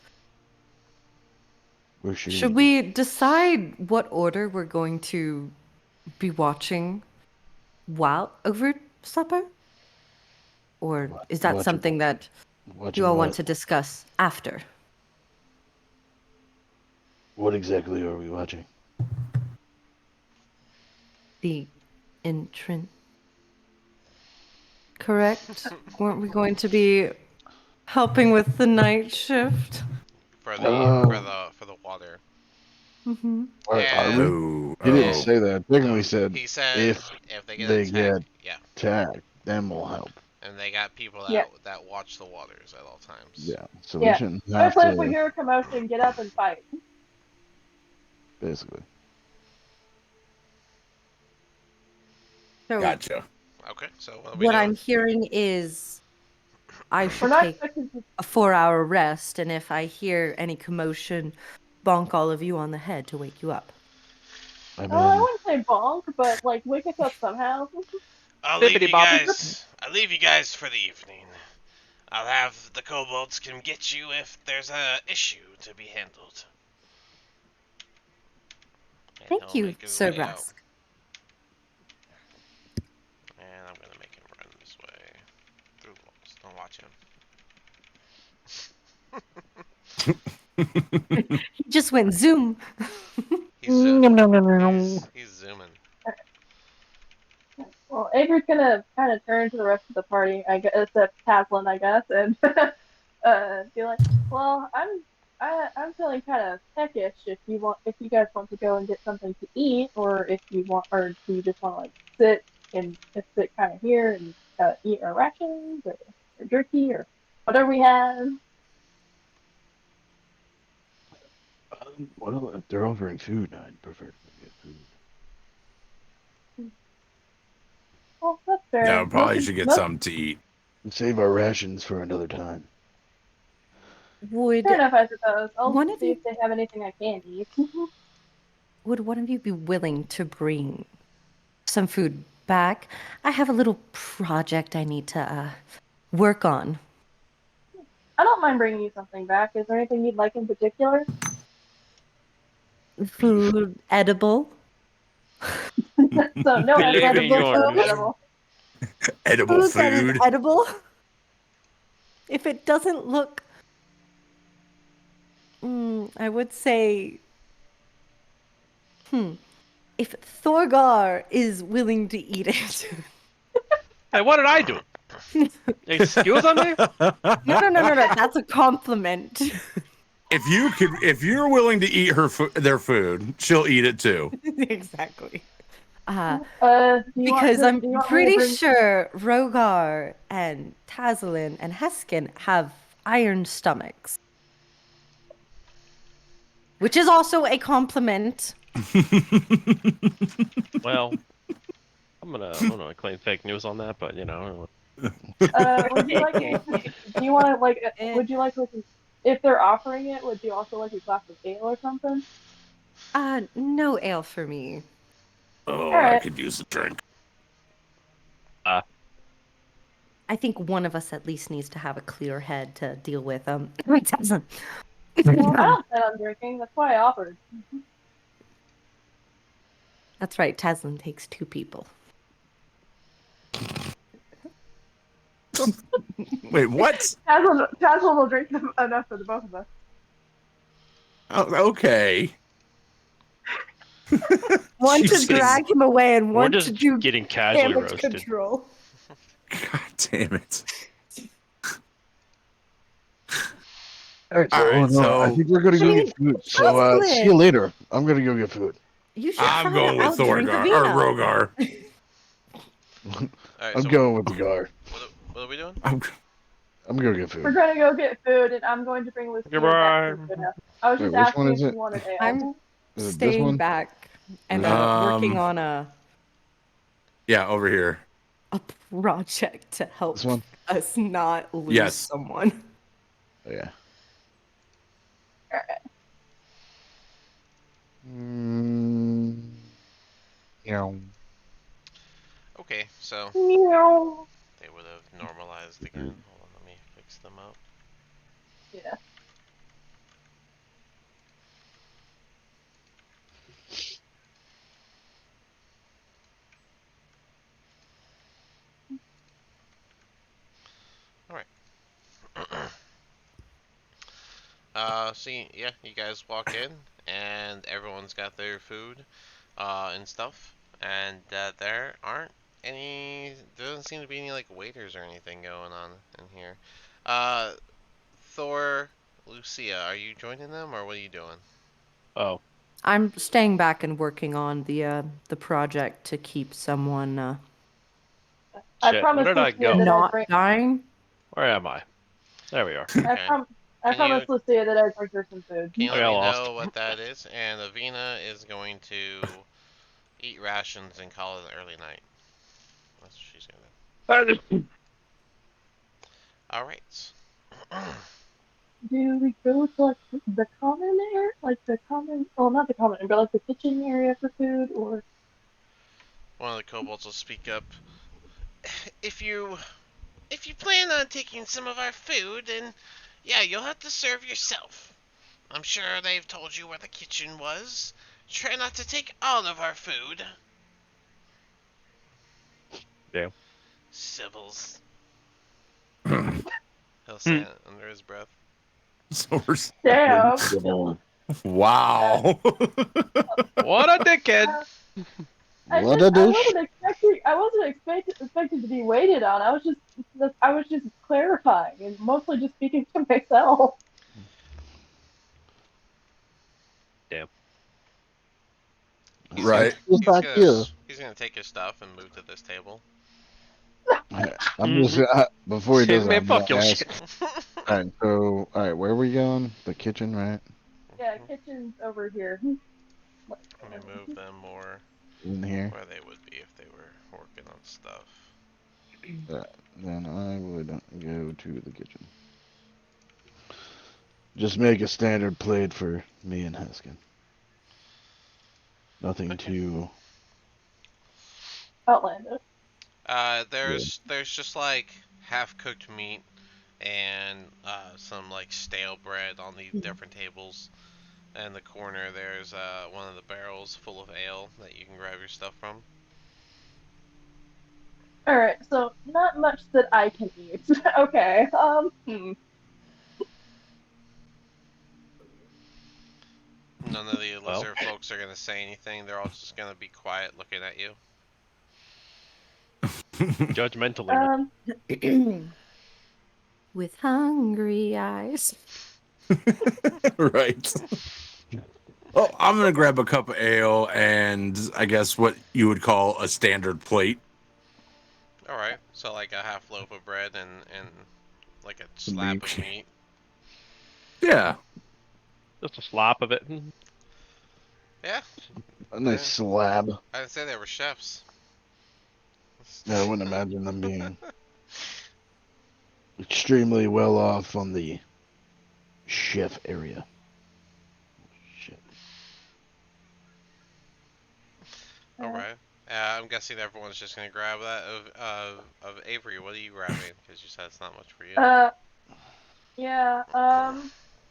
Where should Should we decide what order we're going to be watching while over supper? Or is that Watching something that you all want what? to discuss after? What exactly are we watching? The entrance. Correct? Weren't we going to be helping with the night shift? for Oh, the water. Mm-hmm. are And we? Oh, He didn't and oh. say that. Chicken, no, we said he said if if they get they attacked, get yeah, attacked, then we'll help. and they got people Yeah, that watch the waters at all times. Yeah, so we yeah. shouldn't have Especially if we to. hear a commotion, get up and fight. Basically, So Gotcha. Okay, so what are we what doing? I'm hearing is I We're should not take expecting to. a 4-hour rest, and if I hear any commotion, bonk all of you on the head to wake you up. I I mean, wouldn't say bonk, but like wake us up somehow. Bippity boppity. I'll leave you guys for the evening. I'll have the kobolds come get you if there's a issue to be handled. And Thank he'll you, make his Sir way out. Brask. And I'm gonna make him run this way through the walls. Don't watch him. He just went zoom. He's zooming. Well, Avery's gonna kind of turn to the rest of the party, I guess, except Taslin, I guess, and be like, "Well, I'm feeling kind of peckish. If you guys want to go and get something to eat, or if you want, or do you just want to like sit kind of here and eat our rations or jerky or whatever we have." well, if they're offering food, I'd prefer to get food. Well, that's fair. Yeah, probably should get something to eat. Save our rations for another time. Would Fair enough, I suppose. I'll one of see you if they have anything I can eat. would one of you be willing to bring some food back? I have a little project I need to work on. I don't mind bringing you something back. Is there anything you'd like in particular? Food edible. So no Believe edible, in Edible just your no food. edible. Edible Food that is food. edible. If it doesn't look, I would say, if Thorgar is willing to eat it. Hey, what did I do? Excuse me? No. That's a compliment. If you're willing to eat their food, she'll eat it too. Exactly. Do Because I'm you want me to pretty bring? sure Rogar and Tazlin and Heskin have iron stomachs. Which is also a compliment. Well, I'm gonna claim fake news on that, but Would you like me to? Do you want to like? Would you like if they're offering it? Would you also like a glass of ale or something? No ale for me. Oh, All I right. could use a drink. I think one of us at least needs to have a clear head to deal with Tazlin. Well, I don't plan on drinking. That's why I offered. That's right, Tazlin takes 2 people. Wait, what? Tazlin will drink enough for the both of us. Oh, okay. One to Jesus. drag him away and we're one just to do getting casually damage roasted. control. God damn it. All right, All right, I so think we're gonna go get food. So see you Tazlin! later. I'm gonna go get food. You should I'm try going to with outdrink Thorgar or Avina. Rogar. All right, I'm so going with the guard. what are we doing? I'm gonna get We're food. gonna go get food, and I'm going to bring Lucia back Goodbye. to dinner. I was Wait, just which one asking is if it? you wanted ale. I'm Is it this staying one? back and This working on a yeah, over here. project to help one? us not lose Yes. someone. Oh, yeah. Yeah. Okay, so Meow. they would have normalized again. Hold on, let me fix them up. Yeah. All right. Yeah, you guys walk in, and everyone's got their food, and stuff, and there aren't any. There doesn't seem to be any like waiters or anything going on in here. Uh, Thor, Lucia, are you joining them, or what are you doing? Oh, I'm staying back and working on the project to keep someone I shit. Where promised did I Lucia go? that I'd not bring. dying. Where am I? There we are. Okay. I Can you promised Lucia that I'd bring her some food. can you I let got me lost. know what that is? And Avina is going to eat rations and call it an early night. That's what she's gonna do. All right. Do we go to like the common area, like the common? Well, not the common, but like the kitchen area for food, or One of the kobolds will speak up. If you plan on taking some of our food, then yeah, you'll have to serve yourself. I'm sure they've told you where the kitchen was. Try not to take all of our food. Yeah. Civils. He'll say it under his breath. So we're... damn. Wow. What a dickhead! I wasn't expecting to be waited on. I was just clarifying and mostly just speaking to myself. Damn. Right. Who's back here? He's gonna take his stuff and move to this table. I'm just before he does that, Man, I'm gonna fuck your ask. shit. All right, where are we going? The kitchen, right? Yeah, kitchen's over here. Let me move them more In here. where they would be if they were working on stuff. Then I would go to the kitchen. Just make a standard plate for me and Heskin. Nothing Okay. too. Outlandish. There's just like half cooked meat and some like stale bread on the different tables. In the corner, there's one of the barrels full of ale that you can grab your stuff from. All right, so not much that I can eat. Okay. None of the Well, lizard folks are gonna say anything. They're all just gonna be quiet, looking at you. judgmentally. With hungry eyes. Right. Oh, I'm gonna grab a cup of ale and I guess what you would call a standard plate. All right, so like a half loaf of bread and like a Some slab of meat. meat. Yeah. Just a slop of it. Yeah, A nice yeah. slab. I didn't say they were chefs. Yeah, I wouldn't imagine them being extremely well off on the chef area. Shit. All right. I'm guessing everyone's just gonna grab that of Avery. What are you grabbing? Because you said it's not much for you. Yeah.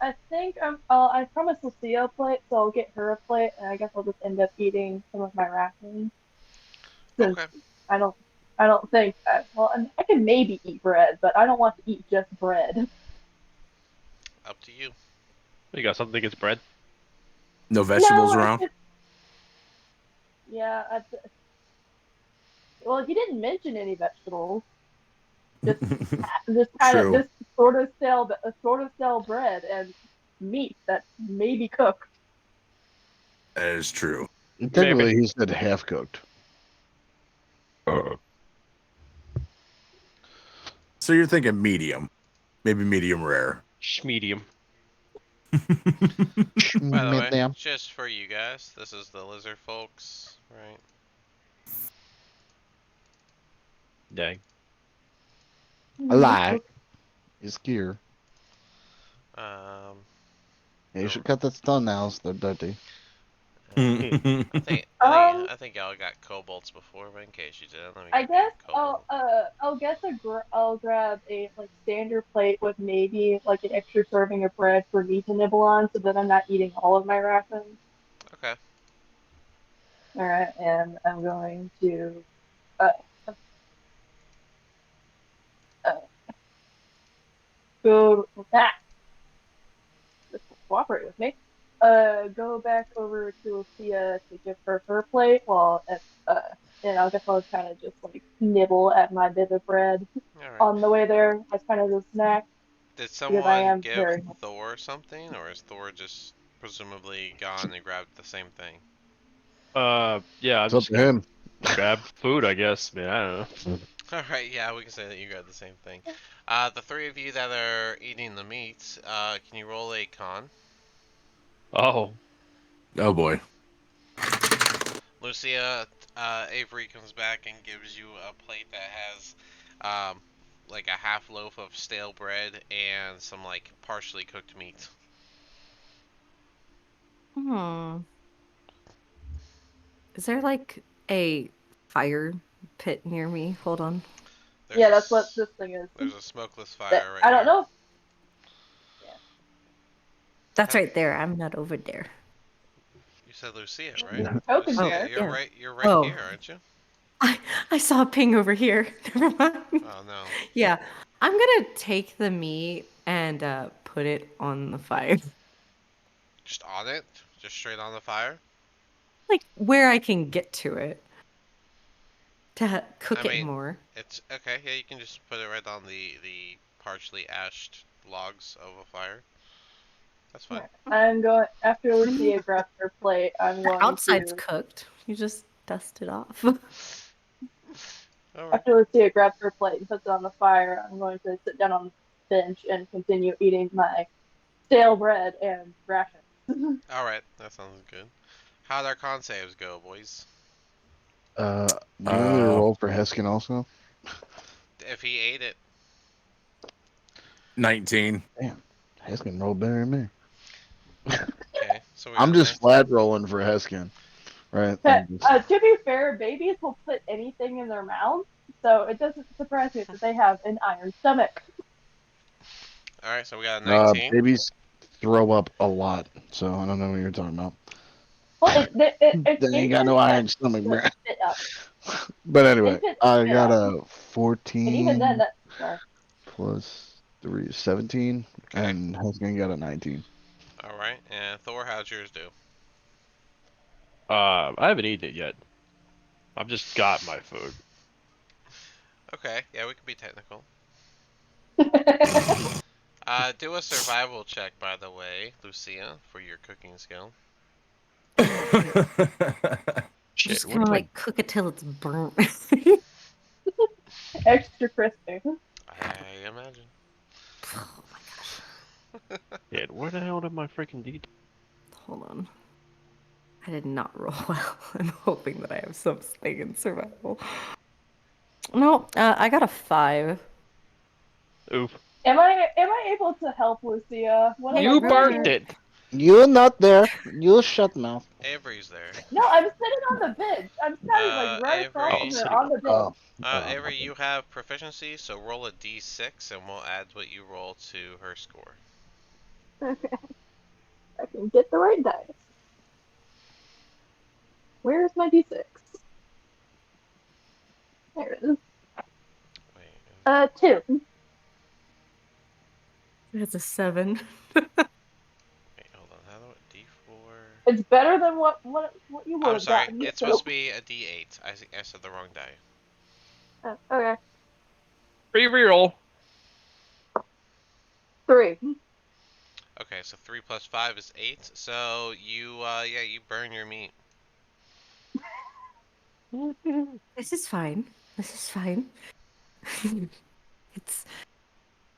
I think I promised Lucia a plate, so I'll get her a plate, and I guess I'll just end up eating some of my rations. Since Okay. I don't, I don't think. Well, I can maybe eat bread, but I don't want to eat just bread. Up to you. You got something against bread? No No, vegetables it's around. just yeah. Well, he didn't mention any vegetables. Just just kind of True. just sort of stale bread and meat that may be cooked. That is true. Maybe. Technically, he said half cooked. So you're thinking medium, maybe medium rare. Medium. By the way, Medium. just for you guys, this is the lizard folks, right? Dang. A lie. He's here. Um, Yeah, you oh, should cut those thumbnails. They're dirty. I think Um, I think y'all got kobolds before, but in case you didn't, let me I give you guess a kobold. I'll grab a like standard plate with maybe like an extra serving of bread for me to nibble on, so that I'm not eating all of my rations. Okay. All right, and I'm going to uh, uh go that just cooperate with me. Go back over to Lucia to give her her plate and I guess I'll kind of just like nibble at my bit of bread All right. on the way there as kind of a snack Did because I someone am give very Thor something, or is Thor just presumably gone and grabbed the same thing? Yeah, I'm It's up just to gonna him. grab food, I guess. Man, I don't know. All right. Yeah, we can say that you grabbed the same thing. The three of you that are eating the meat, can you roll a con? Oh, Oh boy. Lucia, Avery comes back and gives you a plate that has, like a half loaf of stale bread and some like partially cooked meat. Hmm. Is there like a fire pit near me? Hold on. There's yeah, a that's what this thing is. there's a smokeless That fire right I don't here. know. Yeah. That's Have right there. I'm not over there. you said Lucia, right? There's a token Oh, Lucia, there. you're yeah. right. You're right Oh, here, aren't you? I saw a ping over here. Never mind. Oh no. Yeah. I'm gonna take the meat and put it on the fire. Just on it? Just straight on the fire? Like where I can get to it to I cook it mean, more. it's okay. Yeah, you can just put it right on the partially ashed logs of a fire. That's fine. Alright. I'm going after I mean, Lucia grabs her plate. I'm the going outside's to cooked. You just dust it off. All right. after Lucia grabs her plate and puts it on the fire. I'm going to sit down on the bench and continue eating my stale bread and rations. All right. That sounds good. How'd our con saves go, boys? Do you want me to Uh, roll for Heskin also? If he ate it. 19. Damn, Heskin rolled better than me. Okay, so we I'm got just 19. flat rolling for Heskin, right? But, to be fair, babies will put anything in their mouth, so it doesn't surprise me that they have an iron stomach. Alright, so we got a 19. Babies throw up a lot, so I don't know what you're talking about. Well, They ain't got no iron stomach, bro. Spit up. But anyway, Infants I spit got up. a And even then, 14 sorry. plus 3, 17, Okay. and Heskin got a 19. Alright, and Thor, how'd yours do? I haven't eaten it yet. I've just got my food. Okay, yeah, we can be technical. Do a survival check, by the way, Lucia, for your cooking skill. Shit, Just what kind of am I? like cook it till it's burnt. Extra crispy. I imagine. Oh my gosh. Shit, where the hell did my freaking D? Hold on. I did not roll well. I'm hoping that I have something in survival. No, I got a 5. Oof. Am I able to help Lucia? What am I You doing burnt here? it. You're not there. You shut mouth. Avery's there. No, I'm sitting on the bench. I'm standing like right across Avery. from her sitting on the bench. Oh. Avery, Okay. you have proficiency, so roll a d6, and we'll add what you roll to her score. Okay. I can get the right dice. Where's my d6? There it is. Wait. 2. It's a 7. Wait, hold on. How do I d4? It's better than what you would I'm have sorry. gotten. It's So. supposed to be a d8. I think I said the wrong die. Okay. Reroll. 3. Okay, so 3 plus 5 is 8. So you, you burn your meat. This is fine. This is fine. it's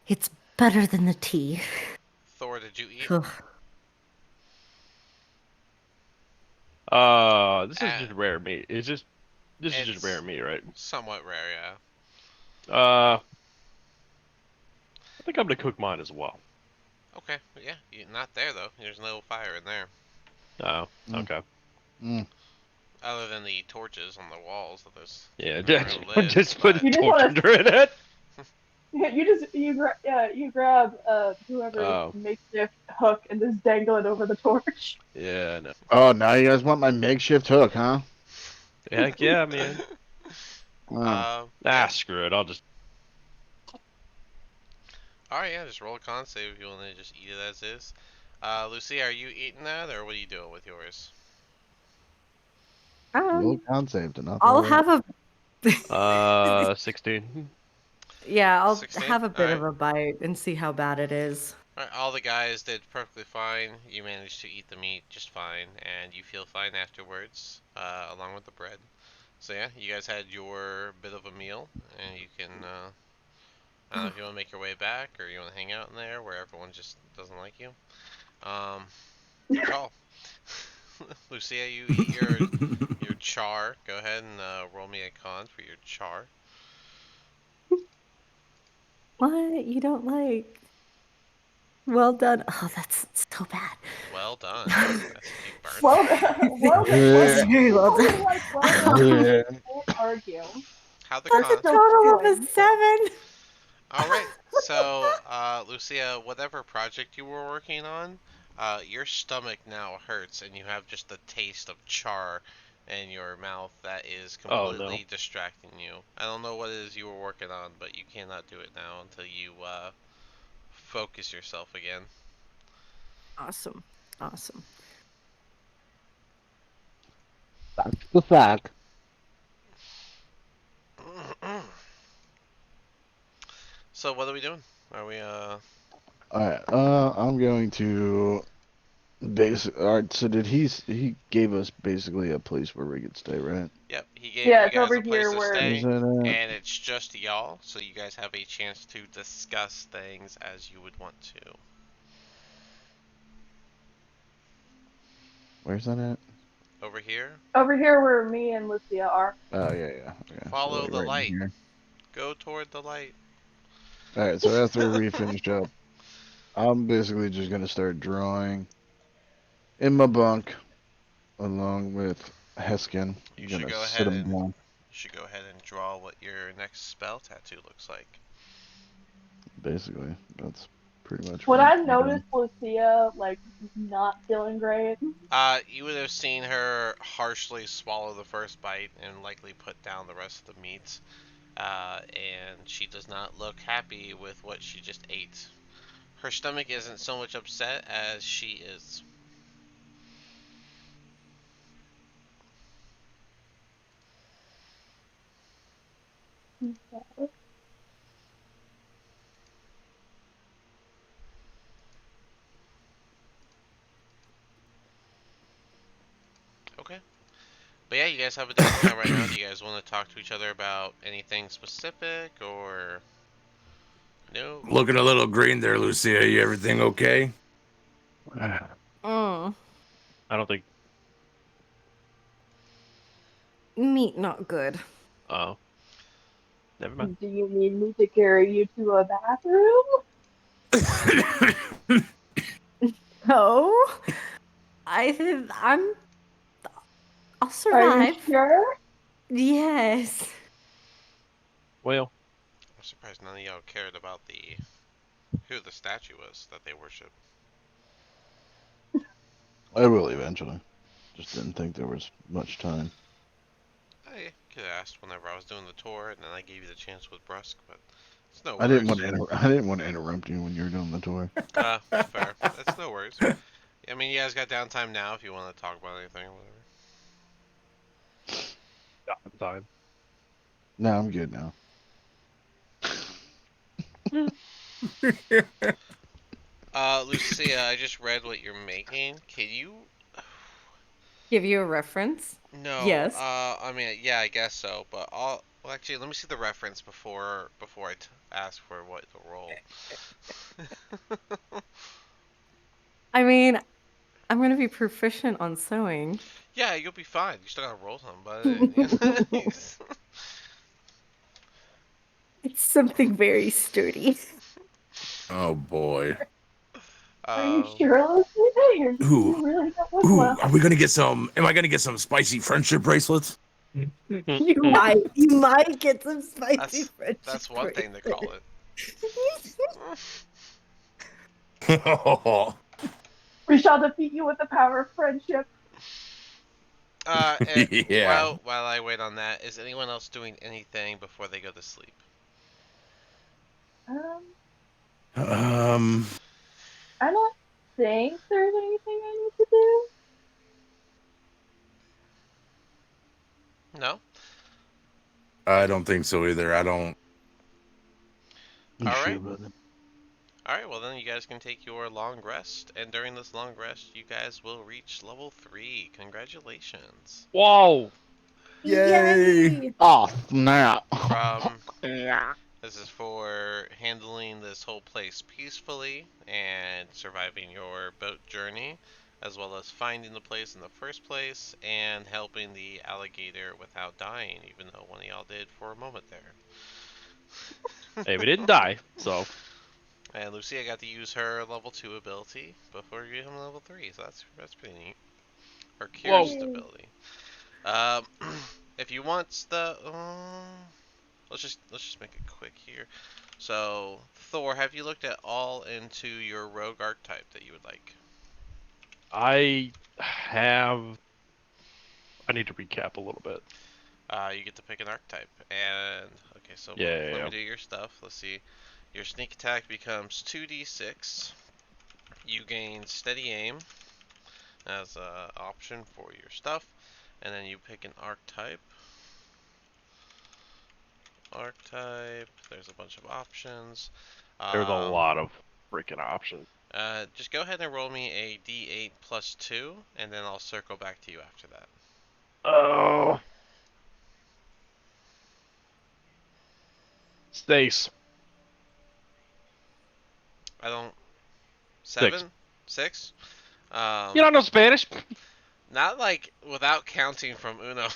it's better than the tea. Thor, did you eat? Ugh. This is just rare meat. This is just It's rare meat, right? somewhat rare, yeah. I think I'm gonna cook mine as well. Okay, yeah, not there though. There's no fire in there. Oh, Mm. okay. Mm. Other than the torches on the walls that there's Yeah, lit, just put but a You just torch wanna- under it. You grab whoever's Oh. makeshift hook and just dangle it over the torch. Yeah, no. Oh, now you guys want my makeshift hook, huh? Heck yeah, man. Oh. Yeah. Screw it. I'll just. Alright, yeah, just roll a con save if you want to just eat it as is. Lucy, are you eating that, or what are you doing with yours? Roll con save to not I'll throw have a 16. yeah, I'll 16? have a bit of Alright. a bite and see how bad it is. Alright, all the guys did perfectly fine. You managed to eat the meat just fine, and you feel fine afterwards, along with the bread. So yeah, you guys had your bit of a meal, and you can, I don't know if you want to make your way back, or you want to hang out in there where everyone just doesn't like you. Your call. Lucia, you eat your char. Go ahead and roll me a con for your char. What? You don't like? Well done. Oh, that's so bad. Well done. That's if you burnt Well it. done. Well done. That's very well Totally done. like well done. Can't argue. How the That's a con? Still total of a chewing. 7. All right. So, Lucia, whatever project you were working on, your stomach now hurts, and you have just the taste of char in your mouth that is Oh, completely no. distracting you. I don't know what it is you were working on, but you cannot do it now until you focus yourself again. Awesome. Awesome. That's the fact. So, what are we doing? Are we Alright, I'm going to alright, so he gave us basically a place where we could stay, right? Yep, he gave Yeah, you it's guys over a place here to where. stay, Is that and it's just y'all, so you guys have a chance to discuss things as you would want to. where's that at? Over here, Over here where me and Lucia are. Oh yeah. Okay. follow So the right in light. here. Go toward the light. All right, so after we finish up, I'm basically just gonna start drawing in my bunk along with Heskin. You I'm should gonna go sit ahead him and down. you should go ahead and draw what your next spell tattoo looks like. Basically, that's pretty much Would what I I'm doing. notice Lucia like not feeling great? You would have seen her harshly swallow the first bite and likely put down the rest of the meat. And she does not look happy with what she just ate. Her stomach isn't so much upset as she is. Okay. But yeah, you guys have a different time right now. Do you guys want to talk to each other about anything specific or no? Looking a little green there, Lucia. You everything okay? Mm, I don't think. meat not good. Oh, never mind. Do you need me to carry you to a bathroom? No, I'm. I'll Are you survive. sure? Yes. Well, I'm surprised none of y'all cared about the who the statue was that they worship. I will eventually. Just didn't think there was much time. I could have asked whenever I was doing the tour, and then I gave you the chance with Brusque, but it's no I didn't want worries. to. I didn't want to interrupt you when you were doing the tour. Fair. That's no worries. I mean, you guys got downtime now if you want to talk about anything or whatever. time. No, I'm good now. Lucia, I just read what you're making. Can you? Give you a reference? No. Yes. I mean, yeah, I guess so, but I'll. Well, actually, let me see the reference before I ask for what the roll. I mean, I'm gonna be proficient on sewing. Yeah, you'll be fine. You still gotta roll some, but It's something very sturdy. Oh boy. Are you um, sure, Lucia? Ooh, You really don't look ooh. well. Are we gonna get some? Am I gonna get some spicy friendship bracelets? You might get some spicy that's friendship that's one thing to call it. We shall defeat you with the power of friendship. Yeah. While I wait on that, is anyone else doing anything before they go to sleep? Um, Um, I don't think there's anything I need to do. No. I don't think so either. I don't. You All sure right. about that? All right. Well, then you guys can take your long rest, and during this long rest, you guys will reach level 3. Congratulations. Whoa! Yay! Yay! Oh snap! From Yeah. This is for handling this whole place peacefully and surviving your boat journey, as well as finding the place in the first place and helping the alligator without dying, even though one of y'all did for a moment there. Hey, we didn't die, so And Lucia got to use her level 2 ability before getting level 3, so that's pretty neat. Her whoa. cursed ability. Um, if you want the, let's just make it quick here. So, Thor, have you looked at all into your rogue archetype that you would like? I have. I need to recap a little bit. You get to pick an archetype. And, okay, so Yeah. let me do your stuff. Let's see. Your sneak attack becomes 2d6. You gain steady aim as an option for your stuff. And then you pick an archetype. There's a bunch of options. There's a Um, lot of freaking options. just go ahead and roll me a d8 plus 2, and then I'll circle back to you after that. Oh. Stace. I don't. 6. 7? 6? You don't know Spanish? Not like without counting from Uno.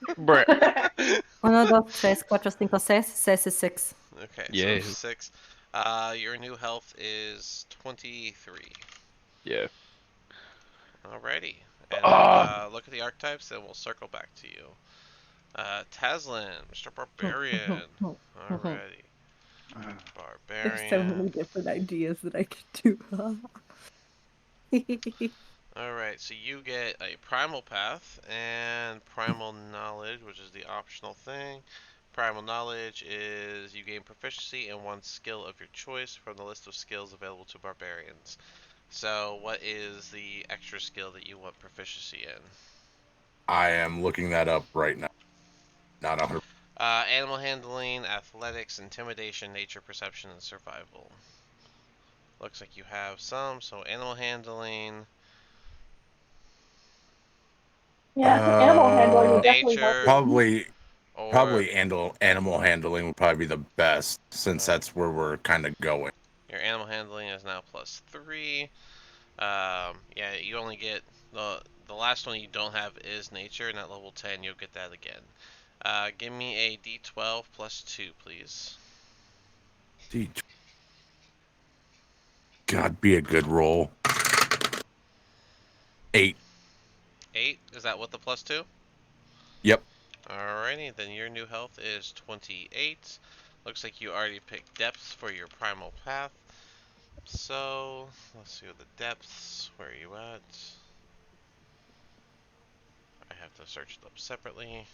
Bruh. 1, 2, 3, 4, 5, 6. 6 is 6. Okay, so Yeah. 6. Your new health is 23. Yeah. Alrighty. And Ah. look at the archetypes, and we'll circle back to you. Taslim, Mr. Barbarian. Alrighty. There's so Barbarian. many different ideas that I could do. Alright, so you get a Primal Path and Primal Knowledge, which is the optional thing. Primal Knowledge is you gain proficiency in one skill of your choice from the list of skills available to barbarians. So, what is the extra skill that you want proficiency in? I am looking that up right now. Not 100. Animal handling, athletics, intimidation, nature perception, and survival. Looks like you have some. So, animal handling, Yeah, animal handling would definitely help nature, you. or Probably animal handling would probably be the best since that's where we're kind of going. your animal handling is now +3. Yeah, you only get the last one you don't have is nature, and at level 10 you'll get that again. Give me a D12 +2, please. God, be a good roll. 8. 8. Is that what the +2? Yep. Alrighty, then your new health is 28. Looks like you already picked depths for your primal path. So let's see what the depths. Where are you at? I have to search it up separately.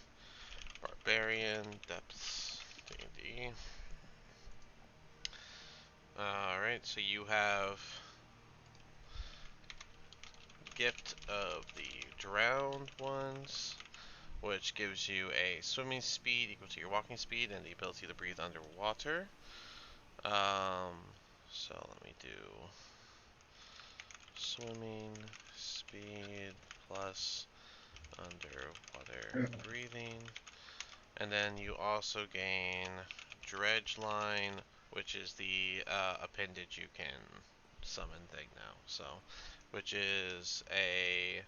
Barbarian depths. D&D. Alright, so you have Gift of the Drowned Ones, which gives you a swimming speed equal to your walking speed and the ability to breathe underwater. So let me do swimming speed plus underwater breathing. And then you also gain Dredge Line, which is the appendage you can summon thing now. So, which is a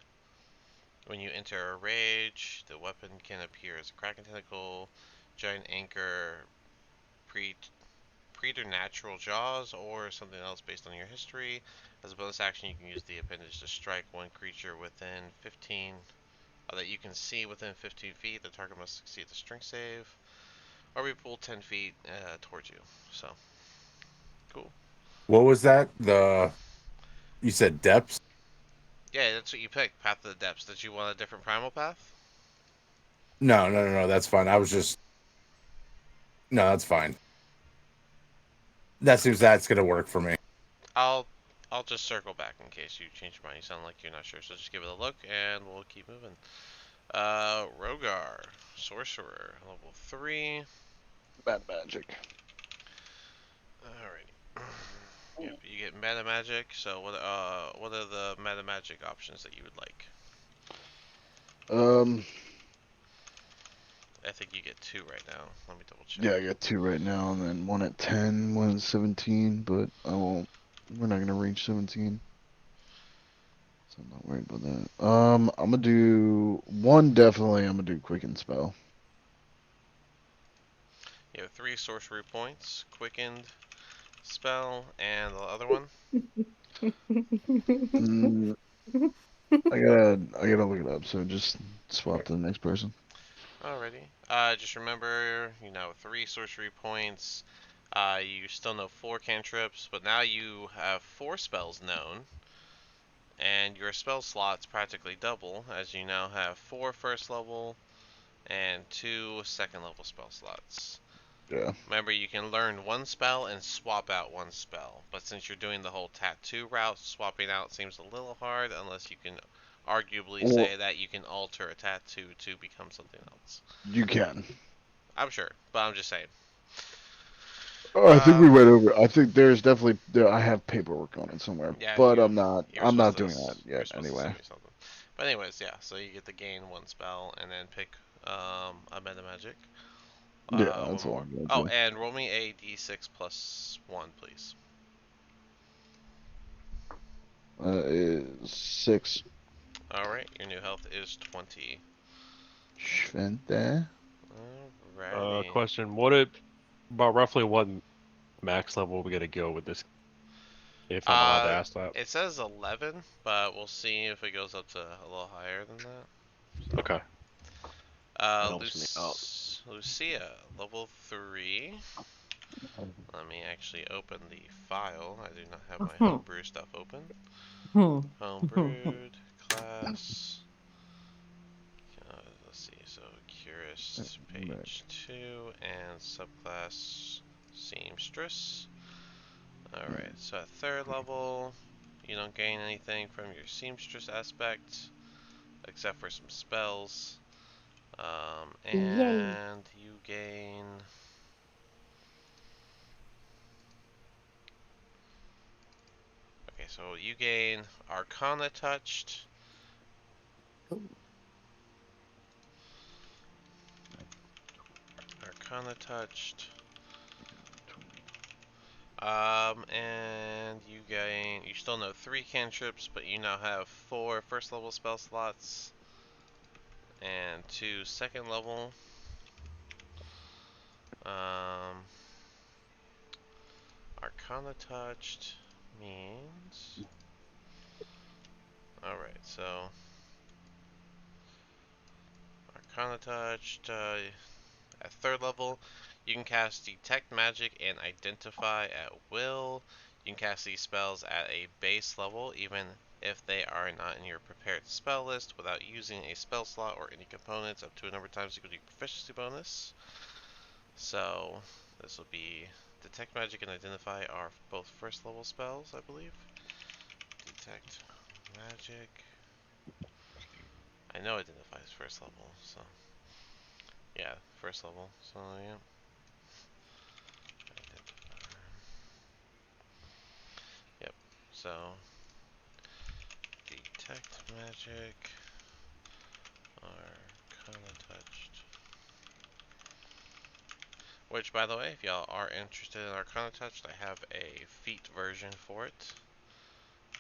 when you enter a rage, the weapon can appear as a kraken tentacle, giant anchor, preternatural jaws, or something else based on your history. As a bonus action, you can use the appendage to strike one creature within 15 that you can see within 15 feet. The target must succeed the strength save, or be pulled 10 feet towards you. So, cool. What was that? You said depths? Yeah, that's what you picked. Path of the Depths. Did you want a different primal path? No. That's fine. No, that's fine. That seems that's gonna work for me. I'll I'll just circle back in case you change your mind. You sound like you're not sure, so just give it a look, and we'll keep moving. Rogar, Sorcerer, level 3. Bad magic. Alrighty. Yep, you get meta magic. So what are the meta magic options that you would like? Um, I think you get 2 right now. Let me double check. yeah, I got 2 right now, and then 1 at 10, 1 at 17, but I won't. We're not gonna reach 17, so I'm not worried about that. I'm gonna do 1 definitely. I'm gonna do Quicken Spell. You have 3 sorcery points, quickened spell, and the other one. Mm, I gotta look it up. So just swap to the next person. Alrighty. Just remember, 3 sorcery points. You still know 4 cantrips, but now you have 4 spells known, and your spell slots practically double, as you now have 4 first level and 2 second level spell slots. Yeah. Remember, you can learn 1 spell and swap out 1 spell, but since you're doing the whole tattoo route, swapping out seems a little hard unless you can arguably Or say that you can alter a tattoo to become something else. you can. I'm sure, but I'm just saying. Oh, I think we went over. I think there's definitely there. I have paperwork on it somewhere, Yeah, but you I'm not. you were I'm supposed not to doing that you were yet. supposed to Anyway. send me something. But anyways, yeah. So you get to gain 1 spell and then pick a meta magic. Yeah, One that's all more. I'm gonna Oh, do. and roll me a d6 plus 1, please. Is 6. All right, your new health is 20. Schwente. Alrighty. Question: about roughly what max level we gotta go with this? If I'm allowed to Uh, ask that. it says 11, but we'll see if it goes up to a little higher than that. So, Okay. Helps me out. Lucia, level 3. Let me actually open the file. I do not have my homebrew stuff open. Homebrewed, class. Let's see, so Curist, page 2, and subclass Seamstress. Alright, so at 3rd level, you don't gain anything from your Seamstress aspect, except for some spells. Yay. And you gain... Okay, so you gain Arcana Touched. Arcana Touched. And you still know 3 cantrips, but you now have 4 first level spell slots and 2 second level. Arcana Touched means... Alright, so... Arcana Touched, at 3rd level, you can cast Detect Magic and Identify at will. You can cast these spells at a base level, even if they are not in your prepared spell list, without using a spell slot or any components up to a number of times equal to your proficiency bonus. So, this will be Detect Magic and Identify are both first level spells, I believe. Detect Magic. I know Identify is first level, so yeah, first level. So yeah. Identify. Yep. So Detect Magic, Arcana Touched. Which, by the way, if y'all are interested in Arcana Touched, I have a feat version for it.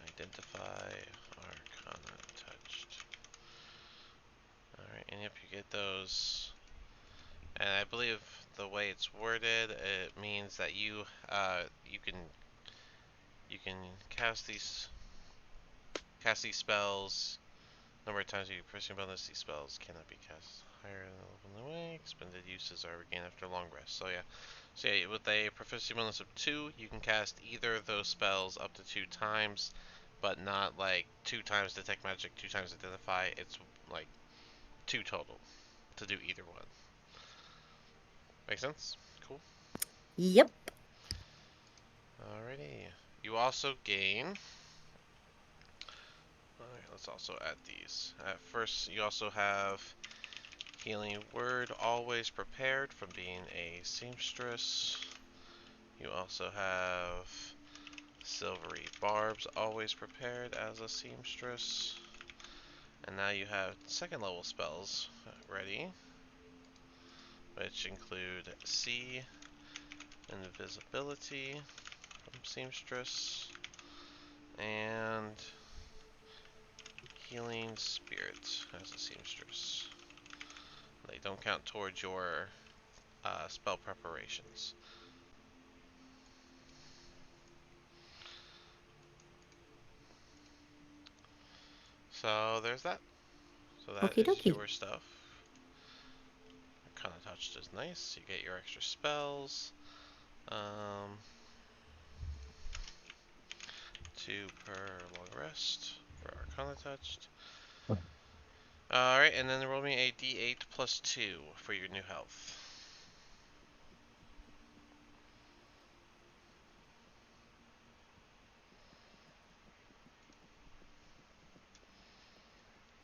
Identify Arcana Touched. Alright, and yep, you get those. And I believe the way it's worded, it means that you can cast these spells. Number of times you press your bonus, these spells cannot be cast higher than the way. Expended uses are regained after a long rest. So yeah, with a proficiency bonus of 2, you can cast either of those spells up to 2 times, but not like 2 times Detect Magic, 2 times Identify. It's like 2 total to do either one. Make sense? Cool. Yep. Alrighty. You also gain... Alright, let's also add these. At first, you also have Healing Word, always prepared from being a seamstress. You also have Silvery Barbs, always prepared as a seamstress. And now you have second level spells ready, which include See, Invisibility from seamstress, and Healing Spirit as a seamstress. They don't count towards your spell preparations. So there's that. So that Okie is dokie. your stuff. Arcana Touched is nice. You get your extra spells. 2 per long rest for Arcana Touched. Alright, and then roll me a d8 plus 2 for your new health.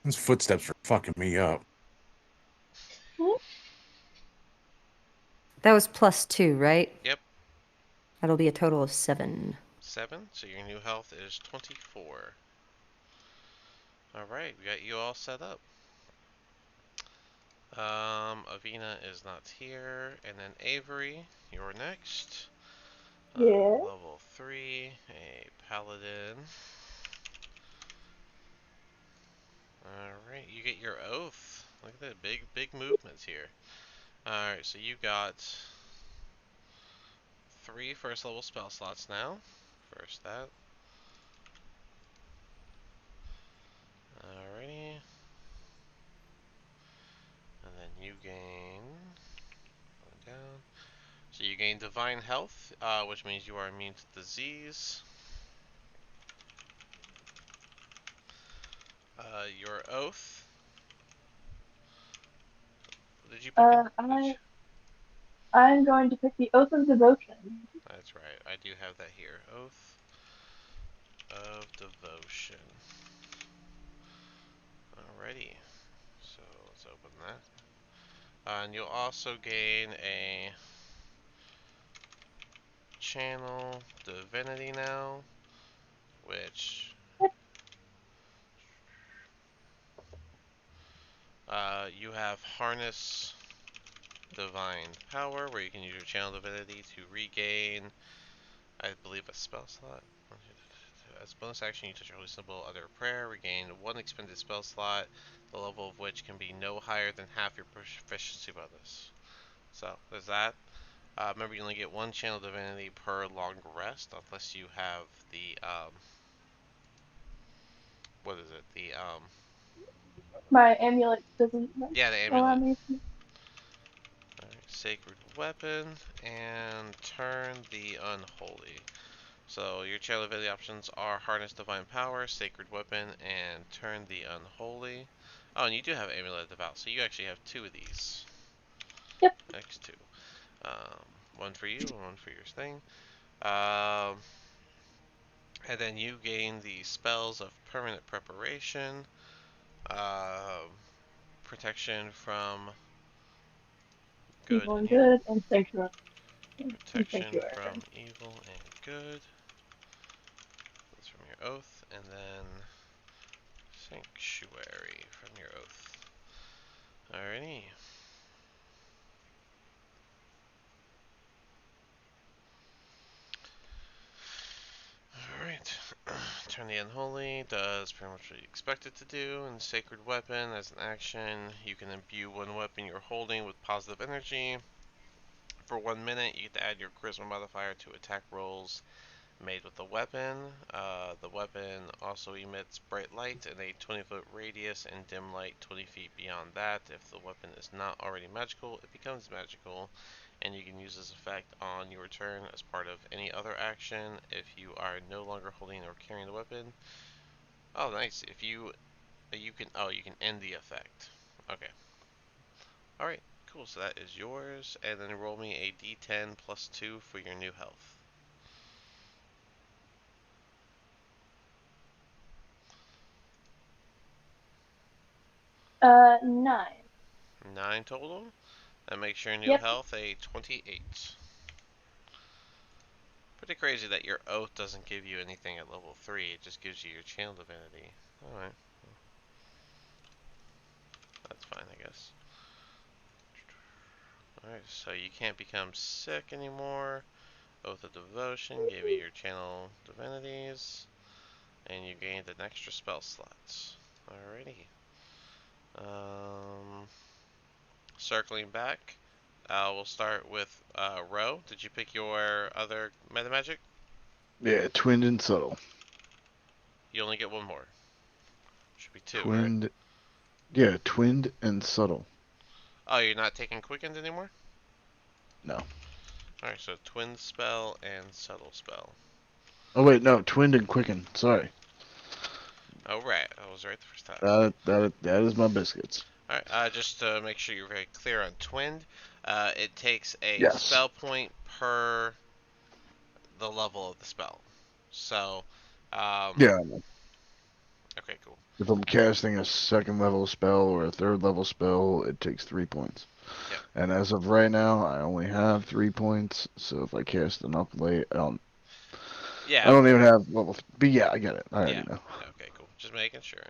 His footsteps are fucking me up. That was +2, right? Yep, That'll be a total of 7. 7. So your new health is 24. Alright, we got you all set up. Avina is not here. And then Avery, you're next. Yeah. Level 3, a paladin. Alright, you get your oath. Look at that big movements here. Alright, so you got 3 first level spell slots now. First that. Alrighty. And then you gain. Going down. So you gain Divine Health, which means you are immune to disease. Your Oath. Did you pick it? I'm going to pick the Oath of Devotion. That's right. I do have that here. Oath of Devotion. Alrighty. So let's open that. And you'll also gain a Channel Divinity now, which you have Harness Divine Power, where you can use your Channel Divinity to regain, I believe, a spell slot. As a bonus action, you touch a holy symbol under a prayer, regain 1 expended spell slot, the level of which can be no higher than half your proficiency bonus. So, there's that. Remember, you only get 1 Channel Divinity per long rest, unless you have the, what is it? The, My amulet doesn't yeah, the allow amulet. me. Alright, Sacred Weapon, and Turn the Unholy. So your Channel Divinity options are Harness Divine Power, Sacred Weapon, and Turn the Unholy. Oh, and you do have Amulet of Devout, so you actually have 2 of these. Yep. Next 2. One for you and one for your thing. And then you gain the spells of Permanent Preparation, Protection from Good Evil and and Evil, good, and sanctuary. Protection from Evil and Good. That's from your Oath, and then Sanctuary from your Oath. Alrighty. Alright. Turn the Unholy does pretty much what you expect it to do. And Sacred Weapon, as an action, you can imbue one weapon you're holding with positive energy. For 1 minute, you get to add your Charisma modifier to attack rolls made with the weapon. The weapon also emits bright light in a 20-foot radius and dim light 20 feet beyond that. If the weapon is not already magical, it becomes magical, and you can use this effect on your turn as part of any other action if you are no longer holding or carrying the weapon. Oh, nice. If you can end the effect. Okay. All right. Cool. So that is yours, and then roll me a D10 plus 2 for your new health. 9. 9 total. That makes your new Yep. health a 28. Pretty crazy that your oath doesn't give you anything at level 3. It just gives you your channel divinity. Alright. That's fine, I guess. Alright, so you can't become sick anymore. Oath of Devotion gave you your channel divinities. And you gained an extra spell slot. Alrighty. Circling back. We'll start with Ro. Did you pick your other meta magic? Yeah, twinned and subtle. You only get 1 more. Should be 2, right? Twinned. Yeah, twinned and subtle. Oh, you're not taking Quickened anymore? No. Alright, so Twin Spell and Subtle Spell. Oh wait, no, twinned and quickened. Sorry. Oh, right. I was right the first time. That is my biscuits. Alright, just to make sure you're very clear on Twinned, it takes a Yes. spell point per the level of the spell. So, Yeah. okay, cool. If I'm casting a second level spell or a third level spell, it takes 3 points. Yep. And as of right now, I only have 3 points. So if I cast an up late, I Yeah. don't even have level. But yeah, I get it. I already Yeah. know. Okay, cool. Just making sure.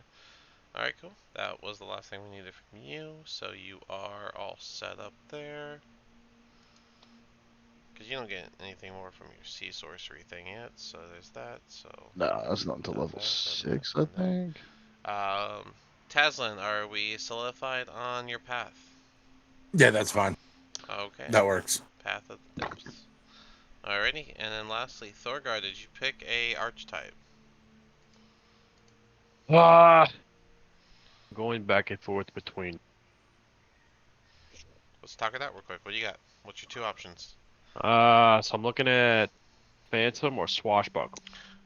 Alright, cool. That was the last thing we needed from you, so you are all set up there. Because you don't get anything more from your sea sorcery thing yet, so there's that. So No, that's not until level 6, I think. Taslin, are we solidified on your path? Yeah, that's fine. Okay. That works. Path of the depths. Alrighty, and then lastly, Thorgar, did you pick a archetype? Going back and forth between. Let's talk it out real quick. What do you got? What's your two options? So I'm looking at Phantom or Swashbuckler.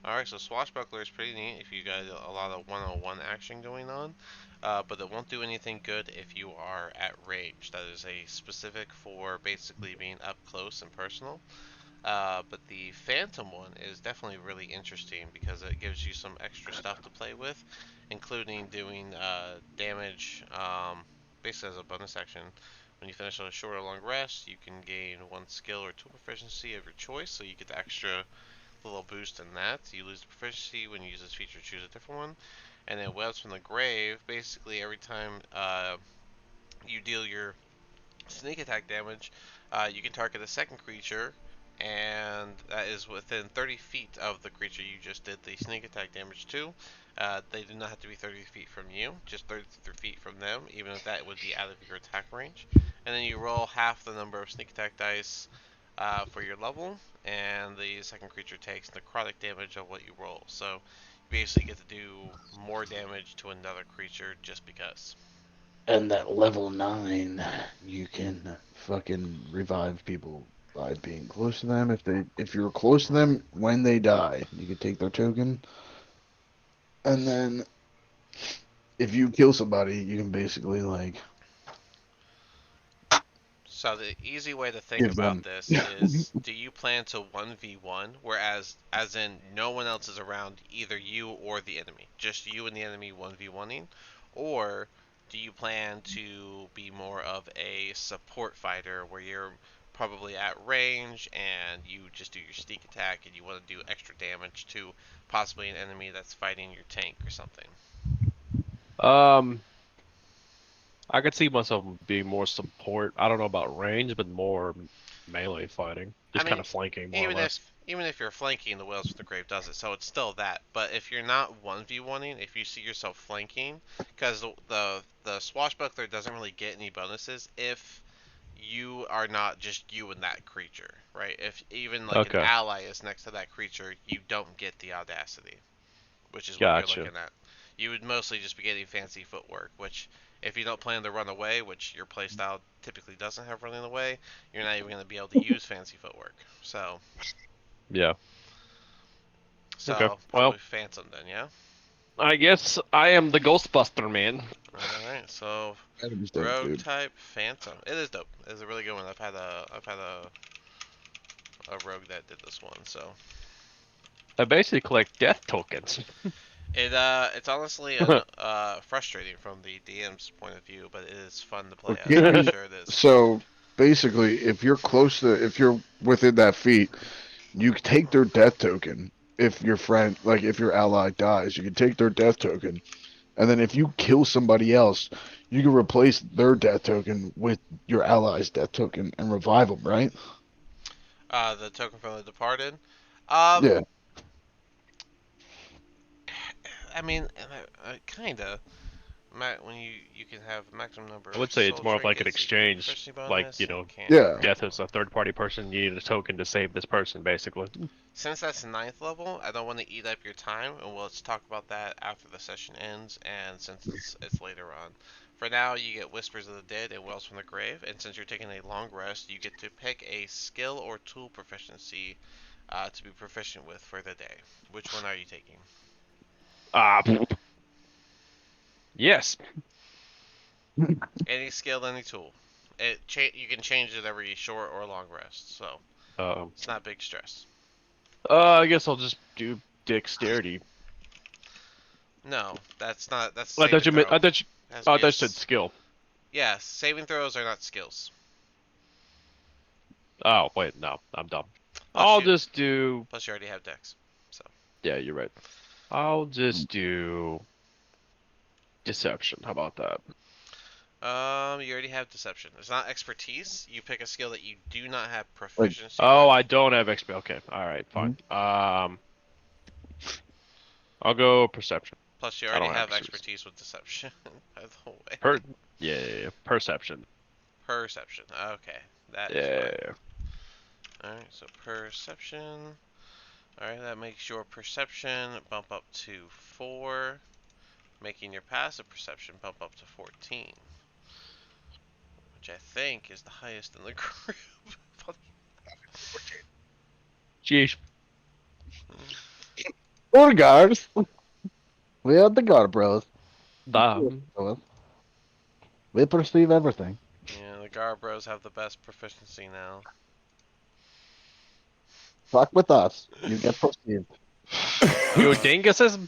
Alright, so Swashbuckler is pretty neat if you got a lot of one-on-one action going on, but it won't do anything good if you are at range. That is a specific for basically being up close and personal. But the Phantom one is definitely really interesting because it gives you some extra stuff to play with, including doing damage basically as a bonus action. When you finish on a short or long rest, you can gain one skill or tool proficiency of your choice, so you get the extra little boost in that. You lose the proficiency when you use this feature, choose a different one. And then Webs from the Grave, basically every time you deal your sneak attack damage, you can target a second creature, and that is within 30 feet of the creature you just did the sneak attack damage to. They do not have to be 30 feet from you, just 30 feet from them, even if that would be out of your attack range. And then you roll half the number of sneak attack dice for your level, and the second creature takes necrotic damage of what you roll. So you basically get to do more damage to another creature just because. And that level 9, you can fucking revive people by being close to them. If you're close to them when they die, you can take their token. And then if you kill somebody, you can basically like So the easy way to think give about them. this is, do you plan to 1v1, whereas as in no one else is around, either you or the enemy, just you and the enemy 1v1ing, or do you plan to be more of a support fighter where you're probably at range and you just do your sneak attack and you want to do extra damage to possibly an enemy that's fighting your tank or something? Um, I could see myself being more support. I don't know about range, but more melee fighting, I just kind mean, of flanking more or even less. if you're flanking, the Whales from the Grave does it, so it's still that. But if you're not 1v1ing, if you see yourself flanking, because the swashbuckler doesn't really get any bonuses if you are not just you and that creature, right? If even like an Okay, ally is next to that creature, you don't get the audacity, which is what you're gotcha. looking at. You would mostly just be getting fancy footwork, which if you don't plan to run away, which your playstyle typically doesn't have running away, you're not even going to be able to use fancy footwork. So, Yeah. Okay. probably Well, Phantom then, yeah. I guess I am the Ghostbuster man. All right, so That'd be dope, Rogue dude. type Phantom. It is dope. It's a really good one. I've had a rogue that did this one, so I basically collect death tokens. it's honestly frustrating from the DM's point of view, but it is fun to play We're as. I'm keeping sure it is. so basically, if you're within that feat, you take their death token. If your friend, like if your ally dies, you can take their death token, and then if you kill somebody else, you can replace their death token with your ally's death token and revive them, right? The token from the departed. Um, Yeah. I mean, kinda. When you can have maximum number I of would say it's soul more of like an trinkets, you get a exchange, proficiency like, bonus, and you can't Yeah. death is a third party person, you need a token to save this person, basically. Since that's ninth level, I don't want to eat up your time, and we'll let's talk about that after the session ends. And since it's later on, for now you get Whispers of the Dead and Wells from the Grave. And since you're taking a long rest, you get to pick a skill or tool proficiency to be proficient with for the day. Which one are you taking? Ah, yes. Any skill, any tool. You can change it every short or long rest, so Um, it's not big stress. I guess I'll just do dexterity. No, that's not. That's I thought saving you meant, throw. I thought you, It has to I be thought you said skill. yeah. Saving throws are not skills. Oh, wait, no, I'm dumb. Plus I'll you just do, plus you already have dex. So yeah, you're right. I'll just do deception. How about that? you already have deception. It's not expertise. You pick a skill that you do not have Like, proficiency Oh, with. I don't have XP. Okay, all right, fine. I'll go perception. Plus, you I already don't have have expertise with deception, by the way. Yeah, perception. Perception. Okay, that is Yeah. fine. Alright, so perception. Alright, that makes your perception bump up to 4, making your passive perception bump up to 14. Which I think is the highest in the group. Jeez. Or guards. We are the guard bros. Damn. We perceive everything. Yeah, the Garbros have the best proficiency now. Fuck with us. You get perceived. You Uh, dinguses?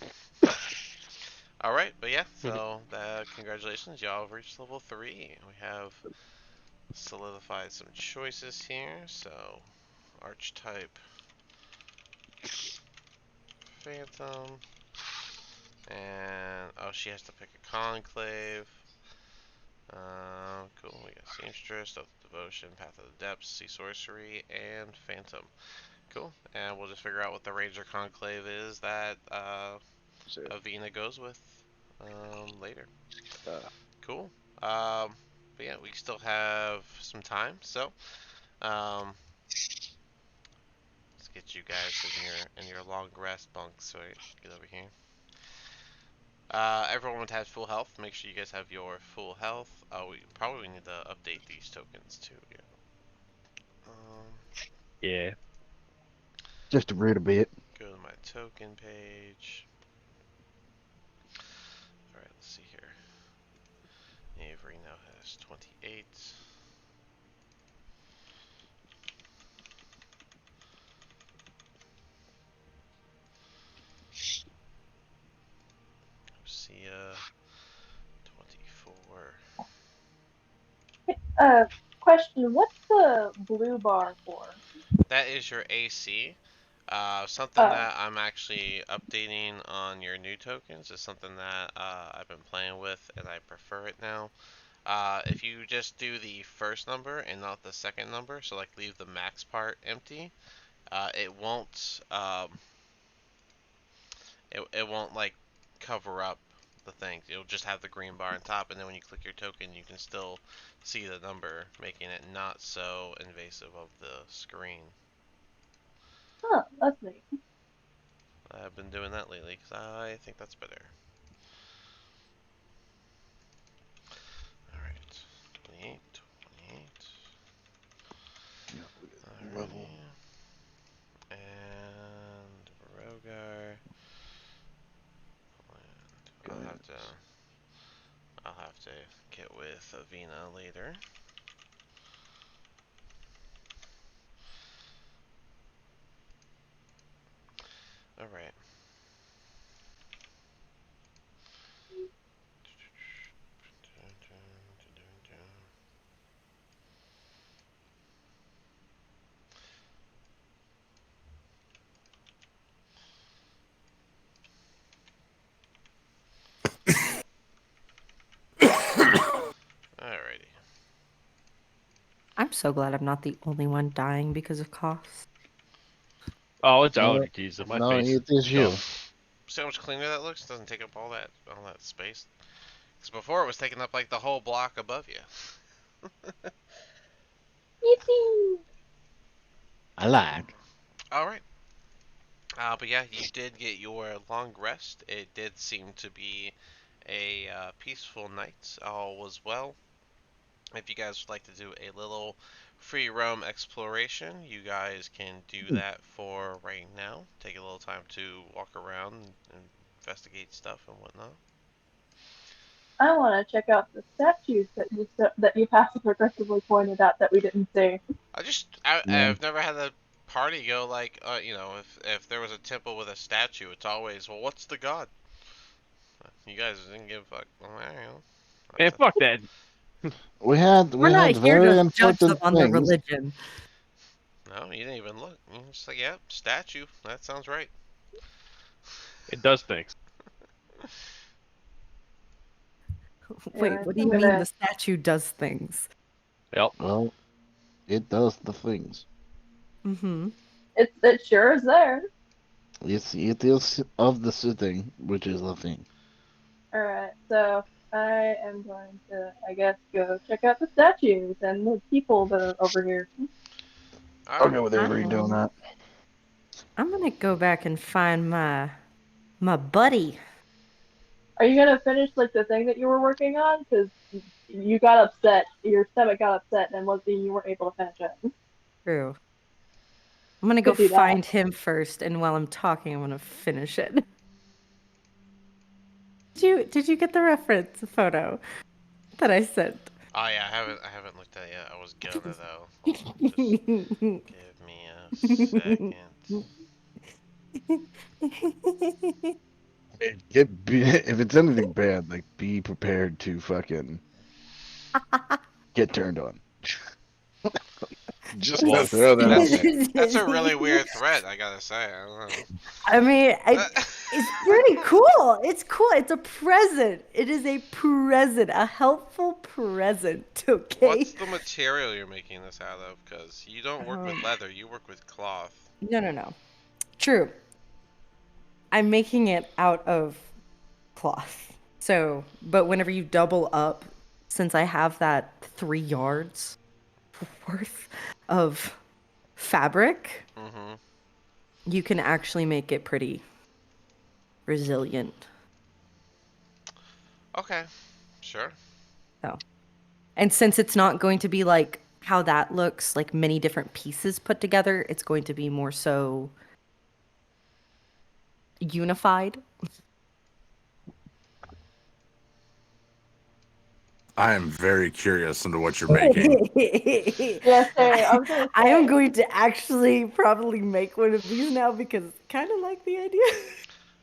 Alright, but yeah, so congratulations, y'all have reached level 3. We have solidified some choices here, so archetype Phantom, and oh, she has to pick a conclave. Cool, we got Seamstress, Oath of Devotion, Path of the Depths, Sea Sorcery, and Phantom. Cool, and we'll just figure out what the Ranger Conclave is that Avina goes with later. Cool. But yeah, we still have some time, so um, let's get you guys in your long rest bunks. So get over here. Everyone would have full health. Make sure you guys have your full health. We probably need to update these tokens too. Yeah. Yeah. Just to read a bit. Go to my token page. All right, let's see here. Avery now has 28. Lucia, 24. Question, what's the blue bar for? That is your AC. Something Oh, that I'm actually updating on your new tokens is something that I've been playing with and I prefer it now. If you just do the first number and not the second number, so like leave the max part empty, it won't it won't like cover up the thing. It'll just have the green bar on top, and then when you click your token, you can still see the number, making it not so invasive of the screen. huh, that's neat. I've been doing that lately because I think that's better. Alright, 28, 28. Level. And Rogar. And I'll have to get with Avina later. Alright. Alrighty. I'm so glad I'm not the only one dying because of coughs. Oh, it's No, allergies in my no, face. it is you. See how much cleaner that looks? Doesn't take up all that space. Because before it was taking up like the whole block above you. Yippee! I like. Alright. But yeah, you did get your long rest. It did seem to be a peaceful night. All was well. If you guys would like to do a little free roam exploration, you guys can do that for right now. Take a little time to walk around and investigate stuff and whatnot. I want to check out the statues that you passive aggressively pointed out that we didn't see. Yeah. I've never had a party go like, if there was a temple with a statue, it's always, well, what's the god? You guys didn't give a fuck. Well, I don't know. Man, fuck that. We We're had not here very to judge them important on their things. religion. No, you didn't even look. You just like, yeah, statue. That sounds right. It does things. Wait, Anyway, what do I'm you mean gonna. the statue does things? Yep. Well, it does the things. Mm-hmm. It sure is there. It is of the sitting, which is the thing. Alright, so I am going to, I guess, go check out the statues and the people that are over here. I'll Alright. go with Avery doing that. I'm gonna go back and find my buddy. Are you gonna finish like the thing that you were working on? Because you got upset, your stomach got upset, and you weren't able to finish it. True. I'm gonna go Could do that. find him first, and while I'm talking, I'm gonna finish it. Did you get the reference photo that I sent? Oh yeah, I haven't looked at it yet. I was gonna though. Just give me a second. If it's anything bad, like be prepared to fucking get turned on. Just Well, gonna throw that out there. That's a really weird threat, I gotta say. I don't know. I mean, it's pretty cool. It's cool. It's a present. It is a present, a helpful present. Okay. What's the material you're making this out of? Because you don't work with leather, you work with cloth. No. True. I'm making it out of cloth. So, but whenever you double up, since I have that 3 yards worth of fabric, Mm-hmm. you can actually make it pretty resilient. Okay, sure. So, and since it's not going to be like how that looks, like many different pieces put together, it's going to be more so unified. I am very curious into what you're making. Yes, sir. I was gonna I am say. going to actually probably make one of these now because it's kind of like the idea.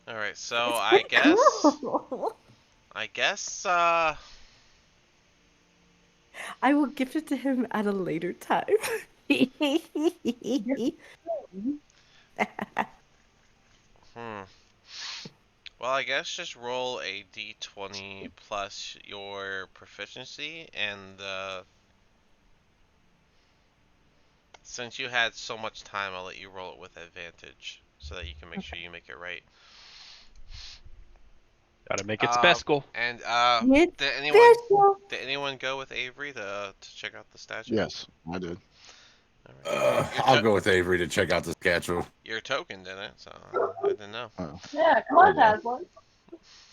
Alright, so It's I pretty guess... cool. I guess, I will gift it to him at a later time. hmm. Well, I guess just roll a d20 plus your proficiency, and since you had so much time, I'll let you roll it with advantage so that you can make sure you make it right. gotta make it special. And It's did special. anyone go with Avery to check out the statue? Yes, I did. Alright. I'll go with Avery to check out the statue. Your token didn't, so I didn't know. Oh. Yeah, come on, Yeah. has one.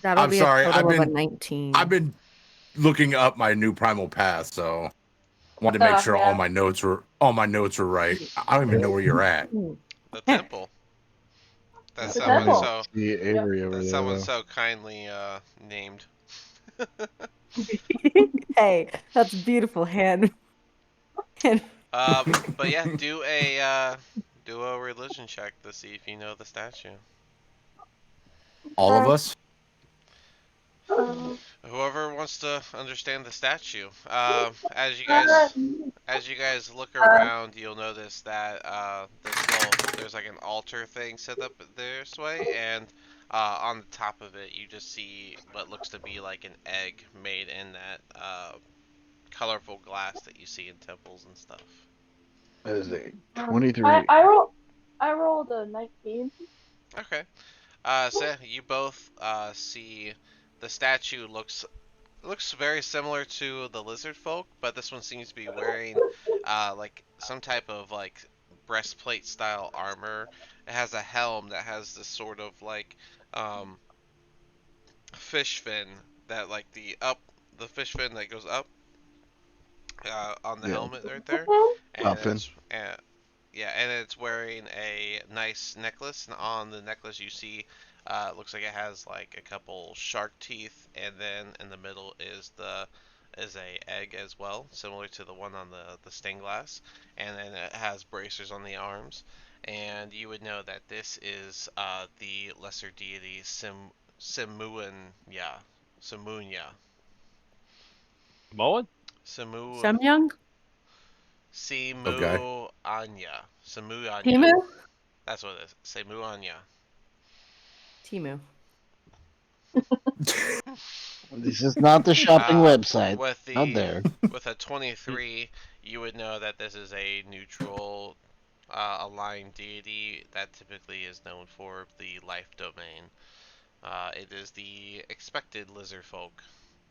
That'll I'm be sorry, a total of a 19. I've been looking up my new primal path, so wanted to make sure Yeah. all my notes were right. I don't even know where you're at. The temple. That The someone temple. so See Avery over that there. someone Though. so kindly named. Hey, that's beautiful, hand. But yeah, do a religion check to see if you know the statue. All of us? Whoever wants to understand the statue. As you guys look around, you'll notice that there's like an altar thing set up this way, and on the top of it, you just see what looks to be like an egg made in that colorful glass that you see in temples and stuff. That is a 23. I rolled a 19. Okay. So you both see the statue looks very similar to the lizard folk, but this one seems to be wearing like some type of like breastplate style armor. It has a helm that has this sort of like um, fish fin that like the fish fin that goes up on the Yeah. helmet right there, and Fin. it's wearing a nice necklace, and on the necklace you see it looks like it has like a couple shark teeth, and then in the middle is a egg as well, similar to the one on the stained glass, and then it has bracers on the arms, and you would know that this is the lesser deity Simuanya. Moen? Simu Samyang? Okay. Simuanya. Timu? That's what it is. Simuanya. Timu. This is not the shopping website. Not there. With a 23, you would know that this is a neutral aligned deity that typically is known for the life domain. It is the expected lizard folk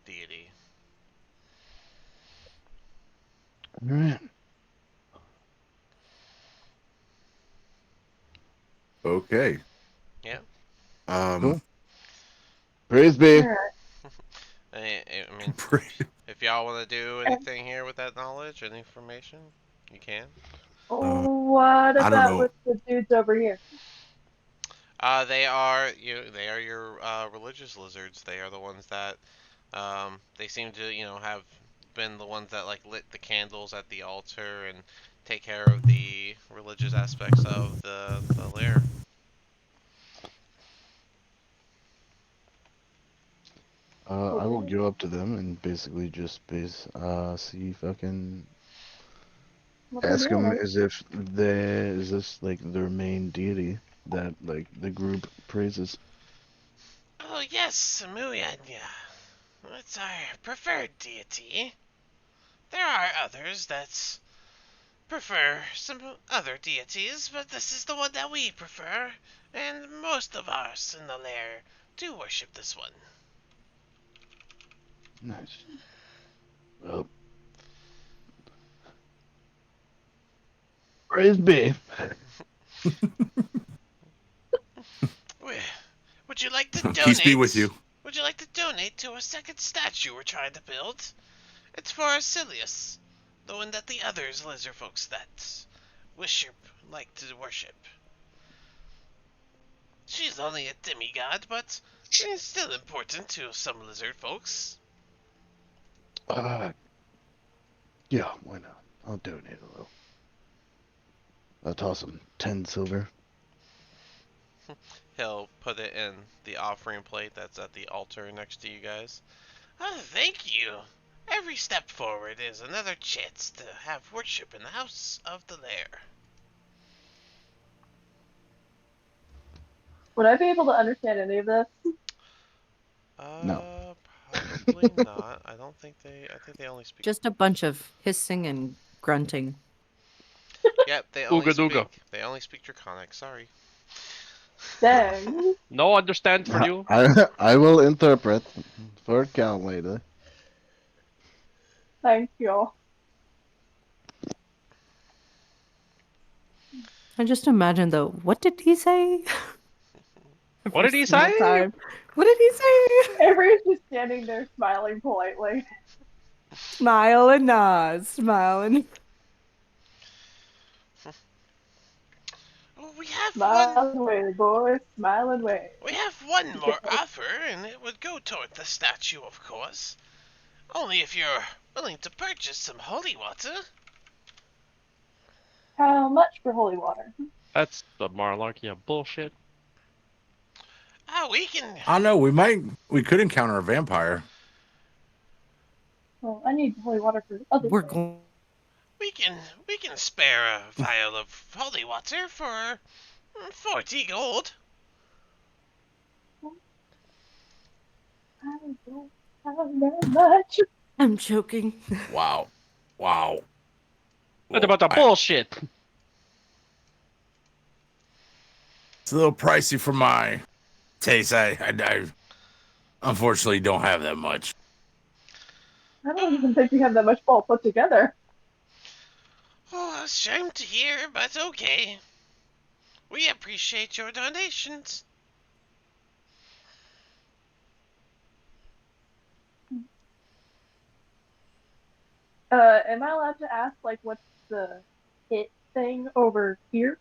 deity. All right. Okay. Yeah. Um, Cool. Praise be. Alright. I mean, if y'all want to do anything here with that knowledge and information, you can. What I don't about know. with the dudes over here? They are your religious lizards. They are the ones that they seem to have been the ones that like lit the candles at the altar and take care of the religious aspects of the lair. I will Okay. go up to them and basically just see if I can What they're ask doing them then? as if is this like their main deity that like the group praises. Oh yes, Muyanya. It's our preferred deity. There are others that prefer some other deities, but this is the one that we prefer, and most of us in the lair do worship this one. Nice. Well, praise be. Would you like to Peace be with donate? you. Would you like to donate to a second statue we're trying to build? It's for Arcelius, the one that the others lizard folks that worship like to worship. She's only a demigod, but it's still important to some lizard folks. Uh, yeah, why not? I'll donate a little. I'll toss him 10 silver. He'll put it in the offering plate that's at the altar next to you guys. Oh, thank you. Every step forward is another chance to have worship in the house of the lair. Would I be able to understand any of this? No. Probably not. I don't think they. I think they only speak. Just a bunch of hissing and grunting. Yep, they only Ooga dooga. speak. They only speak Draconic. Sorry. Dang. No understand for you. I will interpret for Cal later. Thank you. I just imagine though, what did he say? What Every did he single say? time. What did he say? Avery's just standing there smiling politely. Smile and nod, smile and Well, we have one. Smile and wave, boys. Smile and wave. We have one more offer, and it would go toward the statue, of course. Only if you're willing to purchase some holy water. How much for holy water? That's the Marlarkia bullshit. We can. I don't know. We could encounter a vampire. Well, I need holy water for other we're things. going. We can spare a vial of holy water for 40 gold. I don't have that much. I'm choking. Wow. What about the bullshit? It's a little pricey for my taste. I unfortunately don't have that much. I don't even think we have that much all put together. Oh, a shame to hear, but okay. We appreciate your donations. Am I allowed to ask, like, what's the hit thing over here?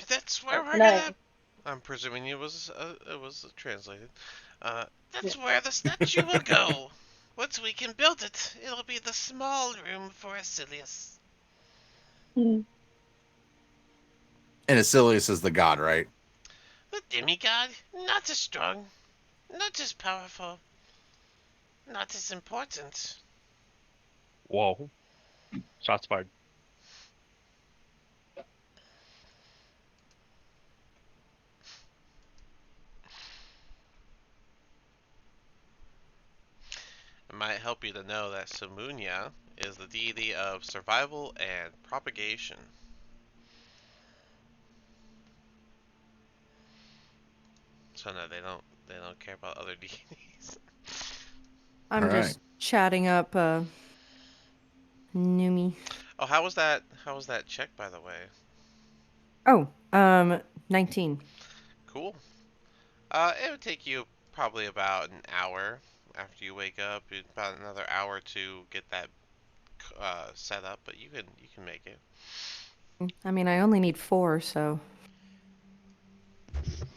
That's where we're Can I? gonna. I'm presuming it was translated. Yeah. That's where the statue will go. Once we can build it, it'll be the small room for Asilius. Hmm. And Asilius is the god, right? The demigod, not as strong, not as powerful, not as important. Whoa. Shots fired. It might help you to know that Sumunya is the deity of survival and propagation. So no, they don't care about other deities. I'm All right. just chatting up Numi. Oh, how was that? How was that check, by the way? Oh, 19. Cool. It would take you probably about an hour after you wake up. About another hour to get that set up, but you can make it. I mean, I only need 4, so.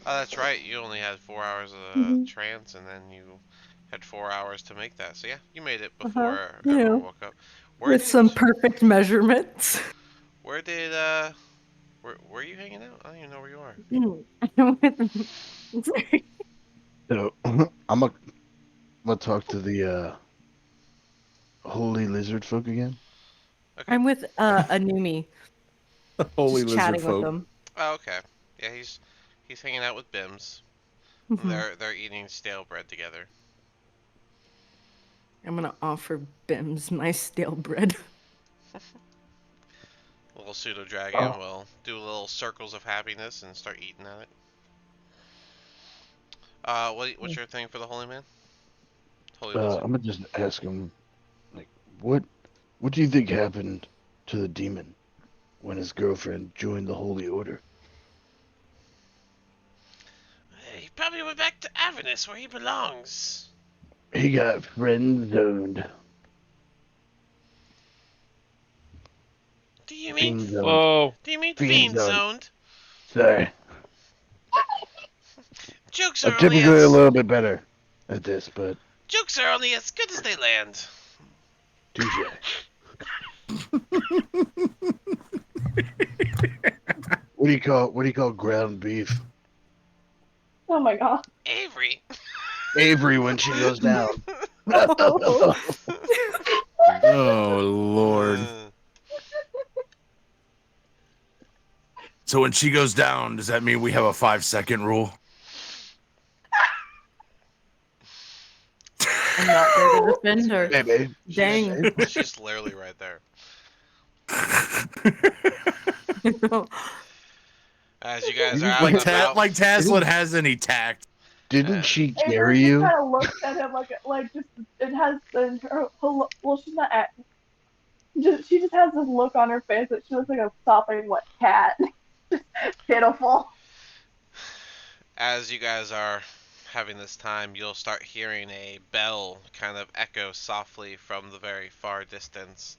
Oh, that's right. You only had 4 hours of Mhm. trance, and then you had 4 hours to make that. So yeah, you made it Uh-huh. before You everyone know, woke up. Where with did some perfect measurements. where did where are you hanging out? I don't even know where you are. Sorry. So I'm gonna talk to the holy lizard folk again. Okay. I'm with Anumi, Holy just lizard chatting with folk. them. Oh, okay. Yeah, he's hanging out with Bims. Mhm. They're eating stale bread together. I'm gonna offer Bims my stale bread. Little pseudo dragon Oh, will do little circles of happiness and start eating at it. What's your thing for the holy man? Holy lizard? I'm gonna just ask him, like, what do you think happened to the demon when his girlfriend joined the Holy Order? He probably went back to Avernus where he belongs. He got friend zoned. Do you mean Fiend zoned. Whoa. do you mean Fiend fiend zoned. zoned? Sorry. Jokes I'm are only typically a as little bit better at this, but good as they land. touche. What do you call ground beef? Oh my god. Avery. Avery when she goes down. Oh. Oh Lord. So when she goes down, does that mean we have a 5-second rule? I'm not there to defend her. Maybe. Dang. She's literally right there. As you guys are out and about. Like Taslin has any tact. Didn't uh, she carry Avery just you? kind of looks at him like just it has well she's not at she just has this look on her face that she looks like a sopping wet cat. Just pitiful. as you guys are having this time, you'll start hearing a bell kind of echo softly from the very far distance.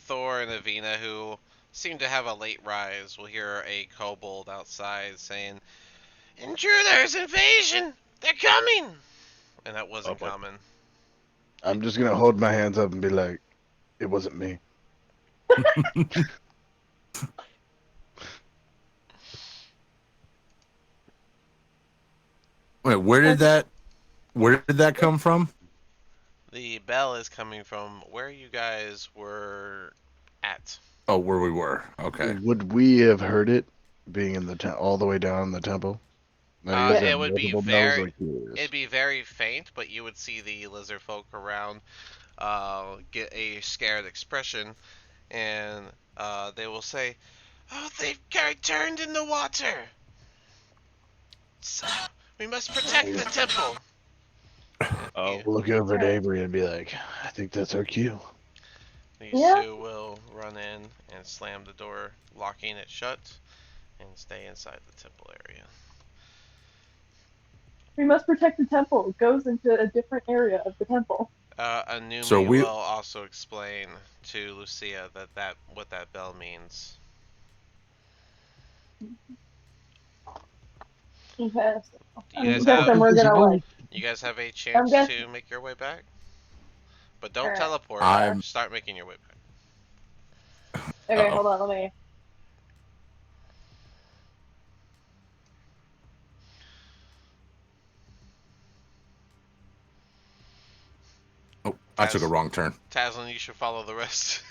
Thor and Avina, who seem to have a late rise, will hear a kobold outside saying, "Intruders! Invasion! They're coming!" And that wasn't boy. common. I'm just gonna hold my hands up and be like, it wasn't me. Wait, where did that come from? The bell is coming from where you guys were at. Oh, where we were. Okay. Would we have heard it being in the all the way down in the temple? Now you guys have It would be multiple bells, very, like curious. it'd be very faint, but you would see the lizard folk around get a scared expression, and they will say, "Oh, they've turned in the water. So we must protect the temple." Oh. We'll look over at Avery and be like, I think that's our cue. These Yeah. two will run in and slam the door, locking it shut, and stay inside the temple area. We must protect the temple. It goes into a different area of the temple. Anumi So we- will also explain to Lucia that what that bell means. Okay. Do you guys I'm have guessing we're gonna like. you guys have a I'm chance guessing. to make your way back? But don't Alright. teleport. I'm Start making your way back. Okay, Uh-oh. hold on. Let me. Oh, I took a wrong turn. Taslin, you should follow the rest.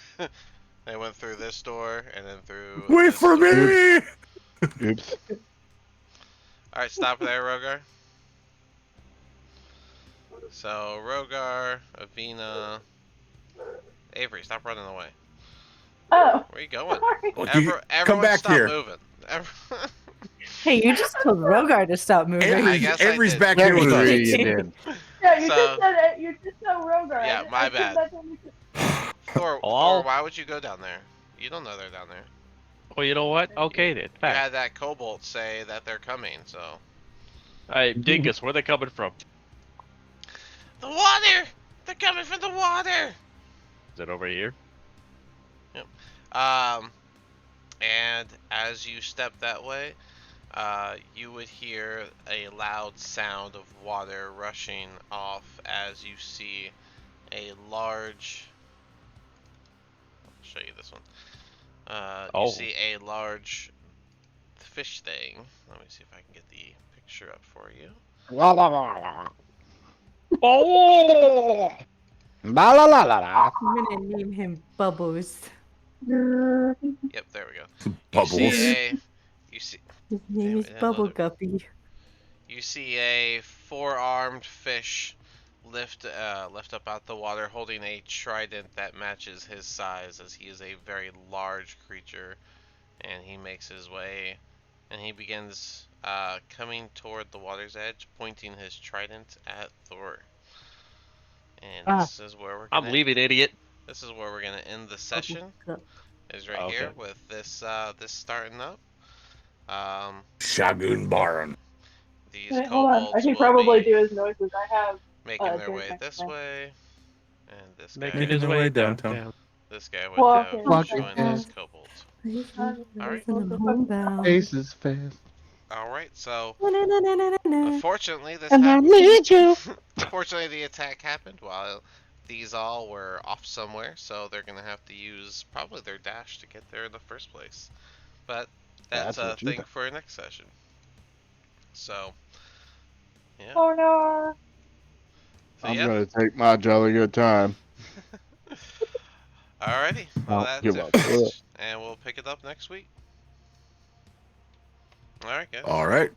They went through this door and then through. Wait this for door. me! Oops. All right, stop there, Rogar. So Rogar, Avina, Avery, stop running away. Oh. Where are you going? Sorry. Look, Everyone come back stop here. moving. Hey, you just told Rogar to stop moving. I guess I Avery's did. back here with us. Technically, you did. Yeah, you So- just said it. You just said Rogar. Yeah, my I bad. That's what you said. Thor, Oh. why would you go down there? You don't know they're down there. Well, you know what? Okay then. You Fact. had that kobold say that they're coming, so. Hey, Dingus, where they coming from? The water! They're coming from the water! Is it over here? And as you step that way, you would hear a loud sound of water rushing off as you see a large. I'll show you this one. You see a large fish thing. Let me see if I can get the picture up for you. Oh! I'm gonna name him Bubbles. Yep, there we go. Bubbles. You see. His name Damn, is it didn't Bubble load it. Guppy. You see a four-armed fish lift up out the water, holding a trident that matches his size, as he is a very large creature, and he makes his way, and he begins coming toward the water's edge, pointing his trident at Thor. And this is where we're I'm gonna. leaving, idiot. This is where we're gonna end the session. Is right Okay. here with this this starting up. Shagun Baran. These Wait, hold on. I kobolds can will probably be do his noises. I have making their doing way my this command. way, and this Making guy, his their way way downtown. downtown. this guy would Well, have okay. joined his kobolds. Alright. Homebound. Ace is fast. All right, so Na-na-na-na-na-na. unfortunately this And I happened. need you. Unfortunately, the attack happened while these all were off somewhere, so they're gonna have to use probably their dash to get there in the first place. But that's That's a what you thing think. for next session. So, yeah. Oh no. So, I'm yeah. gonna take my jolly good time. Alrighty. Well, Oh, that's you're it. welcome. And we'll pick it up next week. Alright, guys. All right.